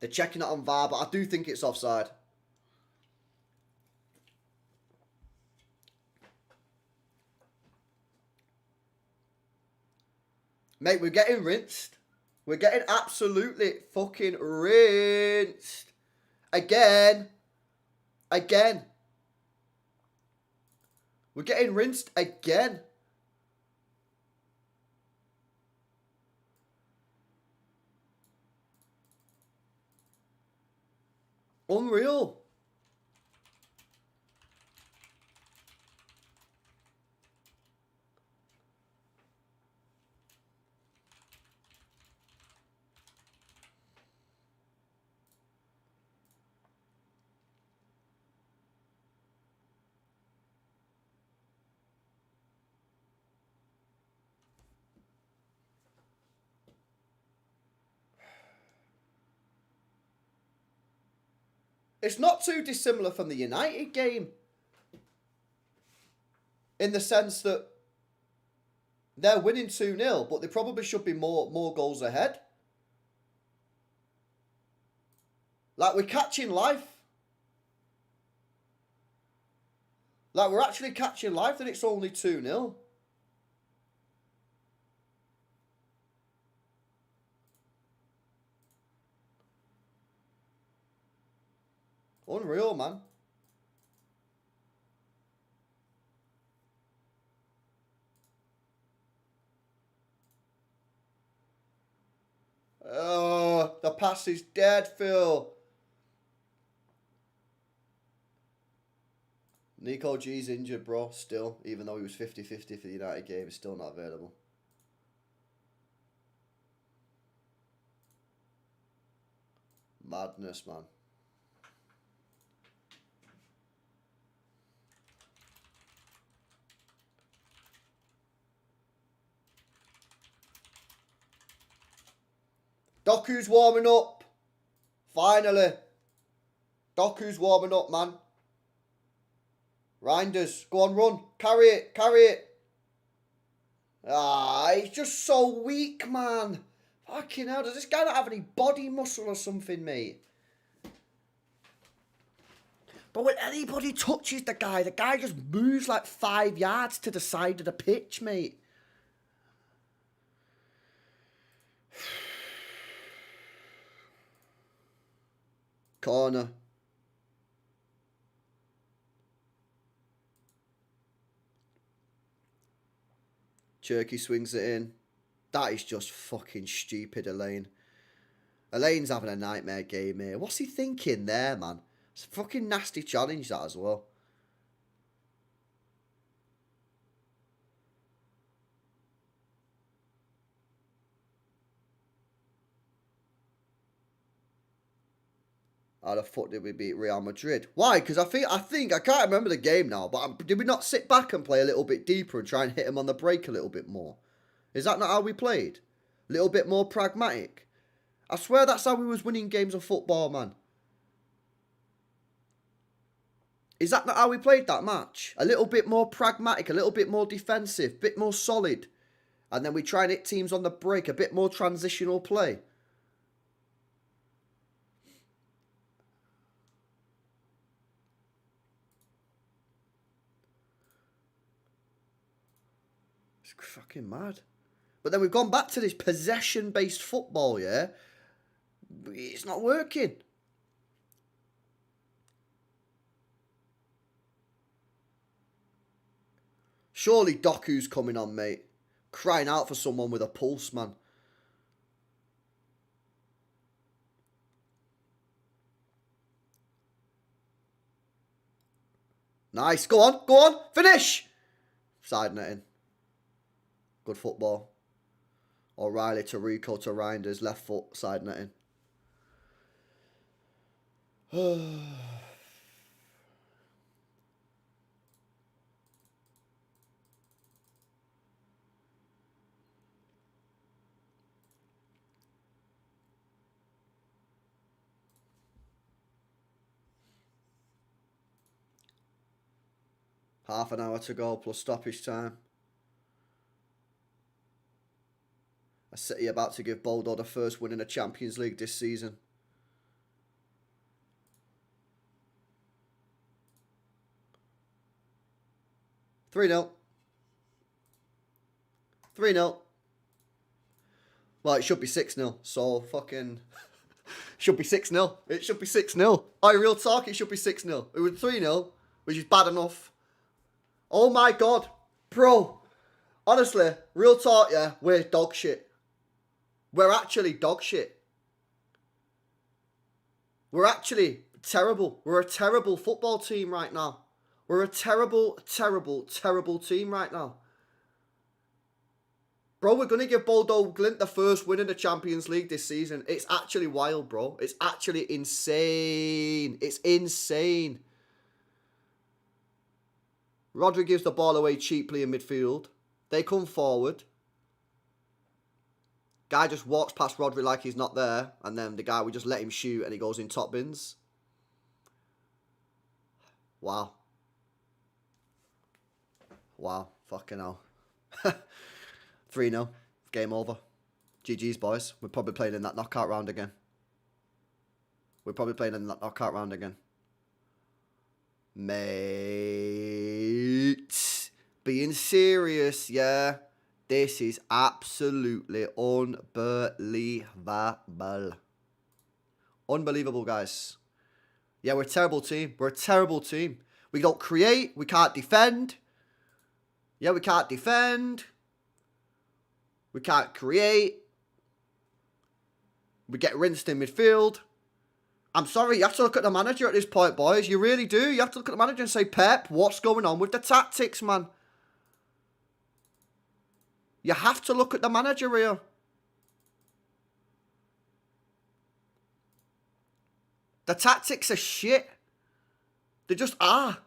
B: They're checking it on VAR, but I do think it's offside. Mate, we're getting rinsed. We're getting absolutely fucking rinsed. Again. Again. We're getting rinsed again. Unreal. It's not too dissimilar from the United game. In the sense that they're winning 2-0, but they probably should be more goals ahead. Like, we're catching life. Like, we're actually catching life that it's only 2-0. Unreal, man. Oh, the pass is dead, Phil. Nico G's injured, bro, still. Even though he was 50-50 for the United game, he's still not available. Madness, man. Doku's warming up. Finally. Doku's warming up, man. Reinders, go on, run. Carry it, carry it. Ah, he's just so weak, man. Fucking hell, does this guy not have any body muscle or something, mate? But when anybody touches the guy just moves like 5 yards to the side of the pitch, mate. Corner. Cherky swings it in. That is just fucking stupid, Elaine. Elaine's having a nightmare game here. What's he thinking there, man? It's a fucking nasty challenge, that, as well. How the fuck did we beat Real Madrid? Why? Because I think I can't remember the game now, but did we not sit back and play a little bit deeper and try and hit him on the break a little bit more? Is that not how we played? A little bit more pragmatic? I swear that's how we was winning games of football, man. Is that not how we played that match? A little bit more pragmatic, a little bit more defensive, a bit more solid. And then we try and hit teams on the break, a bit more transitional play. It's fucking mad. But then we've gone back to this possession-based football, yeah? It's not working. Surely Doku's coming on, mate. Crying out for someone with a pulse, man. Nice. Go on. Go on. Finish. Side netting. Good football. O'Reilly to Rico to Reinders. Left foot. Side netting. Half an hour to go plus stoppage time. A City about to give Bodo the first win in the Champions League this season. Three 0. 3-0. Well, it should be 6-0. So fucking should be 6-0. It should be 6-0. Oh, real talk, it should be 6-0. It was 3-0, which is bad enough. Oh my god. Bro. Honestly, real talk, yeah, we're dog shit. We're actually dog shit. We're actually terrible. We're a terrible football team right now. We're a terrible, terrible, terrible team right now. Bro, we're going to give Bodo Glimt the first win in the Champions League this season. It's actually wild, bro. It's actually insane. It's insane. Rodri gives the ball away cheaply in midfield. They come forward. Guy just walks past Rodri like he's not there. And then the guy, we just let him shoot and he goes in top bins. Wow. Wow. Fucking hell. 3-0. Game over. GG's, boys. We're probably playing in that knockout round again. Mate. Being serious, yeah. This is absolutely unbelievable. Unbelievable, guys. Yeah, we're a terrible team. We're a terrible team. We don't create. We can't defend. Yeah, we can't defend. We can't create. We get rinsed in midfield. I'm sorry, you have to look at the manager at this point, boys. You really do. You have to look at the manager and say, Pep, what's going on with the tactics, man? You have to look at the manager here. The tactics are shit. They just are.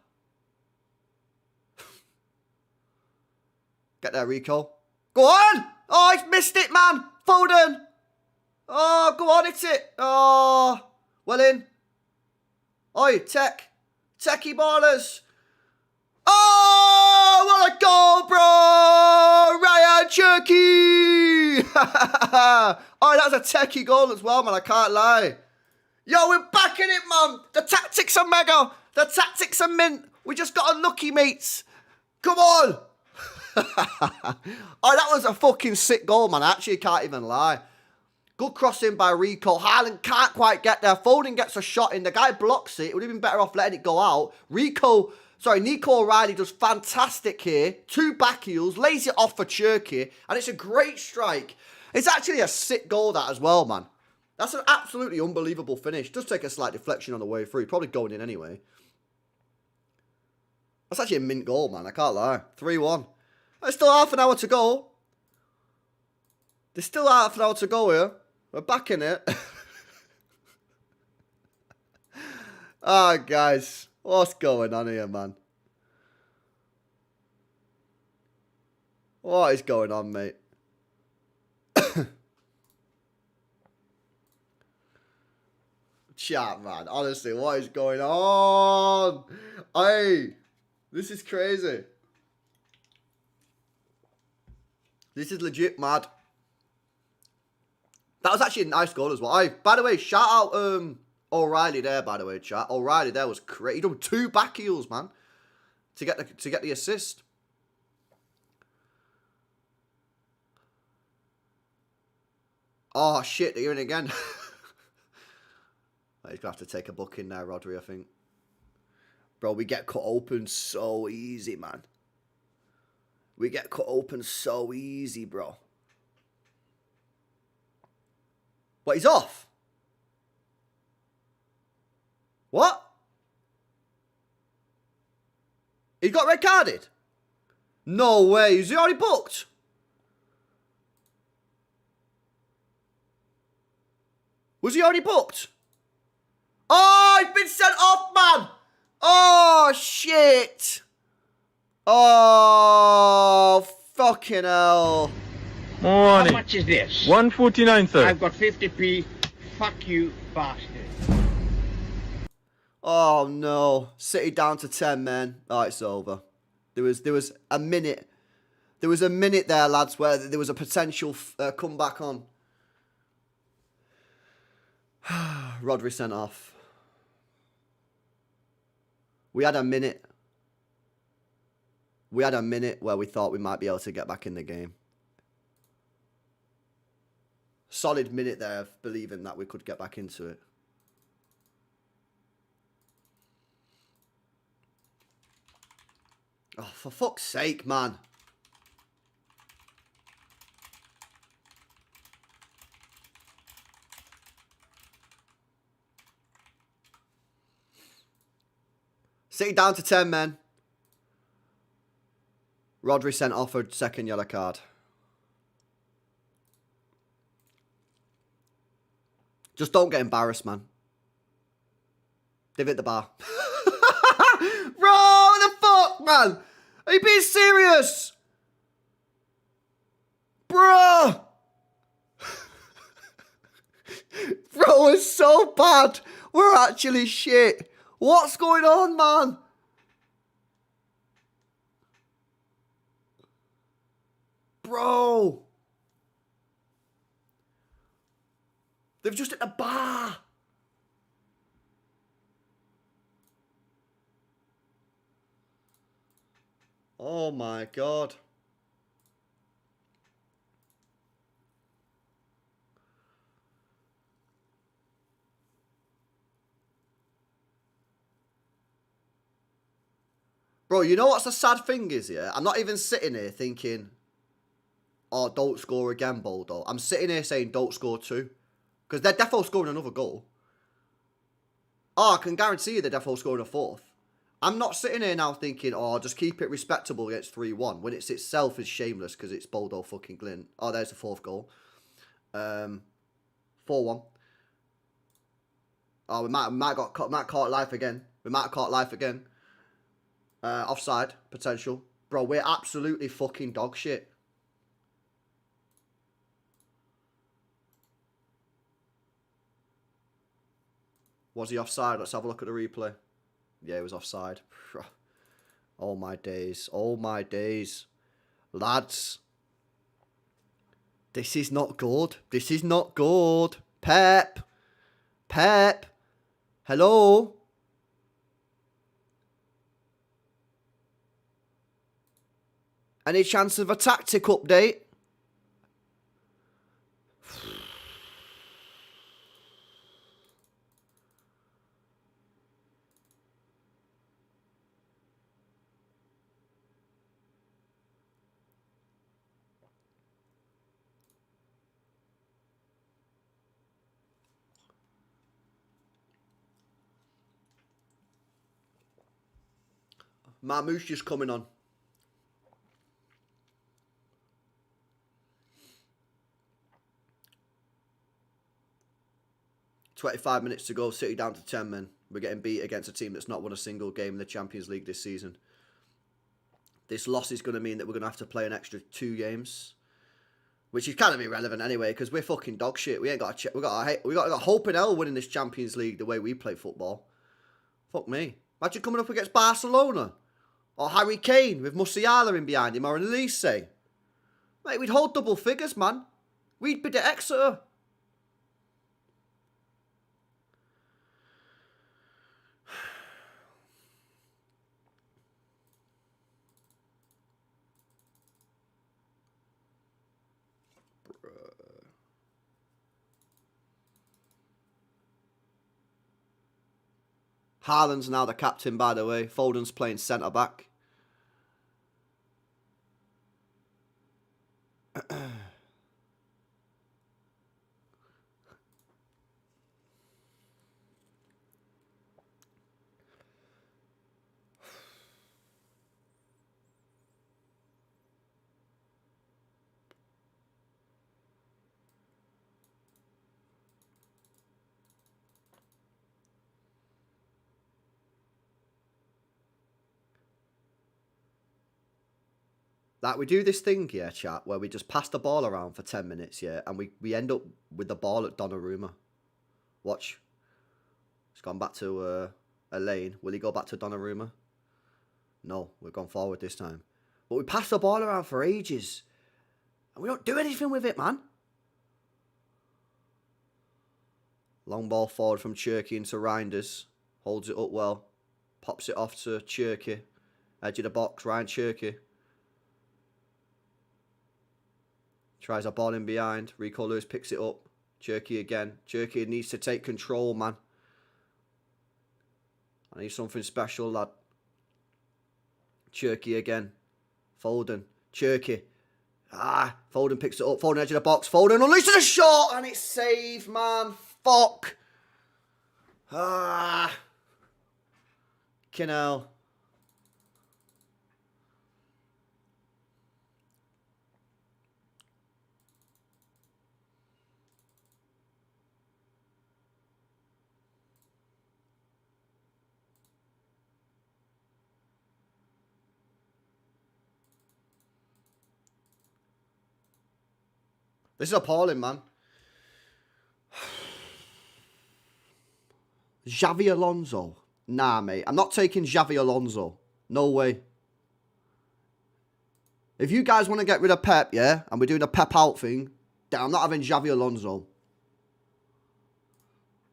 B: Get there, Rico. Go on! Oh, he's missed it, man! Foden! Oh, go on, hit it! Oh, well in. Oi, techie ballers. Oh, what a goal, bro! Ryan Cherky! Oh, that was a techie goal as well, man, I can't lie. Yo, we're back in it, man. The tactics are mega. The tactics are mint. We just got unlucky, mates. Come on. Oh, that was a fucking sick goal, man. I actually can't even lie. Good crossing by Rico. Haaland can't quite get there. Foden gets a shot in. The guy blocks it. It would have been better off letting it go out. Nico O'Reilly does fantastic here. 2 back heels. Lays it off for Cherky. And it's a great strike. It's actually a sick goal, that as well, man. That's an absolutely unbelievable finish. Does take a slight deflection on the way through. Probably going in anyway. That's actually a mint goal, man. I can't lie. 3-1. There's still half an hour to go. There's still half an hour to go here. We're back in it. Ah, guys. What's going on here, man? What is going on, mate? Chat, man. Honestly, what is going on? Hey, this is crazy. This is legit mad. That was actually a nice goal as well. By the way, shout out O'Reilly there, by the way, chat. O'Reilly there was great. He done 2 back heels, man. To get the assist. Oh shit, they're in again. He's gonna have to take a booking there, Rodri, I think. Bro, we get cut open so easy, man. We get cut open so easy, bro. What, he's off? What? He got red carded? No way. Is he already booked? Was he already booked? Oh, he's been sent off, man. Oh, shit. Oh, fucking hell.
C: Morning.
D: How much is this?
C: 149, sir.
D: I've got 50p. Fuck you, bastard.
B: Oh, no. City down to 10, man. Oh, it's over. There was a minute. There was a minute there, lads, where there was a potential comeback on. Rodri sent off. We had a minute. We had a minute where we thought we might be able to get back in the game. Solid minute there of believing that we could get back into it. Oh, for fuck's sake, man. City down to 10 men. Rodri sent off a second yellow card. Just don't get embarrassed, man. They've hit the bar. Bro, what the fuck, man? Are you being serious? Bro. Bro, we're so bad. We're actually shit. What's going on, man? Bro. They've just hit the bar. Oh my God. Bro, you know what's the sad thing is, yeah? I'm not even sitting here thinking, oh, don't score again, Bodo. I'm sitting here saying, don't score 2. Because Because they're defo scoring another goal. Oh, I can guarantee you they're defo scoring a fourth. I'm not sitting here now thinking, oh, just keep it respectable against 3-1. When it's itself is shameless because it's Bodo fucking Glint. Oh, there's the fourth goal. 4-1. Oh, we might caught life again. We might have caught life again. Offside potential. Bro, we're absolutely fucking dog shit. Was he offside? Let's have a look at the replay. Yeah, he was offside. Oh my days. Oh my days. Lads. This is not good. This is not good. Pep. Pep. Hello. Any chance of a tactic update? Marmouche just coming on. "25 minutes to go, City down to 10 men. We're getting beat against a team that's not won a single game in the Champions League this season. This loss is going to mean that we're going to have to play an extra 2 games. Which is kind of irrelevant anyway, because we're fucking dog shit. We ain't got we got hope in hell winning this Champions League the way we play football. Fuck me. Imagine coming up against Barcelona. Or Harry Kane with Musiala in behind him, or an Elise. Mate, we'd hold double figures, man. We'd be the Exeter. Haaland's now the captain, by the way. Foden's playing centre-back. Like, we do this thing, yeah, chat, where we just pass the ball around for 10 minutes, yeah, and we end up with the ball at Donnarumma. Watch. It's gone back to a lane. Will he go back to Donnarumma? No, we've gone forward this time. But we pass the ball around for ages. And we don't do anything with it, man. Long ball forward from Cherky into Reinders. Holds it up well. Pops it off to Cherky. Edge of the box, Ryan Cherky. Tries a ball in behind. Rico Lewis picks it up. Cherky again. Cherky needs to take control, man. I need something special, lad. Cherky again. Foden. Cherky. Foden picks it up. Foden edge of the box. Foden unleashes a shot and it's saved, man. Fuck. Kinel. This is appalling, man. Xavi Alonso. Nah, mate. I'm not taking Xavi Alonso. No way. If you guys want to get rid of Pep, yeah, and we're doing a Pep out thing, then I'm not having Xavi Alonso.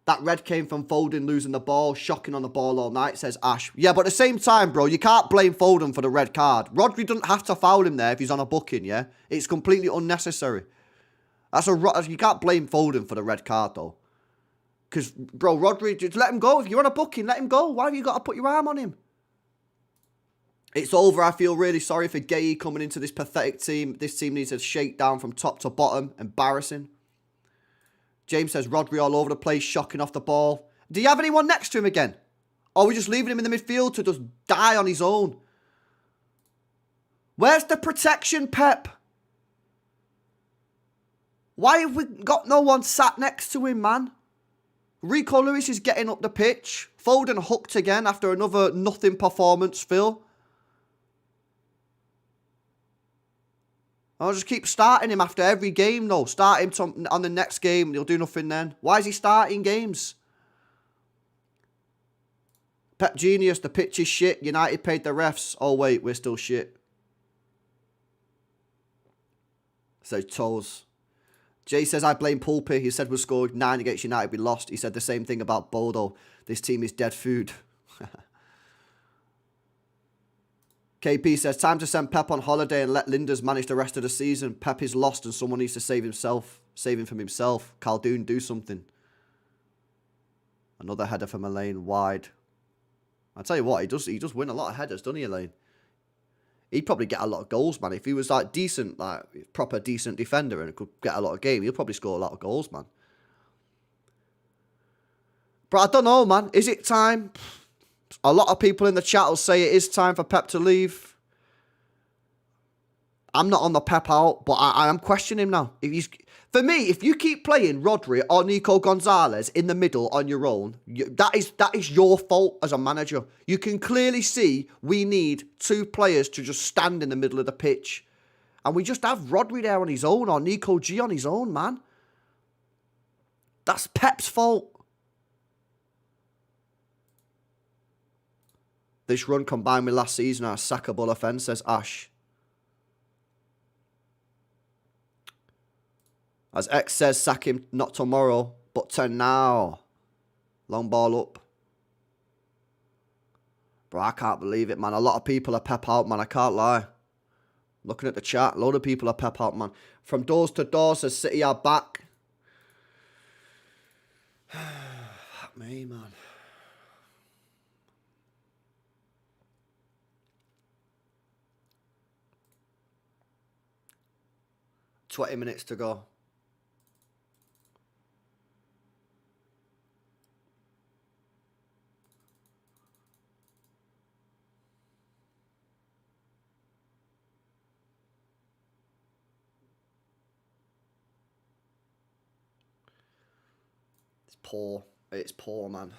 B: That red came from Foden losing the ball, shocking on the ball all night, says Ash. Yeah, but at the same time, bro, you can't blame Foden for the red card. Rodri doesn't have to foul him there if he's on a booking, yeah? It's completely unnecessary. You can't blame Foden for the red card, though. Because, bro, Rodri, just let him go. If you're on a booking, let him go. Why have you got to put your arm on him? It's over. I feel really sorry for Gay coming into this pathetic team. This team needs a shakedown from top to bottom. Embarrassing. James says, Rodri all over the place, shocking off the ball. Do you have anyone next to him again? Or are we just leaving him in the midfield to just die on his own? Where's the protection, Pep? Why have we got no one sat next to him, man? Rico Lewis is getting up the pitch. Foden hooked again after another nothing performance, Phil. I'll just keep starting him after every game, though. Start him on the next game. He'll do nothing then. Why is he starting games? Pep Genius, the pitch is shit. United paid the refs. Oh, wait, we're still shit. So, Toes. Jay says, I blame Pulpy. He said we scored 9 against United. We lost. He said the same thing about Bodo. This team is dead food. KP says, time to send Pep on holiday and let Linders manage the rest of the season. Pep is lost and someone needs to save him from himself. Khaldoon, do something. Another header from Elaine, wide. I tell you what, he does win a lot of headers, doesn't he, Elaine? He'd probably get a lot of goals, man. If he was like decent, like proper decent defender and could get a lot of games, he'll probably score a lot of goals, man. But I don't know, man. Is it time? A lot of people in the chat will say it is time for Pep to leave. I'm not on the Pep out, but I am questioning him now. For me, if you keep playing Rodri or Nico Gonzalez in the middle on your own, that is your fault as a manager. You can clearly see we need 2 players to just stand in the middle of the pitch. And we just have Rodri there on his own or Nico G on his own, man. That's Pep's fault. This run combined with last season are a sackable offence, says Ash. As X says, sack him not tomorrow, but to now. Long ball up. Bro, I can't believe it, man. A lot of people are Pep out, man. I can't lie. Looking at the chat, a load of people are Pep out, man. From doors to doors, says City are back. Fuck me, man. $20 minutes to go. It's poor. It's poor, man.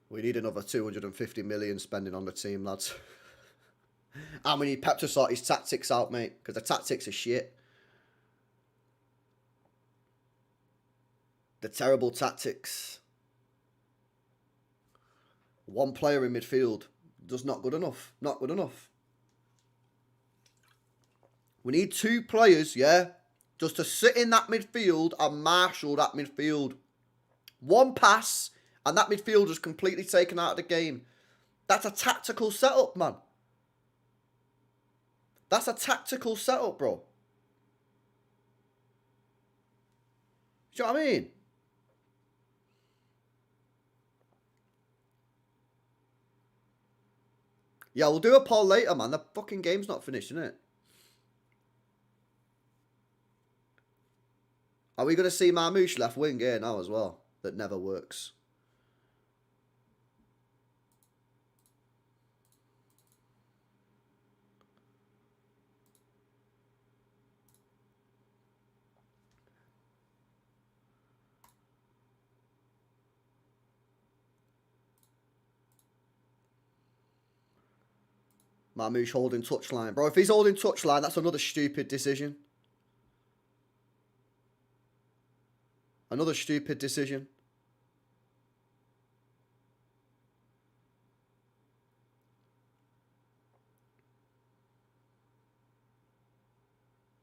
B: We need another 250 million spending on the team, lads. And we need Pep to sort his tactics out, mate, because the tactics are shit. The terrible tactics. One player in midfield. Just not good enough. Not good enough. We need 2 players, yeah, just to sit in that midfield and marshal that midfield. One pass, and that midfield is completely taken out of the game. That's a tactical setup, man. That's a tactical setup, bro. Do you know what I mean? Yeah, we'll do a poll later, man. The fucking game's not finished, isn't it? Are we going to see Marmoush left wing here now as well? That never works. Marmoush holding touchline. Bro, if he's holding touchline, that's another stupid decision. Another stupid decision.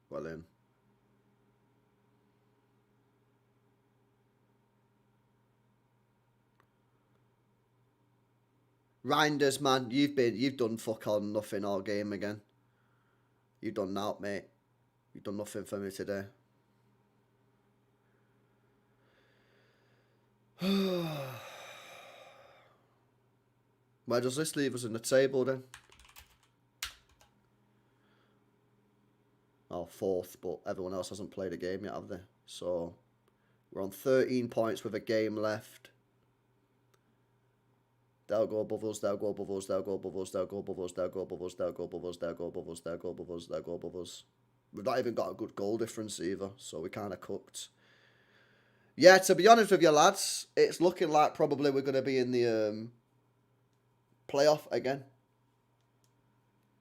B: Well in. Reinders, man, you've done fuck on nothing all game again. You've done that, mate. You've done nothing for me today. Where does this leave us in the table then? fourth, but everyone else hasn't played a game yet, have they? So we're on 13 points with a game left. They'll go above us, they'll go above us, they'll go above us, they'll go above us, they'll go above us, they'll go above us, they'll go above us, they'll go above us, they'll go above us. We've not even got a good goal difference either, so we kind of cooked. Yeah, to be honest with you, lads, it's looking like probably we're going to be in the playoff again.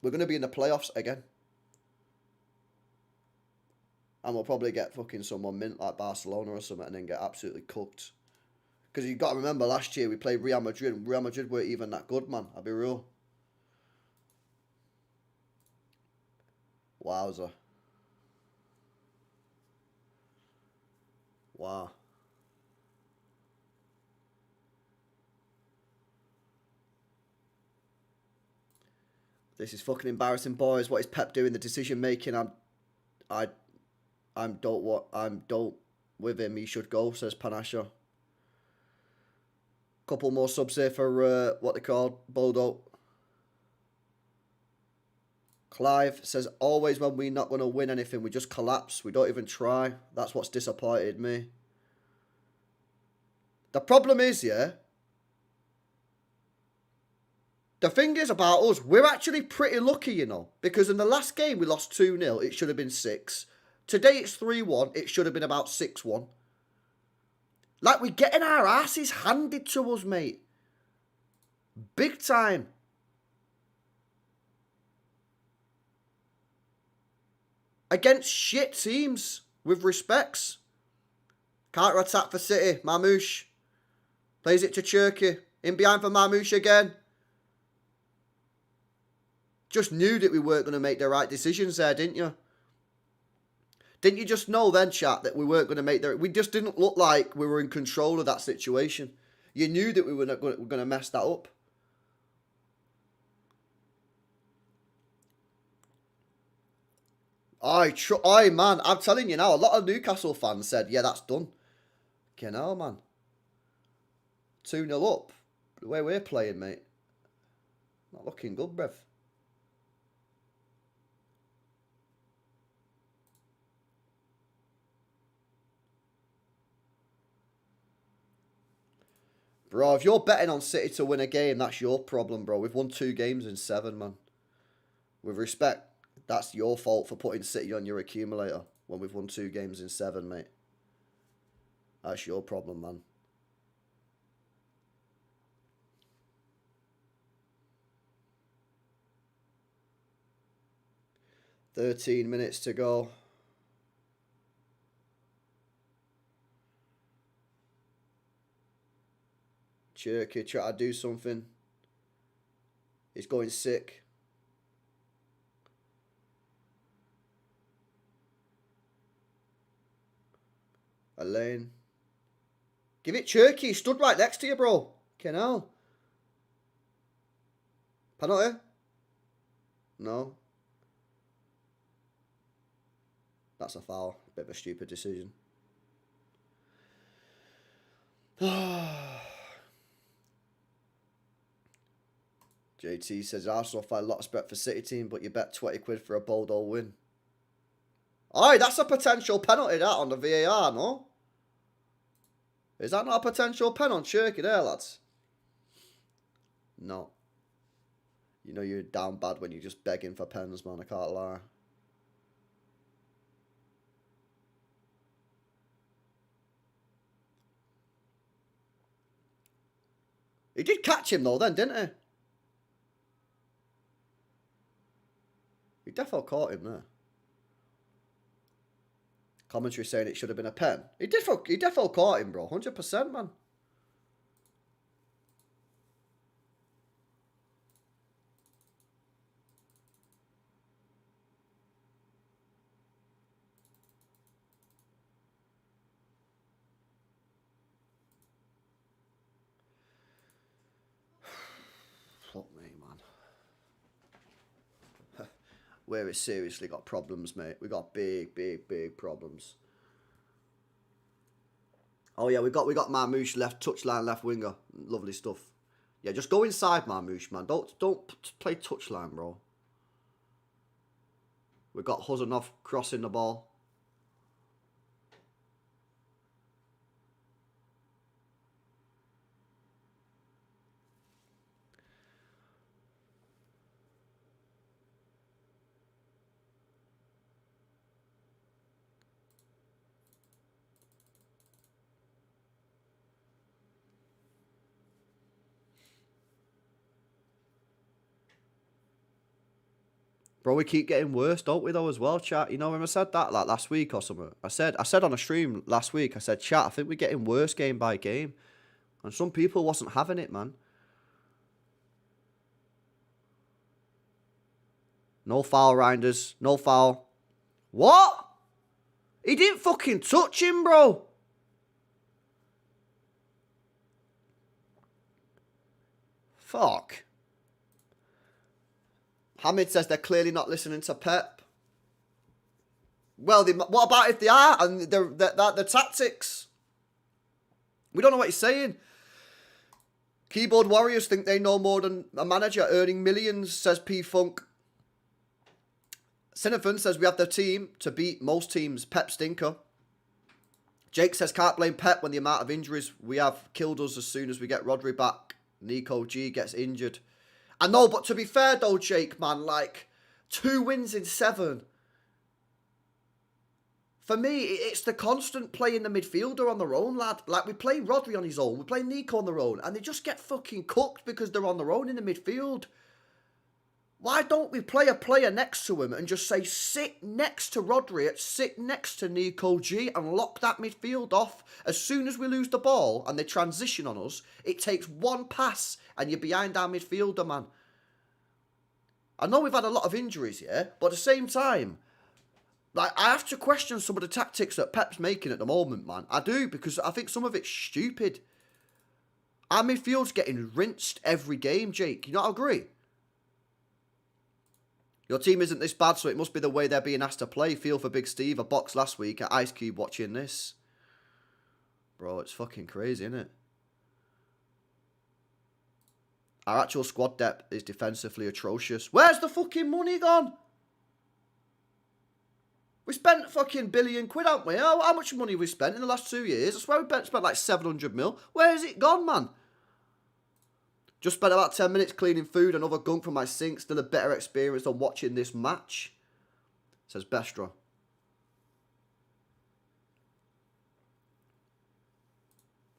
B: We're going to be in the playoffs again. And we'll probably get fucking someone mint like Barcelona or something and then get absolutely cooked. Because you've got to remember, last year we played Real Madrid. Real Madrid weren't even that good, man. I'll be real. Wowza. Wow. This is fucking embarrassing, boys. What is Pep doing? The decision making. I'm don't with him. He should go, says Panasha. Couple more subs here for what they call Bodo. Clive says, always when we're not going to win anything, we just collapse. We don't even try. That's what's disappointed me. The problem is, yeah, the thing is about us, we're actually pretty lucky, you know, because in the last game we lost 2-0. It should have been 6. Today it's 3-1. It should have been about 6-1. Like, we're getting our asses handed to us, mate. Big time. Against shit teams, with respects. Counter-attack for City. Marmouche. Plays it to Cherky. In behind for Marmouche again. Just knew that we weren't going to make the right decisions there, didn't you? Didn't you just know then, chat, that we weren't going to make the... We just didn't look like we were in control of that situation. You knew that we were going to mess that up. Aye, man, I'm telling you now, a lot of Newcastle fans said, yeah, that's done. You know, man. 2-0 up. The way we're playing, mate. Not looking good, bruv. Bro, if you're betting on City to win a game, that's your problem, bro. We've won 2 games in 7, man. With respect, that's your fault for putting City on your accumulator when we've won 2 games in 7, mate. That's your problem, man. "13 minutes to go. Cherky try to do something. He's going sick. Elaine. Give it Cherky. He stood right next to you, bro. Hell. Penalty? No. That's a foul. Bit of a stupid decision. JT says Arsenal find a lot of spread for City team, but you bet 20 quid for a Bodo win. Aye, that's a potential penalty, that, on the VAR, no? Is that not a potential pen on Cherky there, lads? No. You know you're down bad when you're just begging for pens, man. I can't lie. He did catch him, though, then, didn't he? He definitely caught him there. Commentary saying it should have been a pen. He definitely caught him, bro. 100%, man. Fuck me, man. We've seriously got problems, mate. We got big problems. Oh yeah, we got Marmouche left touchline, left winger. Lovely stuff. Yeah, just go inside Marmouche, man. Don't play touchline, bro. We've got Huzanov crossing the ball. Bro, we keep getting worse, don't we, though, as well, chat? You know, when I said that, like, last week or something, I said on a stream last week, I said, chat, I think we're getting worse game by game. And some people wasn't having it, man. No foul, Reinders. No foul. What? He didn't fucking touch him, bro. Fuck. Hamid says they're clearly not listening to Pep. Well, what about if they are? And the tactics. We don't know what he's saying. Keyboard warriors think they know more than a manager earning millions, says P-Funk. Cinnafon says we have the team to beat most teams. Pep stinker. Jake says can't blame Pep when the amount of injuries we have killed us as soon as we get Rodri back. Nico G gets injured. I know, but to be fair though, Jake, man, like 2 wins in 7. For me, it's the constant playing the midfielder on their own, lad. Like, we play Rodri on his own, we play Nico on their own, and they just get fucking cooked because they're on their own in the midfield. Why don't we play a player next to him and just say, sit next to Rodri, sit next to Nico G and lock that midfield off? As soon as we lose the ball and they transition on us, it takes one pass and you're behind our midfielder, man. I know we've had a lot of injuries, yeah, but at the same time, like, I have to question some of the tactics that Pep's making at the moment, man. I do, because I think some of it's stupid. Our midfield's getting rinsed every game, Jake. You not agree? Your team isn't this bad, so it must be the way they're being asked to play. Feel for Big Steve. A box last week at Ice Cube watching this. Bro, it's fucking crazy, isn't it? Our actual squad depth is defensively atrocious. Where's the fucking money gone? We spent fucking billion quid, haven't we? How much money have we spent in the last 2 years? I swear we spent like 700 mil. Where has it gone, man? Just spent about 10 minutes cleaning food and other gunk from my sink. Still a better experience than watching this match, says Bestra.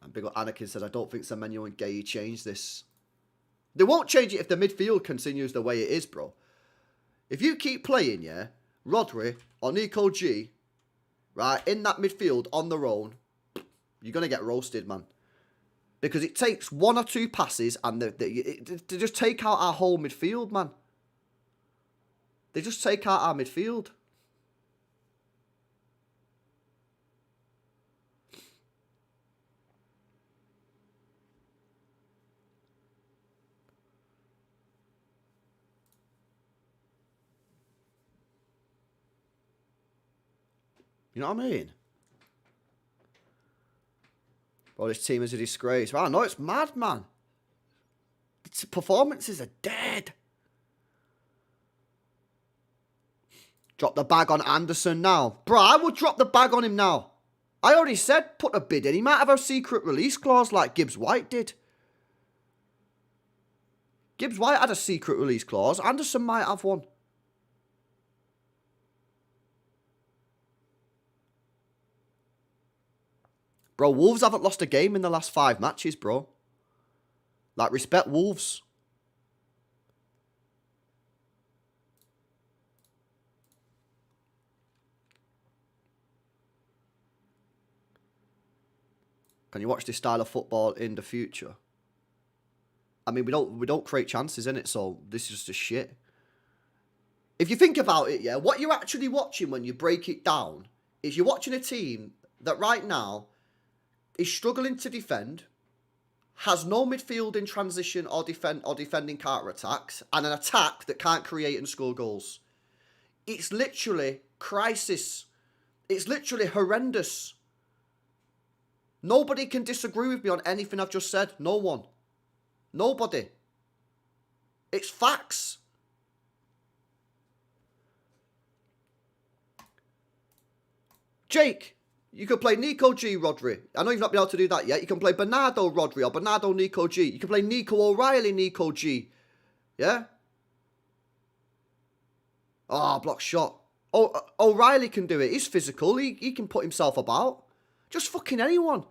B: And big ol' Anakin says, I don't think Semenyo and Gay change this. They won't change it if the midfield continues the way it is, bro. If you keep playing, yeah, Rodri or Nico G, right, in that midfield on their own, you're going to get roasted, man. Because it takes 1 or 2 passes and they just take out our whole midfield, man. They just take out our midfield. You know what I mean? Bro, this team is a disgrace. I know it's mad, man. Its performances are dead. Drop the bag on Anderson now. Bro, I would drop the bag on him now. I already said put a bid in. He might have a secret release clause like Gibbs White did. Gibbs White had a secret release clause. Anderson might have one. Bro, Wolves haven't lost a game in the last 5 matches, bro. Like, respect Wolves. Can you watch this style of football in the future? I mean, we don't create chances, in it, so this is just a shit. If you think about it, yeah, what you're actually watching when you break it down is you're watching a team that right now is struggling to defend, has no midfield in transition or defending counter-attacks, and an attack that can't create and score goals. It's literally crisis. It's literally horrendous. Nobody can disagree with me on anything I've just said. No one. Nobody. It's facts. Jake, you could play Nico G, Rodri. I know you've not been able to do that yet. You can play Bernardo Rodri or Bernardo Nico G. You can play Nico O'Reilly Nico G. Yeah? Oh, block shot. Oh, O'Reilly can do it. He's physical. He can put himself about. Just fucking anyone.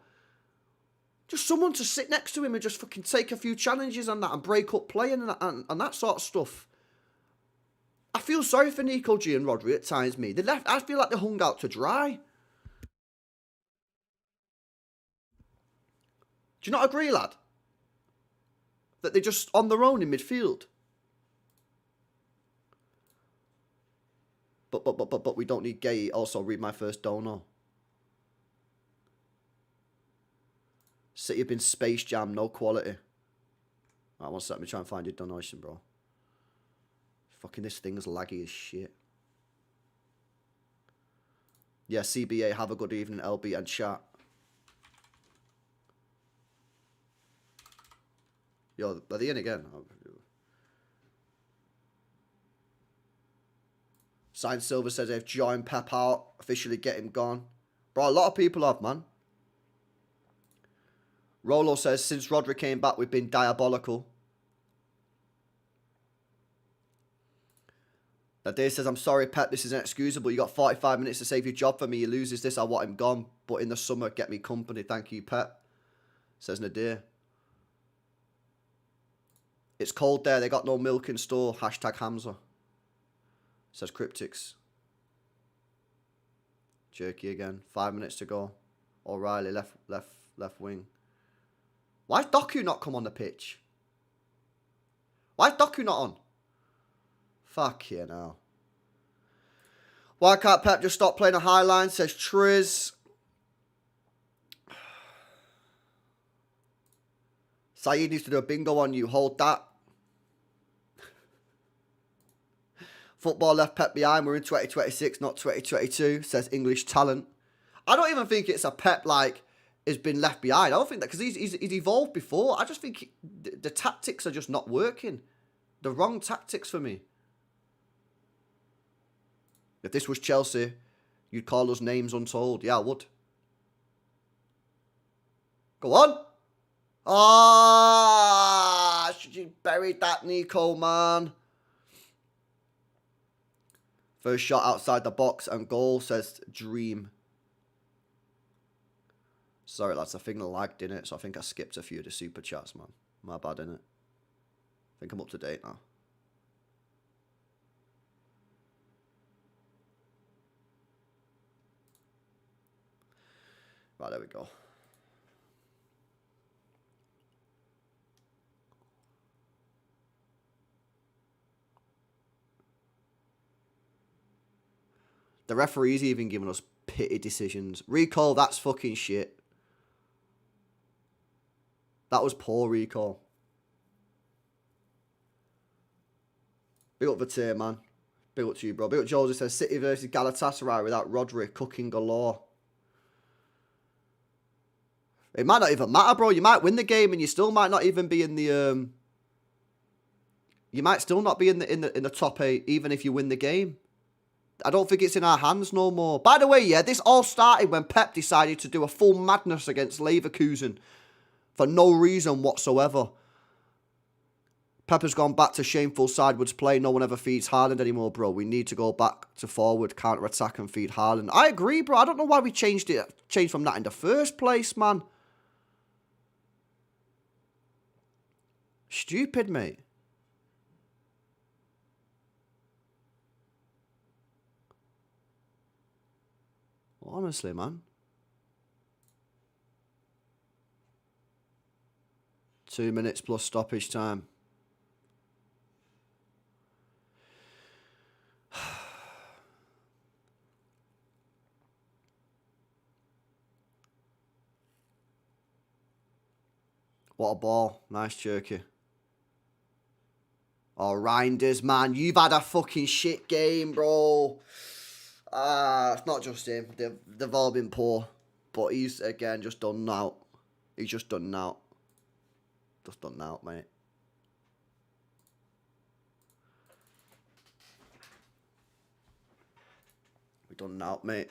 B: Just someone to sit next to him and just fucking take a few challenges and that and break up playing and that sort of stuff. I feel sorry for Nico G and Rodri at times, me. I feel like they hung out to dry. Do you not agree, lad? That they're just on their own in midfield. But we don't need Gay. Also, read my first dono. City have been Space Jam, no quality. Alright, one sec, let me try and find your donation, bro. Fucking this thing's laggy as shit. Yeah, CBA, have a good evening, LB and chat. Yo, are they in again? Sign Silver says they've joined Pep out, officially get him gone. Bro, a lot of people have, man. Rolo says, since Rodri came back, we've been diabolical. Nadir says, I'm sorry, Pep, this is inexcusable. You got 45 minutes to save your job for me. He loses this, I want him gone. But in the summer, get me company. Thank you, Pep. Says Nadir. It's cold there. They got no milk in store. Hashtag Hamza. Says Cryptics. Jerky again. 5 minutes to go. O'Reilly, left wing. Why has Doku not come on the pitch? Why is Doku not on? Fuck you now. Why can't Pep just stop playing a high line? Says Triz. Saeed needs to do a bingo on you. Hold that. Football left Pep behind. We're in 2026, not 2022, says English Talent. I don't even think it's a Pep, like, has been left behind. I don't think that, because he's evolved before. I just think the tactics are just not working. The wrong tactics for me. If this was Chelsea, you'd call us names untold. Yeah, I would. Go on. Ah, should you buried that, Nico, man. First shot outside the box and goal, says Dream. Sorry, lads, I think I lagged in it, so I think I skipped a few of the super chats, man. My bad, innit? I think I'm up to date now. Right, there we go. The referee's even giving us pity decisions. Recall, that's fucking shit. That was poor recall. Big up Vatir, man. Big up to you, bro. Big up Joseph says City versus Galatasaray without Rodri cooking galore. It might not even matter, bro. You might win the game and you still might not even be in the you might still not be in the top 8 even if you win the game. I don't think it's in our hands no more. By the way, yeah, this all started when Pep decided to do a full madness against Leverkusen for no reason whatsoever. Pep has gone back to shameful sideways play. No one ever feeds Haaland anymore, bro. We need to go back to forward, counter-attack and feed Haaland. I agree, bro. I don't know why we changed from that in the first place, man. Stupid, mate. Honestly, man. 2 minutes plus stoppage time. What a ball. Nice jerky. Oh, Reinders, man. You've had a fucking shit game, bro. It's not just him. They've all been poor. But he's, again, just done out. He's just done out. Just done out, mate. We're done out, mate.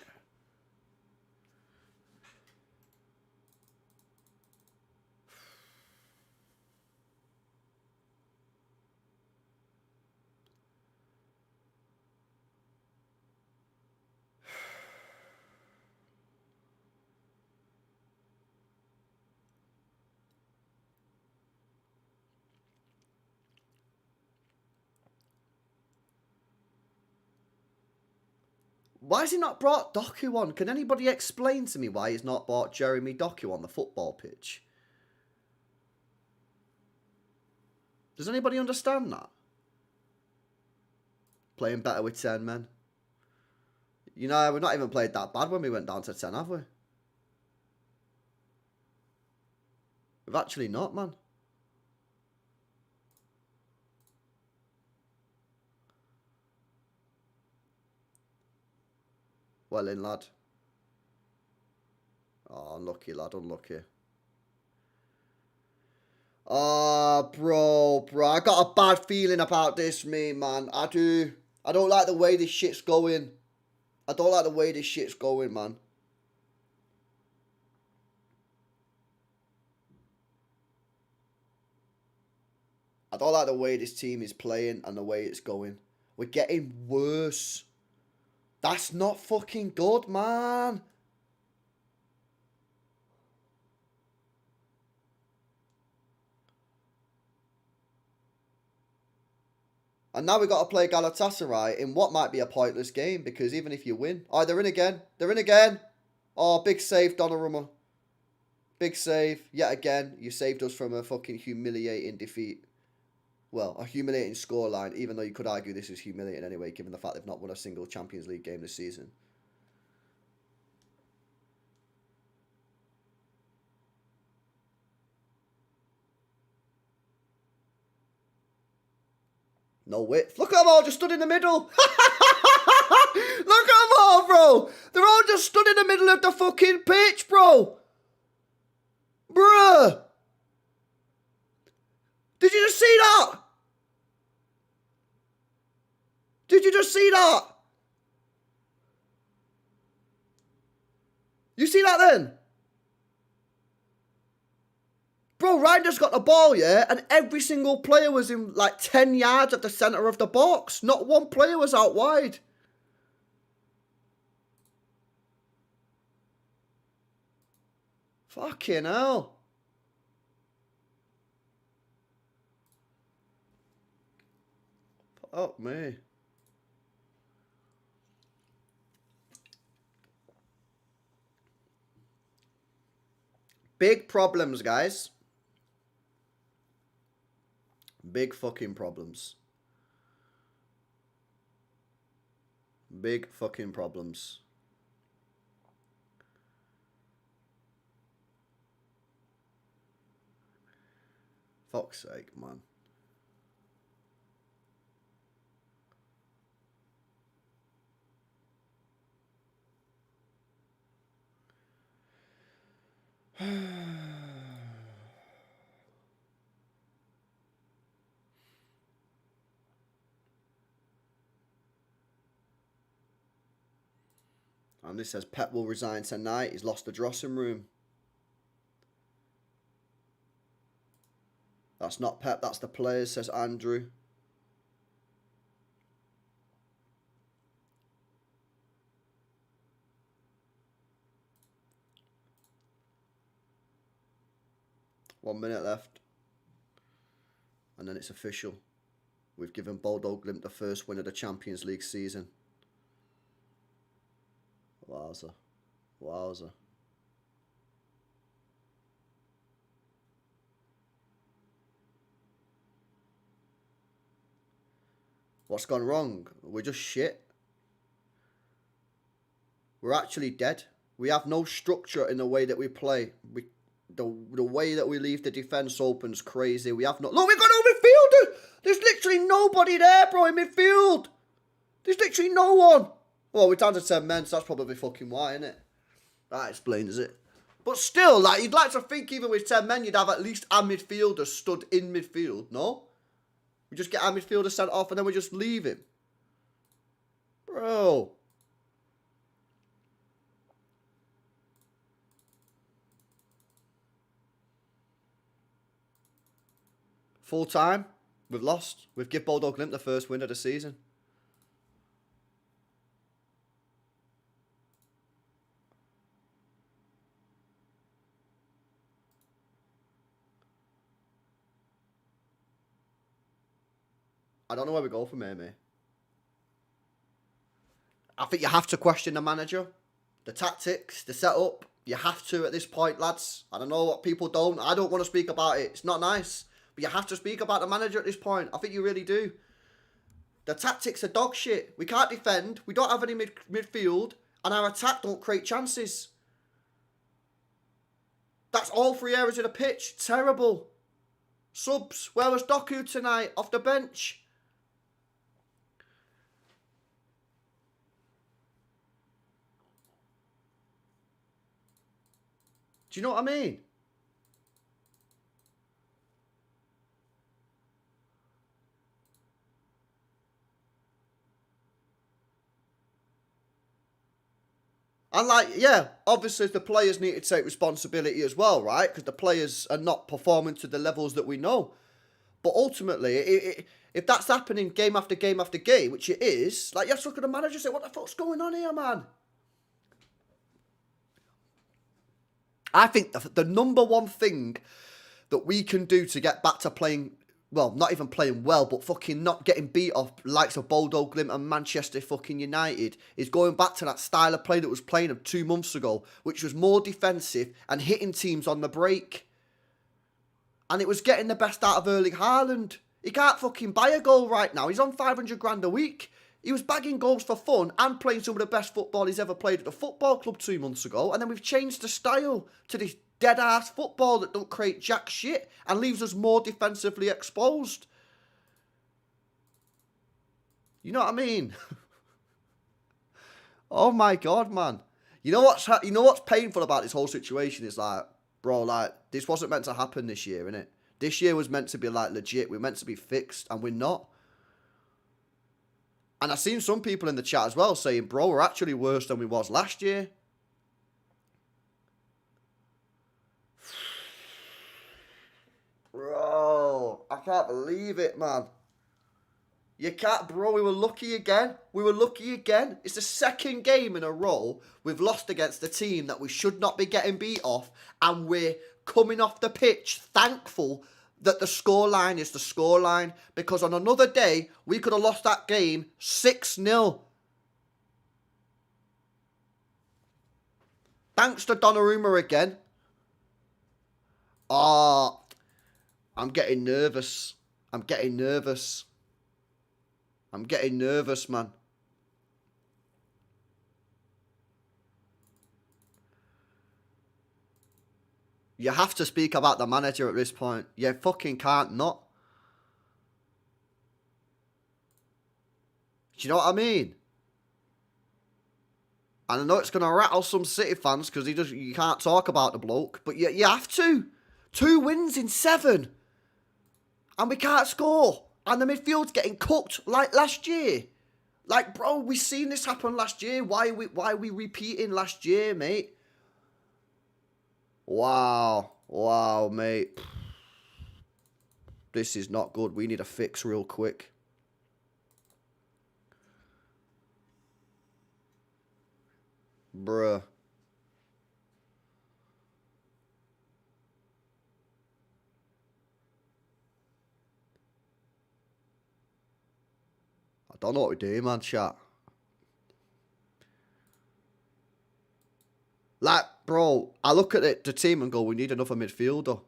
B: Why has he not brought Doku on? Can anybody explain to me why he's not brought Jeremy Doku on the football pitch? Does anybody understand that? Playing better with 10 men. You know, we've not even played that bad when we went down to 10, have we? We've actually not, man. Well in, lad. Oh, unlucky, lad, unlucky. Oh, bro. I got a bad feeling about this, man. I do. I don't like the way this shit's going. I don't like the way this shit's going, man. I don't like the way this team is playing and the way it's going. We're getting worse. That's not fucking good, man. And now we've got to play Galatasaray in what might be a pointless game, because even if you win... Oh, they're in again. They're in again. Oh, big save, Donnarumma. Big save. Yet again, you saved us from a fucking humiliating defeat. Well, a humiliating scoreline, even though you could argue this is humiliating anyway, given the fact they've not won a single Champions League game this season. No width. Look at them all just stood in the middle. Look at them all, bro. They're all just stood in the middle of the fucking pitch, bro. Bruh. Did you just see that? Did you just see that? You see that then? Bro, Ryan's got the ball, yeah, and every single player was in like 10 yards of the centre of the box. Not one player was out wide. Fucking hell. Fuck me. Big problems, guys. Big fucking problems. Big fucking problems. Fuck's sake, man. And this says Pep will resign tonight. He's lost the dressing room. That's not Pep, that's the players, says Andrew. One minute left. And then it's official. We've given Bodo the first win of the Champions League season. Wowza. Wowza. What's gone wrong? We're just shit. We're actually dead. We have no structure in the way that we play. The way that we leave the defence open is crazy. We have no... Look, we've got no midfielder! There's literally nobody there, bro, in midfield. There's literally no one. Well, we're down to 10 men, so that's probably fucking why, isn't it? That explains it. But still, like, you'd like to think even with 10 men, you'd have at least a midfielder stood in midfield, no? We just get our midfielder sent off and then we just leave him. Bro. Full time. We've lost. We've given Bodo the first win of the season. I don't know where we go from here, mate. I think you have to question the manager, the tactics, the setup. You have to at this point, lads. I don't know what people don't. I don't want to speak about it. It's not nice. But you have to speak about the manager at this point. I think you really do. The tactics are dog shit. We can't defend. We don't have any midfield. And our attack don't create chances. That's all 3 areas of the pitch. Terrible. Subs. Where was Doku tonight? Off the bench. Do you know what I mean? And like, yeah, obviously the players need to take responsibility as well, right? Because the players are not performing to the levels that we know. But ultimately, if that's happening game after game after game, which it is, like, you have to look at the manager and say, what the fuck's going on here, man? I think the number one thing that we can do to get back to playing, well, not even playing well, but fucking not getting beat off likes of Bodo, Glimt and Manchester fucking United is going back to that style of play that was playing of 2 months ago, which was more defensive and hitting teams on the break. And it was getting the best out of Erling Haaland. He can't fucking buy a goal right now. He's on 500 grand a week. He was bagging goals for fun and playing some of the best football he's ever played at the football club 2 months ago. And then we've changed the style to this dead-ass football that don't create jack shit and leaves us more defensively exposed. You know what I mean? Oh my God, man. You know what's painful about this whole situation is like, bro, like, this wasn't meant to happen this year, innit? This year was meant to be like legit. We're meant to be fixed and we're not. And I've seen some people in the chat as well saying, bro, we're actually worse than we was last year. Bro, I can't believe it, man. You can't, bro, we were lucky again. We were lucky again. It's the second game in a row we've lost against a team that we should not be getting beat off. And we're coming off the pitch thankful that the scoreline is the scoreline. Because on another day, we could have lost that game 6-0. Thanks to Donnarumma again. Ah, I'm getting nervous. I'm getting nervous. I'm getting nervous, man. You have to speak about the manager at this point. You fucking can't not. Do you know what I mean? And I know it's going to rattle some City fans because you can't talk about the bloke. But you have to. 2 wins in 7. And we can't score. And the midfield's getting cooked like last year. Like, bro, we seen this happen last year. Why are we repeating last year, mate? Wow. Wow, mate. This is not good. We need a fix real quick. Bruh. I don't know what we do, man, chat. Like, bro, I look at the team and go, we need another midfielder.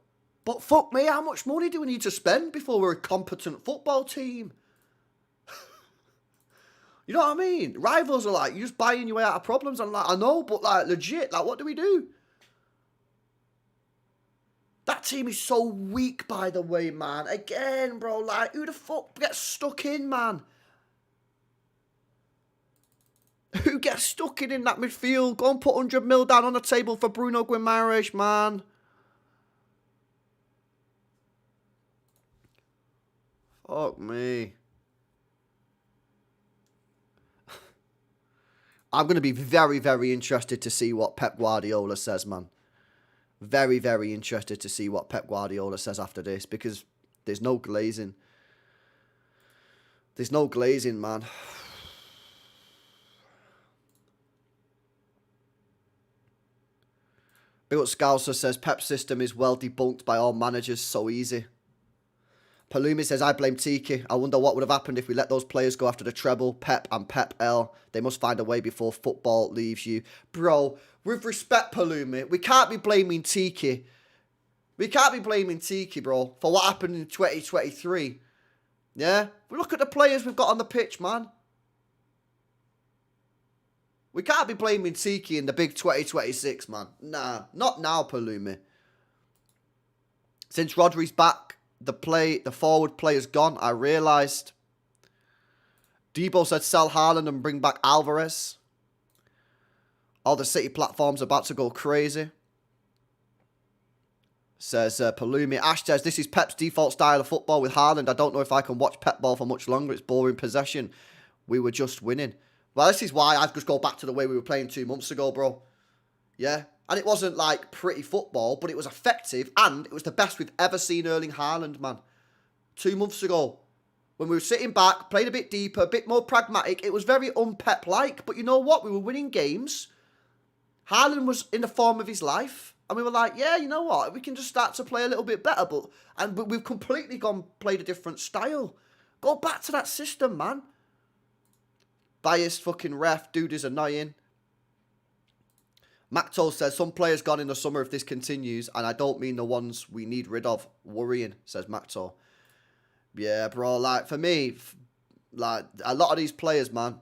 B: But fuck me, how much money do we need to spend before we're a competent football team? You know what I mean? Rivals are like, you're just buying your way out of problems. I'm like, I know, but like, legit, like, what do we do? That team is so weak, by the way, man. Again, bro, like, who the fuck gets stuck in, man? Who gets stuck in that midfield? Go and put 100 mil down on the table for Bruno Guimaraes, man. Fuck me. I'm going to be very, very interested to see what Pep Guardiola says, man. Very, very interested to see what Pep Guardiola says after this because there's no glazing. There's no glazing, man. Bill Scouser says Pep's system is well debunked by all managers so easy. Palumi says, I blame Tiki. I wonder what would have happened if we let those players go after the treble. Pep and Pep L. They must find a way before football leaves you. Bro, with respect, Palumi, we can't be blaming Tiki. We can't be blaming Tiki, bro, for what happened in 2023. Yeah? Look at the players we've got on the pitch, man. We can't be blaming Tiki in the big 2026, man. Nah, not now, Palumi. Since Rodri's back, the forward player's gone, I realised. Debo said sell Haaland and bring back Alvarez. All the City platforms are about to go crazy. Says Palumi. Ash says, this is Pep's default style of football with Haaland. I don't know if I can watch Pep ball for much longer. It's boring possession. We were just winning. Well, this is why I've just go back to the way we were playing 2 months ago, bro. Yeah? And it wasn't like pretty football, but it was effective. And it was the best we've ever seen Erling Haaland, man. 2 months ago. When we were sitting back, played a bit deeper, a bit more pragmatic. It was very un-Pep-like. But you know what? We were winning games. Haaland was in the form of his life. And we were like, yeah, you know what? We can just start to play a little bit better. But we've completely played a different style. Go back to that system, man. Biased fucking ref. Dude is annoying. Macto says, some players gone in the summer if this continues. And I don't mean the ones we need rid of. Worrying, says Macto. Yeah, bro. Like, for me, like, a lot of these players, man.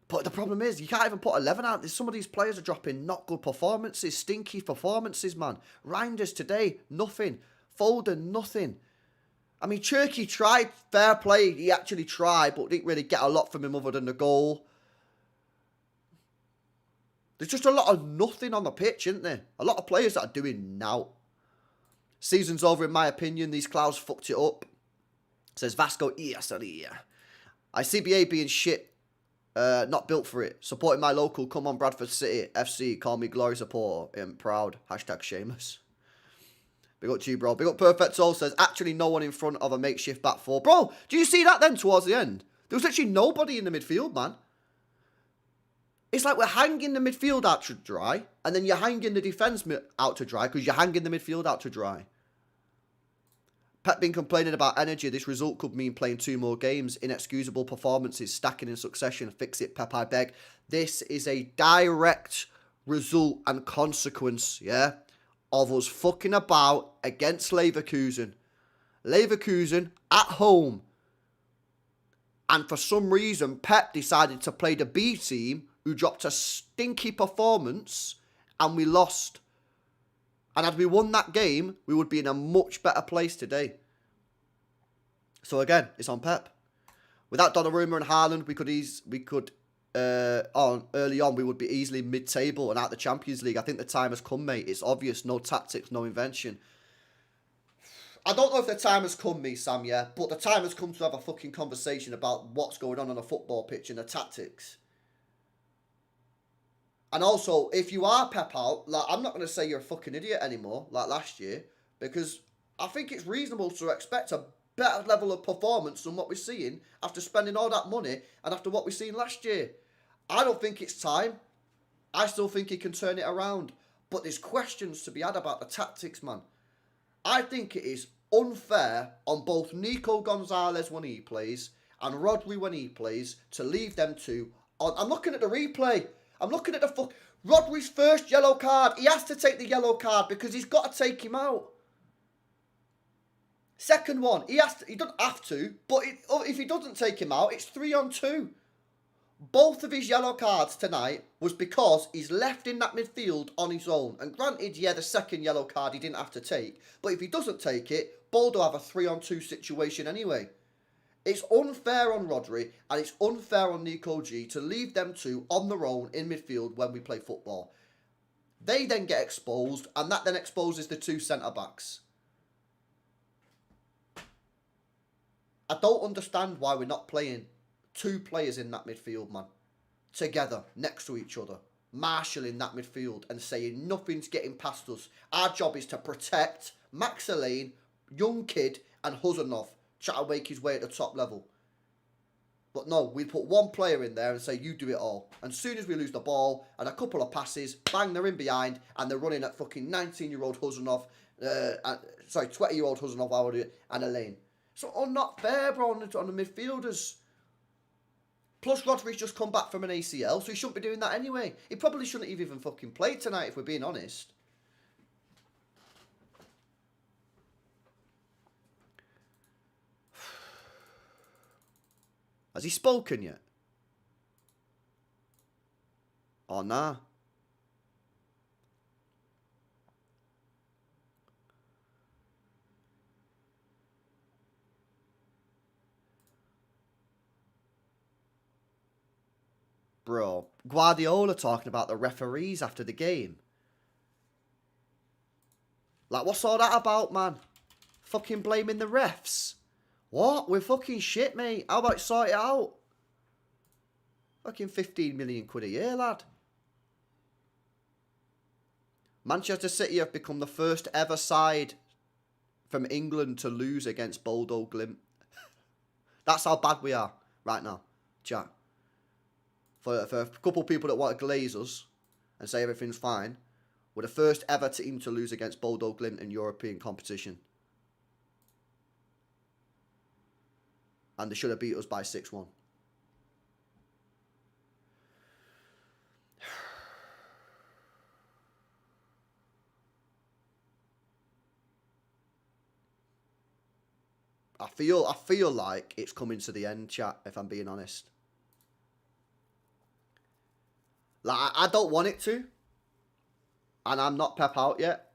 B: But the problem is, you can't even put 11 out. Some of these players are dropping not good performances, stinky performances, man. Reinders today, nothing. Foden, nothing. I mean, Cherky tried, fair play. He actually tried, but didn't really get a lot from him other than the goal. There's just a lot of nothing on the pitch, isn't there? A lot of players that are doing now. Season's over, in my opinion. These clouds fucked it up. Says Vasco, yes, I CBA being shit. Not built for it. Supporting my local. Come on, Bradford City. FC. Call me glory supporter. I'm proud. Hashtag shameless. Big up to you, bro. Big up Perfect Soul says, actually no one in front of a makeshift back four. Bro, do you see that then towards the end? There was actually nobody in the midfield, man. It's like we're hanging the midfield out to dry. And then you're hanging the defence out to dry. Because you're hanging the midfield out to dry. Pep been complaining about energy. This result could mean playing 2 more games. Inexcusable performances, stacking in succession. Fix it, Pep, I beg. This is a direct result and consequence, yeah, of us fucking about against Leverkusen. Leverkusen at home. And for some reason, Pep decided to play the B team, who dropped a stinky performance, and we lost. And had we won that game, we would be in a much better place today. So again, it's on Pep. Without Donnarumma and Haaland, early on, we would be easily mid-table and out the Champions League. I think the time has come, mate. It's obvious. No tactics, no invention. I don't know if the time has come, Sam, yeah, but the time has come to have a fucking conversation about what's going on a football pitch and the tactics. And also, if you are Pep out, like, I'm not going to say you're a fucking idiot anymore, like last year, because I think it's reasonable to expect a better level of performance than what we're seeing after spending all that money and after what we've seen last year. I don't think it's time. I still think he can turn it around. But there's questions to be had about the tactics, man. I think it is unfair on both Nico Gonzalez when he plays and Rodri when he plays to leave them two on. I'm looking at the replay. I'm looking at the Rodri's first yellow card. He has to take the yellow card because he's got to take him out. Second one, he doesn't have to, but if he doesn't take him out, it's 3-on-2. Both of his yellow cards tonight was because he's left in that midfield on his own. And granted, yeah, the second yellow card he didn't have to take. But if he doesn't take it, Bodo have a 3-on-2 situation anyway. It's unfair on Rodri and it's unfair on Nico G to leave them two on their own in midfield when we play football. They then get exposed and that then exposes the two centre-backs. I don't understand why we're not playing 2 players in that midfield, man. Together, next to each other. Marshalling that midfield and saying nothing's getting past us. Our job is to protect Max Elaine, young kid and Huzanov. Try to make his way at the top level. But no, we put 1 player in there and say, you do it all. And as soon as we lose the ball and a couple of passes, bang, they're in behind and they're running at fucking 19-year-old Huzanov, 20-year-old Huzanov and Elaine. So not fair, bro, on the midfielders. Plus, Rodri's just come back from an ACL, so he shouldn't be doing that anyway. He probably shouldn't have even fucking played tonight, if we're being honest. Has he spoken yet? Oh, nah. Bro, Guardiola talking about the referees after the game. Like, what's all that about, man? Fucking blaming the refs. What? We're fucking shit, mate. How about sort it out? Fucking 15 million quid a year, lad. Manchester City have become the first ever side from England to lose against Bodo Glimt. That's how bad we are right now, chat. For a couple of people that want to glaze us and say everything's fine, we're the first ever team to lose against Bodo Glimt in European competition. And they should have beat us by 6-1. I feel like it's coming to the end, chat, if I'm being honest. Like, I don't want it to. And I'm not Pep out yet.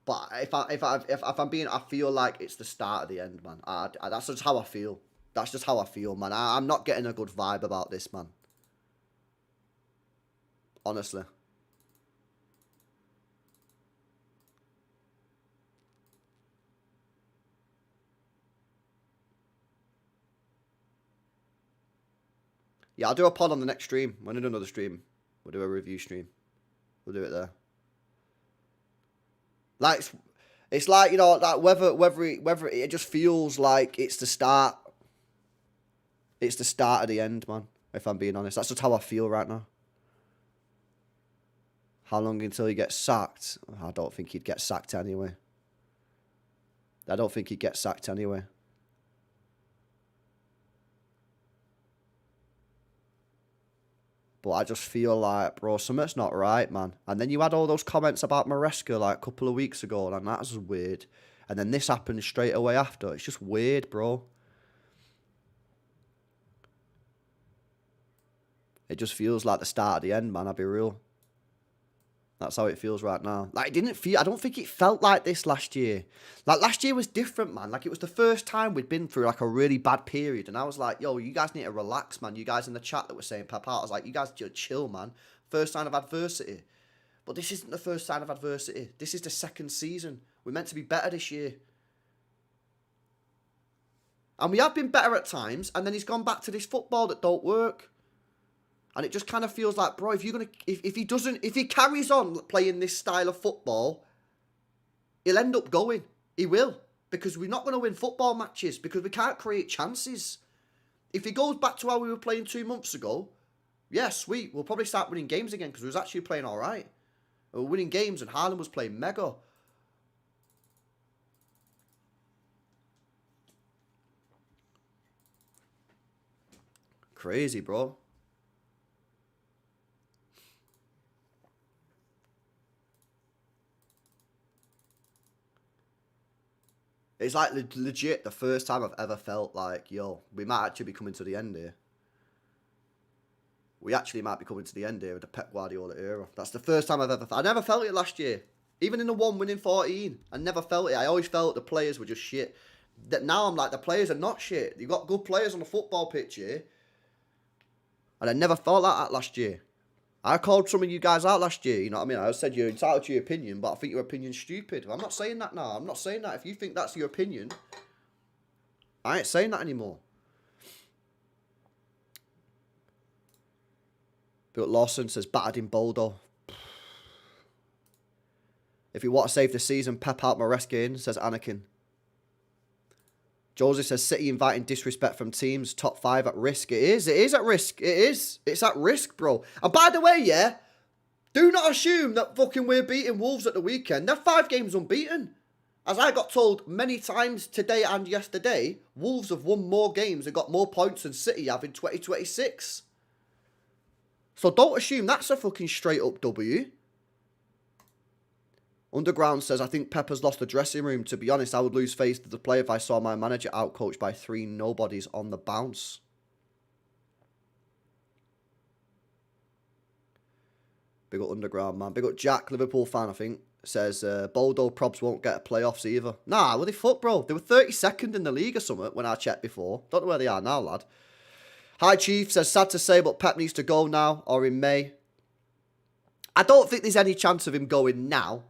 B: But if I'm being, I feel like it's the start of the end, man. That's just how I feel. That's just how I feel, man. I'm not getting a good vibe about this, man. Honestly. Yeah, I'll do a pod on the next stream. When I do another stream, we'll do a review stream. We'll do it there. Like, it's like, you know, like whether it just feels like it's the start. It's the start of the end, man. If I'm being honest, that's just how I feel right now. How long until he gets sacked? I don't think he'd get sacked anyway. I don't think he'd get sacked anyway. But I just feel like, bro, something's not right, man. And then you had all those comments about Maresca like a couple of weeks ago, and that's weird. And then this happened straight away after. It's just weird, bro. It just feels like the start of the end, man. I'll be real. That's how it feels right now. Like, it didn't feel... I don't think it felt like this last year. Like, last year was different, man. Like, it was the first time we'd been through, like, a really bad period. And I was like, yo, you guys need to relax, man. You guys in the chat that were saying Pep out, I was like, you guys just chill, man. First sign of adversity. But this isn't the first sign of adversity. This is the second season. We're meant to be better this year. And we have been better at times. And then he's gone back to this football that don't work. And it just kind of feels like, bro, if he carries on playing this style of football, he'll end up going. He will. Because we're not going to win football matches. Because we can't create chances. If he goes back to how we were playing 2 months ago, yeah, sweet. We'll probably start winning games again because we was actually playing all right. We were winning games and Haaland was playing mega. Crazy, bro. It's like legit the first time I've ever felt like, yo, we might actually be coming to the end here. We actually might be coming to the end here of the Pep Guardiola era. That's the first time I've ever felt. I never felt it last year. Even in the one winning 14. I never felt it. I always felt the players were just shit. That now I'm like, the players are not shit. You've got good players on the football pitch here. And I never felt like that last year. I called some of you guys out last year, you know what I mean? I said you're entitled to your opinion, but I think your opinion's stupid. I'm not saying that now. I'm not saying that. If you think that's your opinion, I ain't saying that anymore. But Lawson says, battered in Bodo. If you want to save the season, Pep out Maresca in, says Anakin. Joseph says, City inviting disrespect from teams, top 5 at risk. It is at risk. It is. It's at risk, bro. And by the way, yeah, do not assume that fucking we're beating Wolves at the weekend. They're 5 games unbeaten. As I got told many times today and yesterday, Wolves have won more games and got more points than City have in 2026. So don't assume that's a fucking straight up W. Underground says, I think Pep has lost the dressing room. To be honest, I would lose faith to the player if I saw my manager outcoached by 3 nobodies on the bounce. Big up Underground, man. Big up Jack, Liverpool fan, I think. Says, Bodo probs won't get a playoffs either. Nah, what the fuck, bro? They were 32nd in the league or something when I checked before. Don't know where they are now, lad. Hi, Chief. Says, sad to say, but Pep needs to go now or in May. I don't think there's any chance of him going now.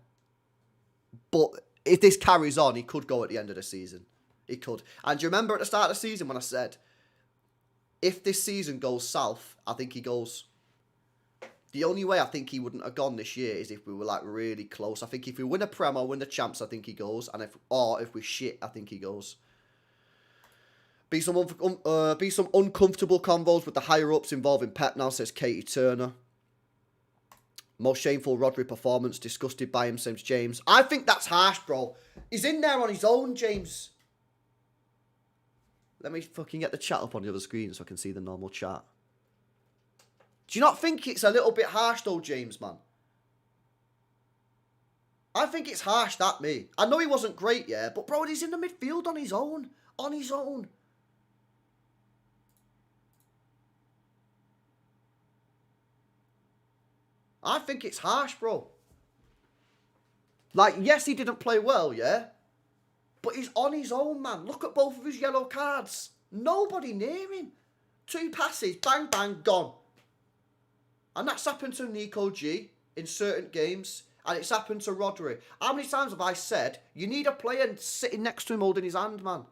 B: But if this carries on, he could go at the end of the season. He could. And do you remember at the start of the season when I said, if this season goes south, I think he goes. The only way I think he wouldn't have gone this year is if we were like really close. I think if we win a Prem or win the Champs, I think he goes. And if we shit, I think he goes. Be some uncomfortable convos with the higher ups involving Pep now, says Katie Turner. Most shameful Rodri performance. Disgusted by him, says James. I think that's harsh, bro. He's in there on his own, James. Let me fucking get the chat up on the other screen so I can see the normal chat. Do you not think it's a little bit harsh though, James, man? I think it's harsh, that me. I know he wasn't great, yeah, but bro, he's in the midfield on his own. On his own. I think it's harsh, bro. Like, yes, he didn't play well, yeah? But he's on his own, man. Look at both of his yellow cards. Nobody near him. 2 passes, bang, bang, gone. And that's happened to Nico G in certain games. And it's happened to Rodri. How many times have I said, you need a player sitting next to him holding his hand, man?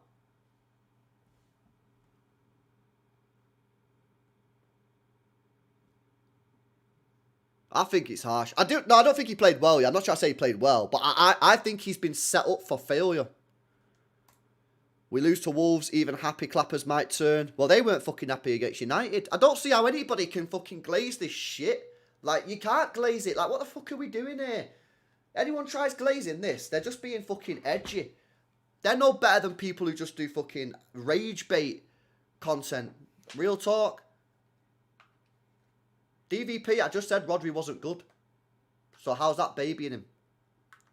B: I think it's harsh. I don't think he played well. Yeah, I'm not trying to say he played well. But I think he's been set up for failure. We lose to Wolves, even happy clappers might turn. Well, they weren't fucking happy against United. I don't see how anybody can fucking glaze this shit. Like, you can't glaze it. Like, what the fuck are we doing here? Anyone tries glazing this, they're just being fucking edgy. They're no better than people who just do fucking rage bait content. Real talk. DVP, I just said Rodri wasn't good. So how's that babying him?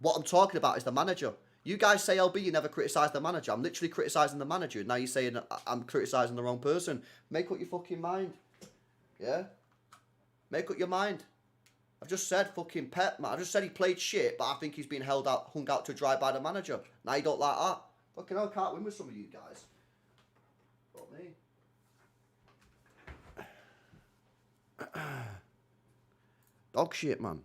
B: What I'm talking about is the manager. You guys say, LB, you never criticise the manager. I'm literally criticising the manager. Now you're saying I'm criticising the wrong person. Make up your fucking mind. Yeah? Make up your mind. I've just said fucking Pep, man. I just said he played shit, but I think he's been hung out to dry by the manager. Now you don't like that. Fucking hell, can't win with some of you guys. Not me. Dog shit, man.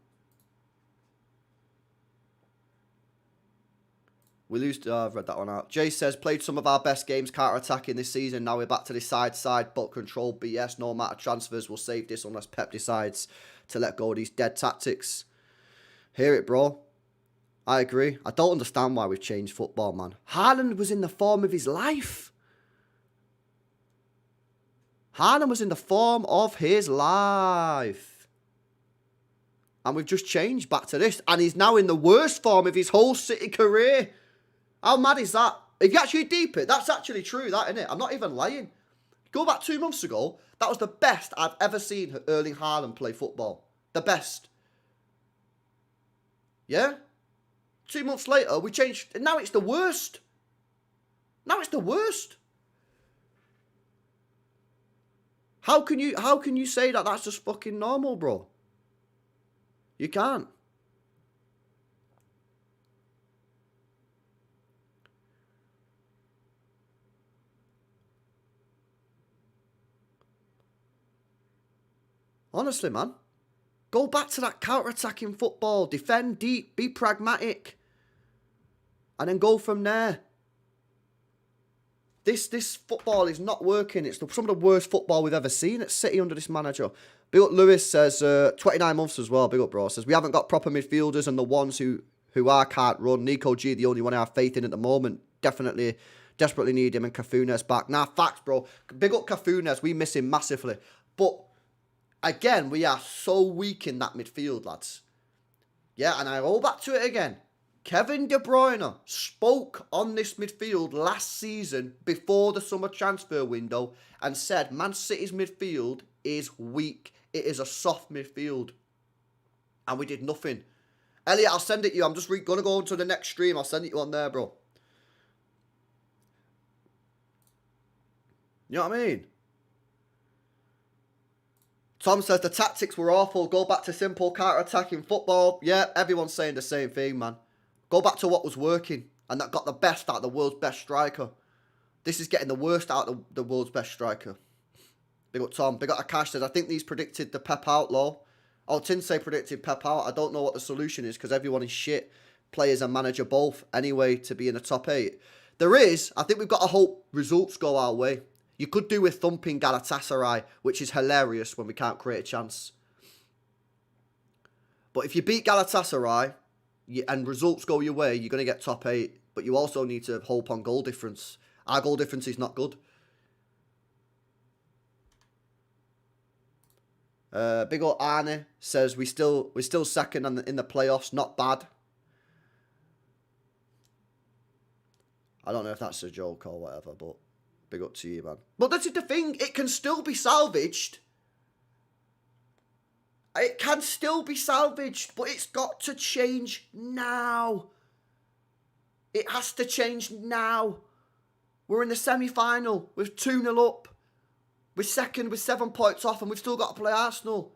B: We lose. I've read that one out. Jay says, played some of our best games counter-attacking this season. Now we're back to the side, but control BS. No matter transfers will save this unless Pep decides to let go of these dead tactics. Hear it, bro. I agree. I don't understand why we've changed football, man. Haaland was in the form of his life. Haaland was in the form of his life. And we've just changed back to this. And he's now in the worst form of his whole City career. How mad is that? If you actually deep it, that's actually true, that, isn't it? I'm not even lying. Go back 2 months ago, that was the best I've ever seen Erling Haaland play football. The best. Yeah? 2 months later, we changed. Now it's the worst. Now it's the worst. How can you say that that's just fucking normal, bro? You can't. Honestly, man. Go back to that counter-attacking football. Defend deep. Be pragmatic. And then go from there. This football is not working. It's some of the worst football we've ever seen at City under this manager. Big up Lewis says, 29 months as well. Big up, bro. Says, we haven't got proper midfielders and the ones who are can't run. Nico G, the only one I have faith in at the moment. Definitely, desperately need him and Cafunes back. Nah, facts, bro. Big up Cafunes. We miss him massively. But, again, we are so weak in that midfield, lads. Yeah, and I roll back to it again. Kevin De Bruyne spoke on this midfield last season before the summer transfer window and said Man City's midfield is weak. It is a soft midfield. And we did nothing. Elliot, I'll send it to you. I'm just going to go on to the next stream. I'll send it to you on there, bro. You know what I mean? Tom says the tactics were awful. Go back to simple counter-attacking football. Yeah, everyone's saying the same thing, man. Go back to what was working. And that got the best out of the world's best striker. This is getting the worst out of the world's best striker. Big up Tom. Big up Akash says, I think these predicted the Pep outlaw. Oh, Tinsay predicted Pep out. I don't know what the solution is because everyone is shit. Players and manager both. Anyway, to be in the top 8. There is. I think we've got to hope results go our way. You could do with thumping Galatasaray, which is hilarious when we can't create a chance. But if you beat Galatasaray and results go your way, you're going to get top 8. But you also need to hope on goal difference. Our goal difference is not good. Big old Arne says we're still second in the playoffs. Not bad. I don't know if that's a joke or whatever, but big up to you, man. But that's the thing. It can still be salvaged. It can still be salvaged, but it's got to change now. It has to change now. We're in the semi-final with 2-0 up. We're second with 7 points off and we've still got to play Arsenal.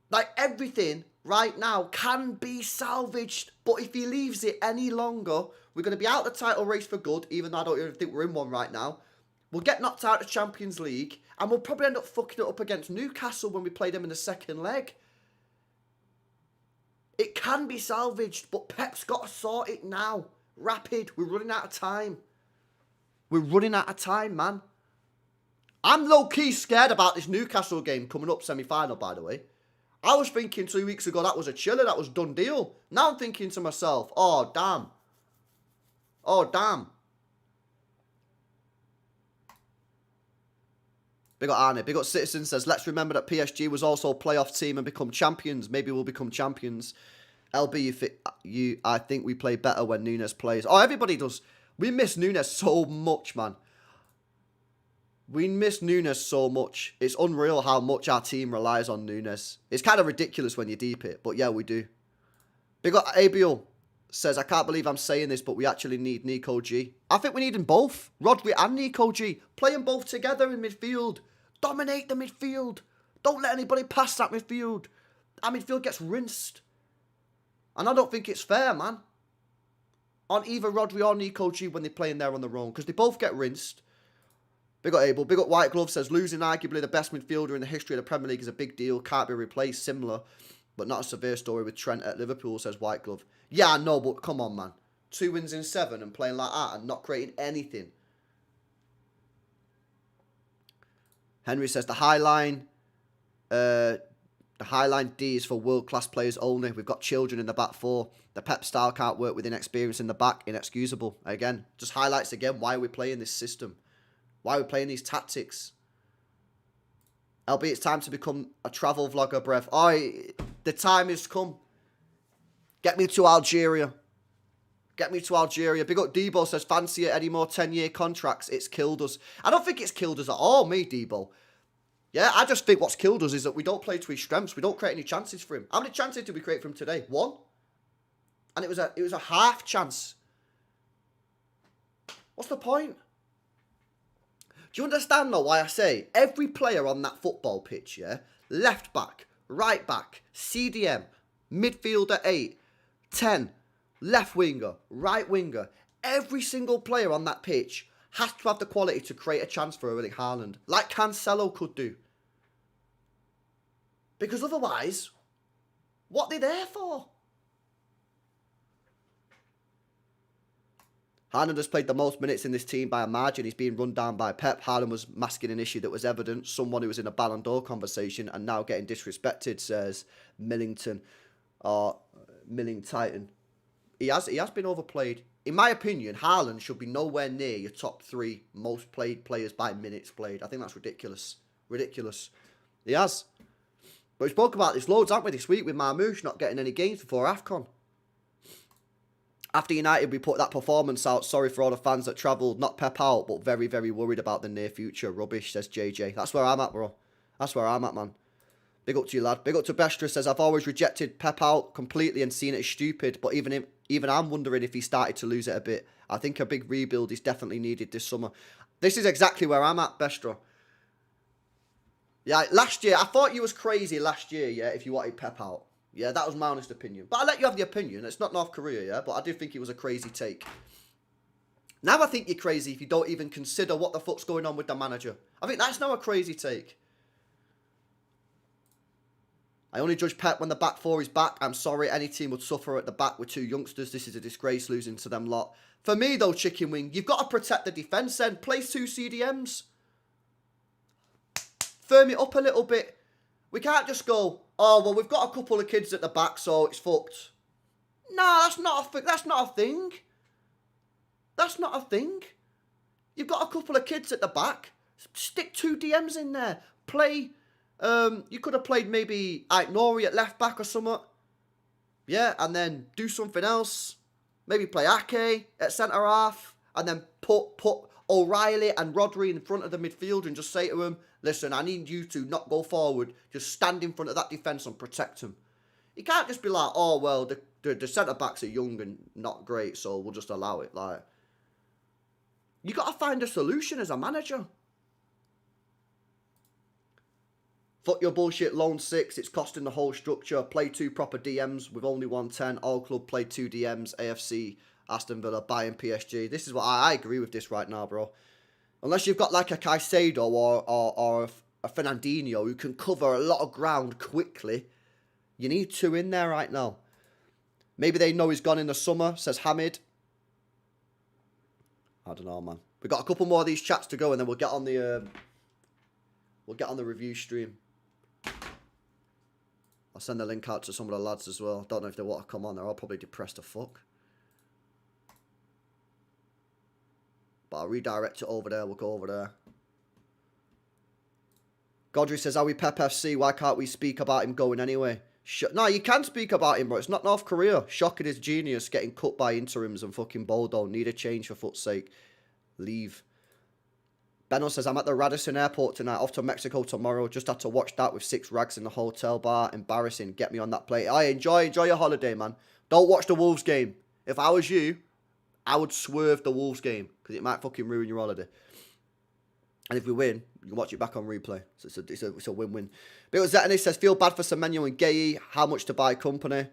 B: Like, everything right now can be salvaged. But if he leaves it any longer, we're going to be out of the title race for good, even though I don't even think we're in one right now. We'll get knocked out of the Champions League and we'll probably end up fucking it up against Newcastle when we play them in the second leg. It can be salvaged, but Pep's got to sort it now. Rapid. We're running out of time. We're running out of time, man. I'm low-key scared about this Newcastle game coming up semi-final, by the way. I was thinking 2 weeks ago that was a chiller, that was done deal. Now I'm thinking to myself, oh, damn. Oh, damn. Big up Arnie. Big up Citizen says, let's remember that PSG was also a playoff team and become champions. Maybe we'll become champions. LB, I think we play better when Nunes plays. Oh, everybody does. We miss Nunes so much, man. We miss Nunes so much. It's unreal how much our team relies on Nunes. It's kind of ridiculous when you deep it, but yeah, we do. Big up Abiel says, I can't believe I'm saying this, but we actually need Nico G. I think we need them both. Rodri and Nico G. Play them both together in midfield. Dominate the midfield. Don't let anybody pass that midfield. Our midfield gets rinsed. And I don't think it's fair, man. On either Rodri or Nico G when they're playing there on their own. Because they both get rinsed. Big up Abel. Big up White Glove says, losing arguably the best midfielder in the history of the Premier League is a big deal. Can't be replaced. Similar, but not a severe story with Trent at Liverpool, says White Glove. Yeah, I know, but come on, man. 2 wins in 7 and playing like that and not creating anything. Henry says, the High Line D is for world-class players only. We've got children in the back 4. The Pep style can't work with inexperience in the back. Inexcusable. Again, just highlights again why we're playing this system. Why are we playing these tactics? LB, it's time to become a travel vlogger, brev. Oh, the time has come. Get me to Algeria. Get me to Algeria. Big up Debo says, fancy it, any more 10-year contracts? It's killed us. I don't think it's killed us at all, me, Debo. Yeah, I just think what's killed us is that we don't play to his strengths. We don't create any chances for him. How many chances did we create for him today? 1. And it was a half chance. What's the point? Do you understand, though, why I say every player on that football pitch, yeah? Left back, right back, CDM, midfielder 8, 10, left winger, right winger. Every single player on that pitch has to have the quality to create a chance for Erling Haaland, like Cancelo could do. Because otherwise, what are they there for? Haaland has played the most minutes in this team by a margin. He's being run down by Pep. Haaland was masking an issue that was evident. Someone who was in a Ballon d'Or conversation and now getting disrespected, says Millington. Or Milling Titan. He has been overplayed. In my opinion, Haaland should be nowhere near your top 3 most played players by minutes played. I think that's ridiculous. Ridiculous. He has. But we spoke about this loads, haven't we, this week with Marmoush not getting any games before AFCON. After United, we put that performance out. Sorry for all the fans that travelled. Not Pep out, but very, very worried about the near future. Rubbish, says JJ. That's where I'm at, bro. That's where I'm at, man. Big up to you, lad. Big up to Bestra. Says, I've always rejected Pep out completely and seen it as stupid. But even I'm wondering if he started to lose it a bit. I think a big rebuild is definitely needed this summer. This is exactly where I'm at, Bestra. Yeah, last year, I thought you was crazy last year, yeah, if you wanted Pep out. Yeah, that was my honest opinion. But I let you have the opinion. It's not North Korea, yeah? But I do think it was a crazy take. Now I think you're crazy if you don't even consider what the fuck's going on with the manager. I think that's now a crazy take. I only judge Pep when the back four is back. I'm sorry, any team would suffer at the back with two youngsters. This is a disgrace losing to them lot. For me, though, Chicken Wing, you've got to protect the defence then. Play two CDMs. Firm it up a little bit. We can't just go, oh, well, we've got a couple of kids at the back, so it's fucked. No, that's not a thing. That's not a thing. That's not a thing. You've got a couple of kids at the back. Stick two DMs in there. Play, you could have played maybe Nori at left back or something. Yeah, and then do something else. Maybe play Ake at centre half. And then put O'Reilly and Rodri in front of the midfield and just say to him, listen, I need you to not go forward. Just stand in front of that defence and protect him. You can't just be like, oh, well, the centre-backs are young and not great, so we'll just allow it. Like, you got to find a solution as a manager. Fuck your bullshit loan 6. It's costing the whole structure. Play two proper DMs with only 110. All club play two DMs. AFC, Aston Villa, Bayern, PSG. This is what I agree with this right now, bro. Unless you've got like a Caicedo or a Fernandinho who can cover a lot of ground quickly, you need two in there right now. Maybe they know he's gone in the summer, says Hamid. I don't know, man. We've got a couple more of these chats to go and then we'll get on the review stream. I'll send the link out to some of the lads as well. Don't know if they want to come on. They're all probably depressed as fuck. But I'll redirect it over there. We'll go over there. Godry says, are we Pep FC? Why can't we speak about him going anyway? No, you can speak about him, bro. It's not North Korea. Shocking his genius getting cut by interims and fucking Bodo. Need a change for foot's sake. Leave. Benno says, I'm at the Radisson Airport tonight. Off to Mexico tomorrow. Just had to watch that with 6 rags in the hotel bar. Embarrassing. Get me on that plane. Enjoy your holiday, man. Don't watch the Wolves game. If I was you, I would swerve the Wolves game because it might fucking ruin your holiday. And if we win, you can watch it back on replay. So it's a win-win. Bill Zetany says, feel bad for Semenyo and Gay. How much to buy company?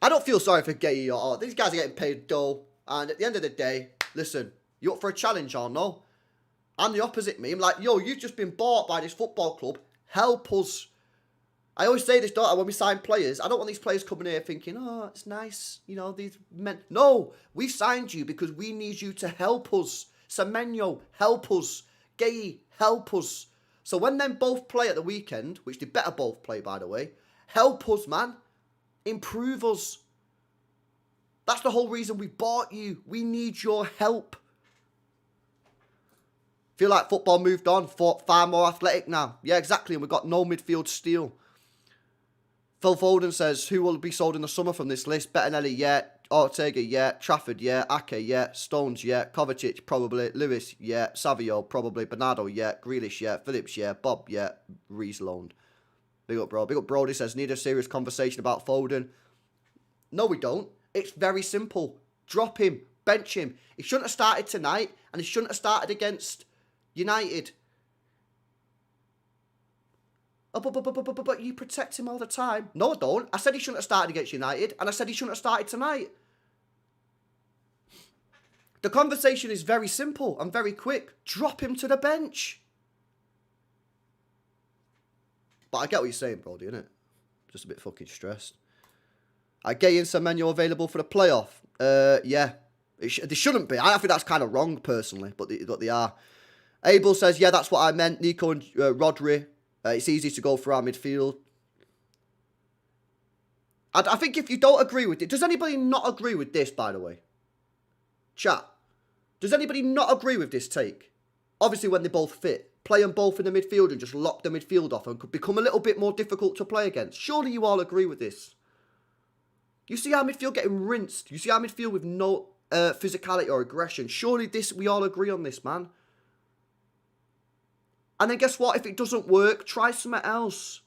B: I don't feel sorry for Gay or all. These guys are getting paid dough. And at the end of the day, listen, you up for a challenge or no? I'm the opposite me. I'm like, yo, you've just been bought by this football club. Help us. I always say this, don't I, when we sign players. I don't want these players coming here thinking, oh, it's nice, you know, these men. No, we signed you because we need you to help us. Semenyo, help us. Gay, help us. So when them both play at the weekend, which they better both play, by the way, help us, man. Improve us. That's the whole reason we bought you. We need your help. Feel like football moved on, far more athletic now. Yeah, exactly, and we've got no midfield steel. Phil Foden says, who will be sold in the summer from this list? Bettinelli, yeah. Ortega, yeah. Trafford, yeah. Ake, yeah. Stones, yeah. Kovacic, probably. Lewis, yeah. Savio, probably. Bernardo, yeah. Grealish, yeah. Phillips, yeah. Bob, yeah. Reese loaned. Big up, bro. Big up, Brody says, need a serious conversation about Foden. No, we don't. It's very simple. Drop him. Bench him. He shouldn't have started tonight, and he shouldn't have started against United. Oh, but you protect him all the time. No, I don't. I said he shouldn't have started against United, and I said he shouldn't have started tonight. The conversation is very simple and very quick. Drop him to the bench. But I get what you're saying, Brody, innit? Just a bit fucking stressed. Gay and Semenyo available for the playoff? Yeah. They shouldn't be. I think that's kind of wrong, personally, but they are. Abel says, yeah, that's what I meant. Nico and Rodri. It's easy to go for our midfield. I think if you don't agree with it... Does anybody not agree with this, by the way? Chat. Does anybody not agree with this take? Obviously, when they both fit. Play them both in the midfield and just lock the midfield off and could become a little bit more difficult to play against. Surely you all agree with this. You see our midfield getting rinsed. You see our midfield with no physicality or aggression. Surely we all agree on this, man. And then guess what? If it doesn't work, try something else.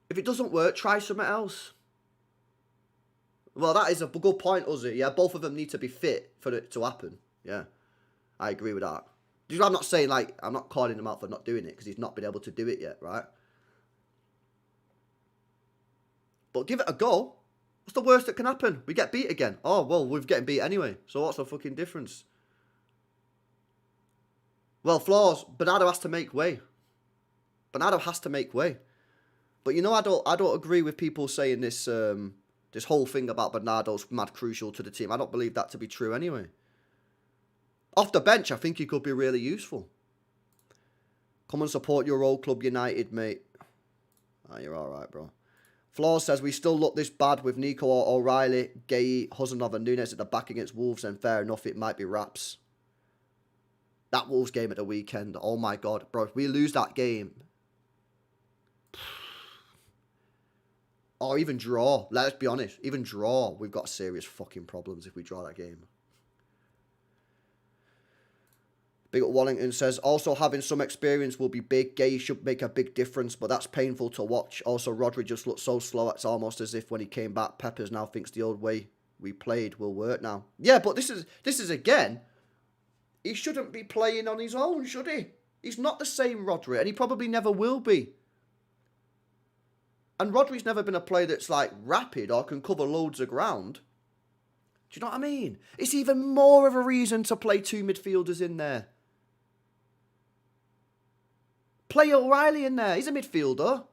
B: If it doesn't work, try something else. Well, that is a good point, Uzi. Yeah, both of them need to be fit for it to happen. Yeah, I agree with that. I'm not saying, like, I'm not calling him out for not doing it because he's not been able to do it yet, right? But give it a go. What's the worst that can happen? We get beat again. Oh, well, we're getting beat anyway. So what's the fucking difference? Well, flaws. Bernardo has to make way. Bernardo has to make way. But you know, I don't agree with people saying this this whole thing about Bernardo's mad crucial to the team. I don't believe that to be true anyway. Off the bench, I think he could be really useful. Come and support your old club, United, mate. Ah, you're all right, bro. Flaws says, we still look this bad with Nico O'Reilly, Gay, Huzanov and Nunes at the back against Wolves, and fair enough, it might be wraps. That Wolves game at the weekend, oh my God. Bro, if we lose that game, or even draw, let's be honest, even draw, we've got serious fucking problems if we draw that game. Big up Wallington says, also having some experience will be big. Gay should make a big difference, but that's painful to watch. Also, Rodri just looks so slow. It's almost as if when he came back, Peppers now thinks the old way we played will work now. Yeah, but this is again, he shouldn't be playing on his own, should he? He's not the same Rodri, and he probably never will be. And Rodri's never been a player that's like rapid or can cover loads of ground. Do you know what I mean? It's even more of a reason to play two midfielders in there. Play O'Reilly in there. He's a midfielder.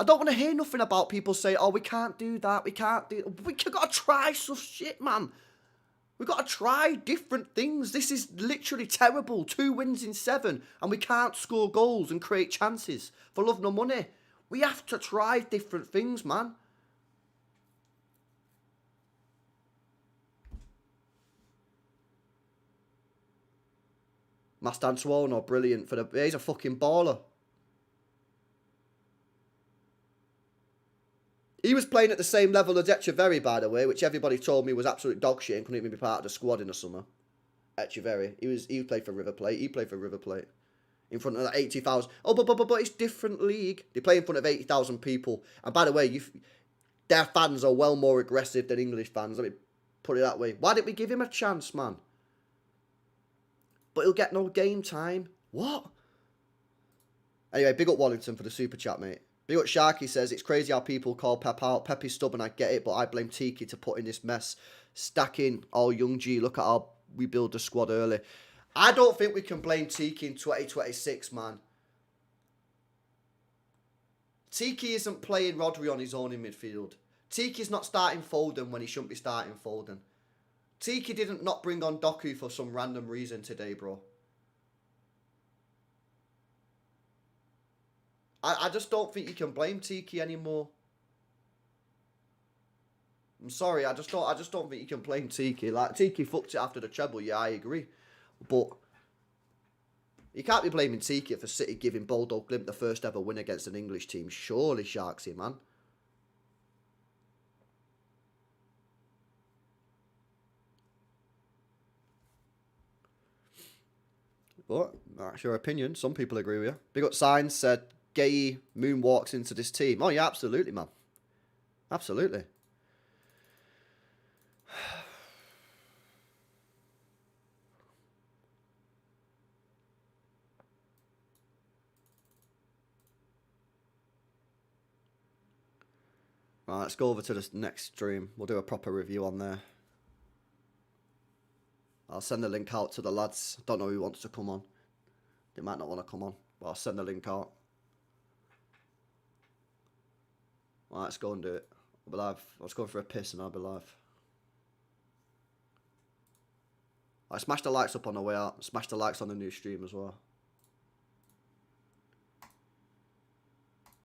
B: I don't want to hear nothing about people say, oh, we can't do that. We can't do... We've got to try some shit, man. We've got to try different things. This is literally terrible. 2 wins in 7. And we can't score goals and create chances. For love nor money. We have to try different things, man. Mastantuono, brilliant for the... He's a fucking baller. He was playing at the same level as Echeverri, by the way, which everybody told me was absolute dog shit and couldn't even be part of the squad in the summer. Echeverri. He played for River Plate. He played for River Plate. In front of like 80,000. Oh, but it's different league. They play in front of 80,000 people. And by the way, their fans are well more aggressive than English fans. Let me put it that way. Why didn't we give him a chance, man? But he'll get no game time. What? Anyway, big up Wallington for the super chat, mate. Big up Sharky says, it's crazy how people call Pep out. Pep is stubborn, I get it, but I blame Tiki to put in this mess. Stacking all young G. Look at how we build the squad early. I don't think we can blame Tiki in 2026, man. Tiki isn't playing Rodri on his own in midfield. Tiki's not starting Foden when he shouldn't be starting Foden. Tiki didn't not bring on Doku for some random reason today, bro. I just don't think you can blame Tiki anymore. I'm sorry, I just don't think you can blame Tiki. Like, Tiki fucked it after the treble, yeah, I agree. But you can't be blaming Tiki for City giving Bodo Glimt the first ever win against an English team. Surely, Sharksy, man. But that's your opinion. Some people agree with you. Big up Signs said, Gay moonwalks into this team. Oh, yeah, absolutely, man. Absolutely. Right, let's go over to the next stream. We'll do a proper review on there. I'll send the link out to the lads. Don't know who wants to come on. They might not want to come on, but I'll send the link out. Right, let's go and do it. I'll be live. I was going for a piss and I'll be live. Right, smash the likes up on the way out. Smash the likes on the new stream as well.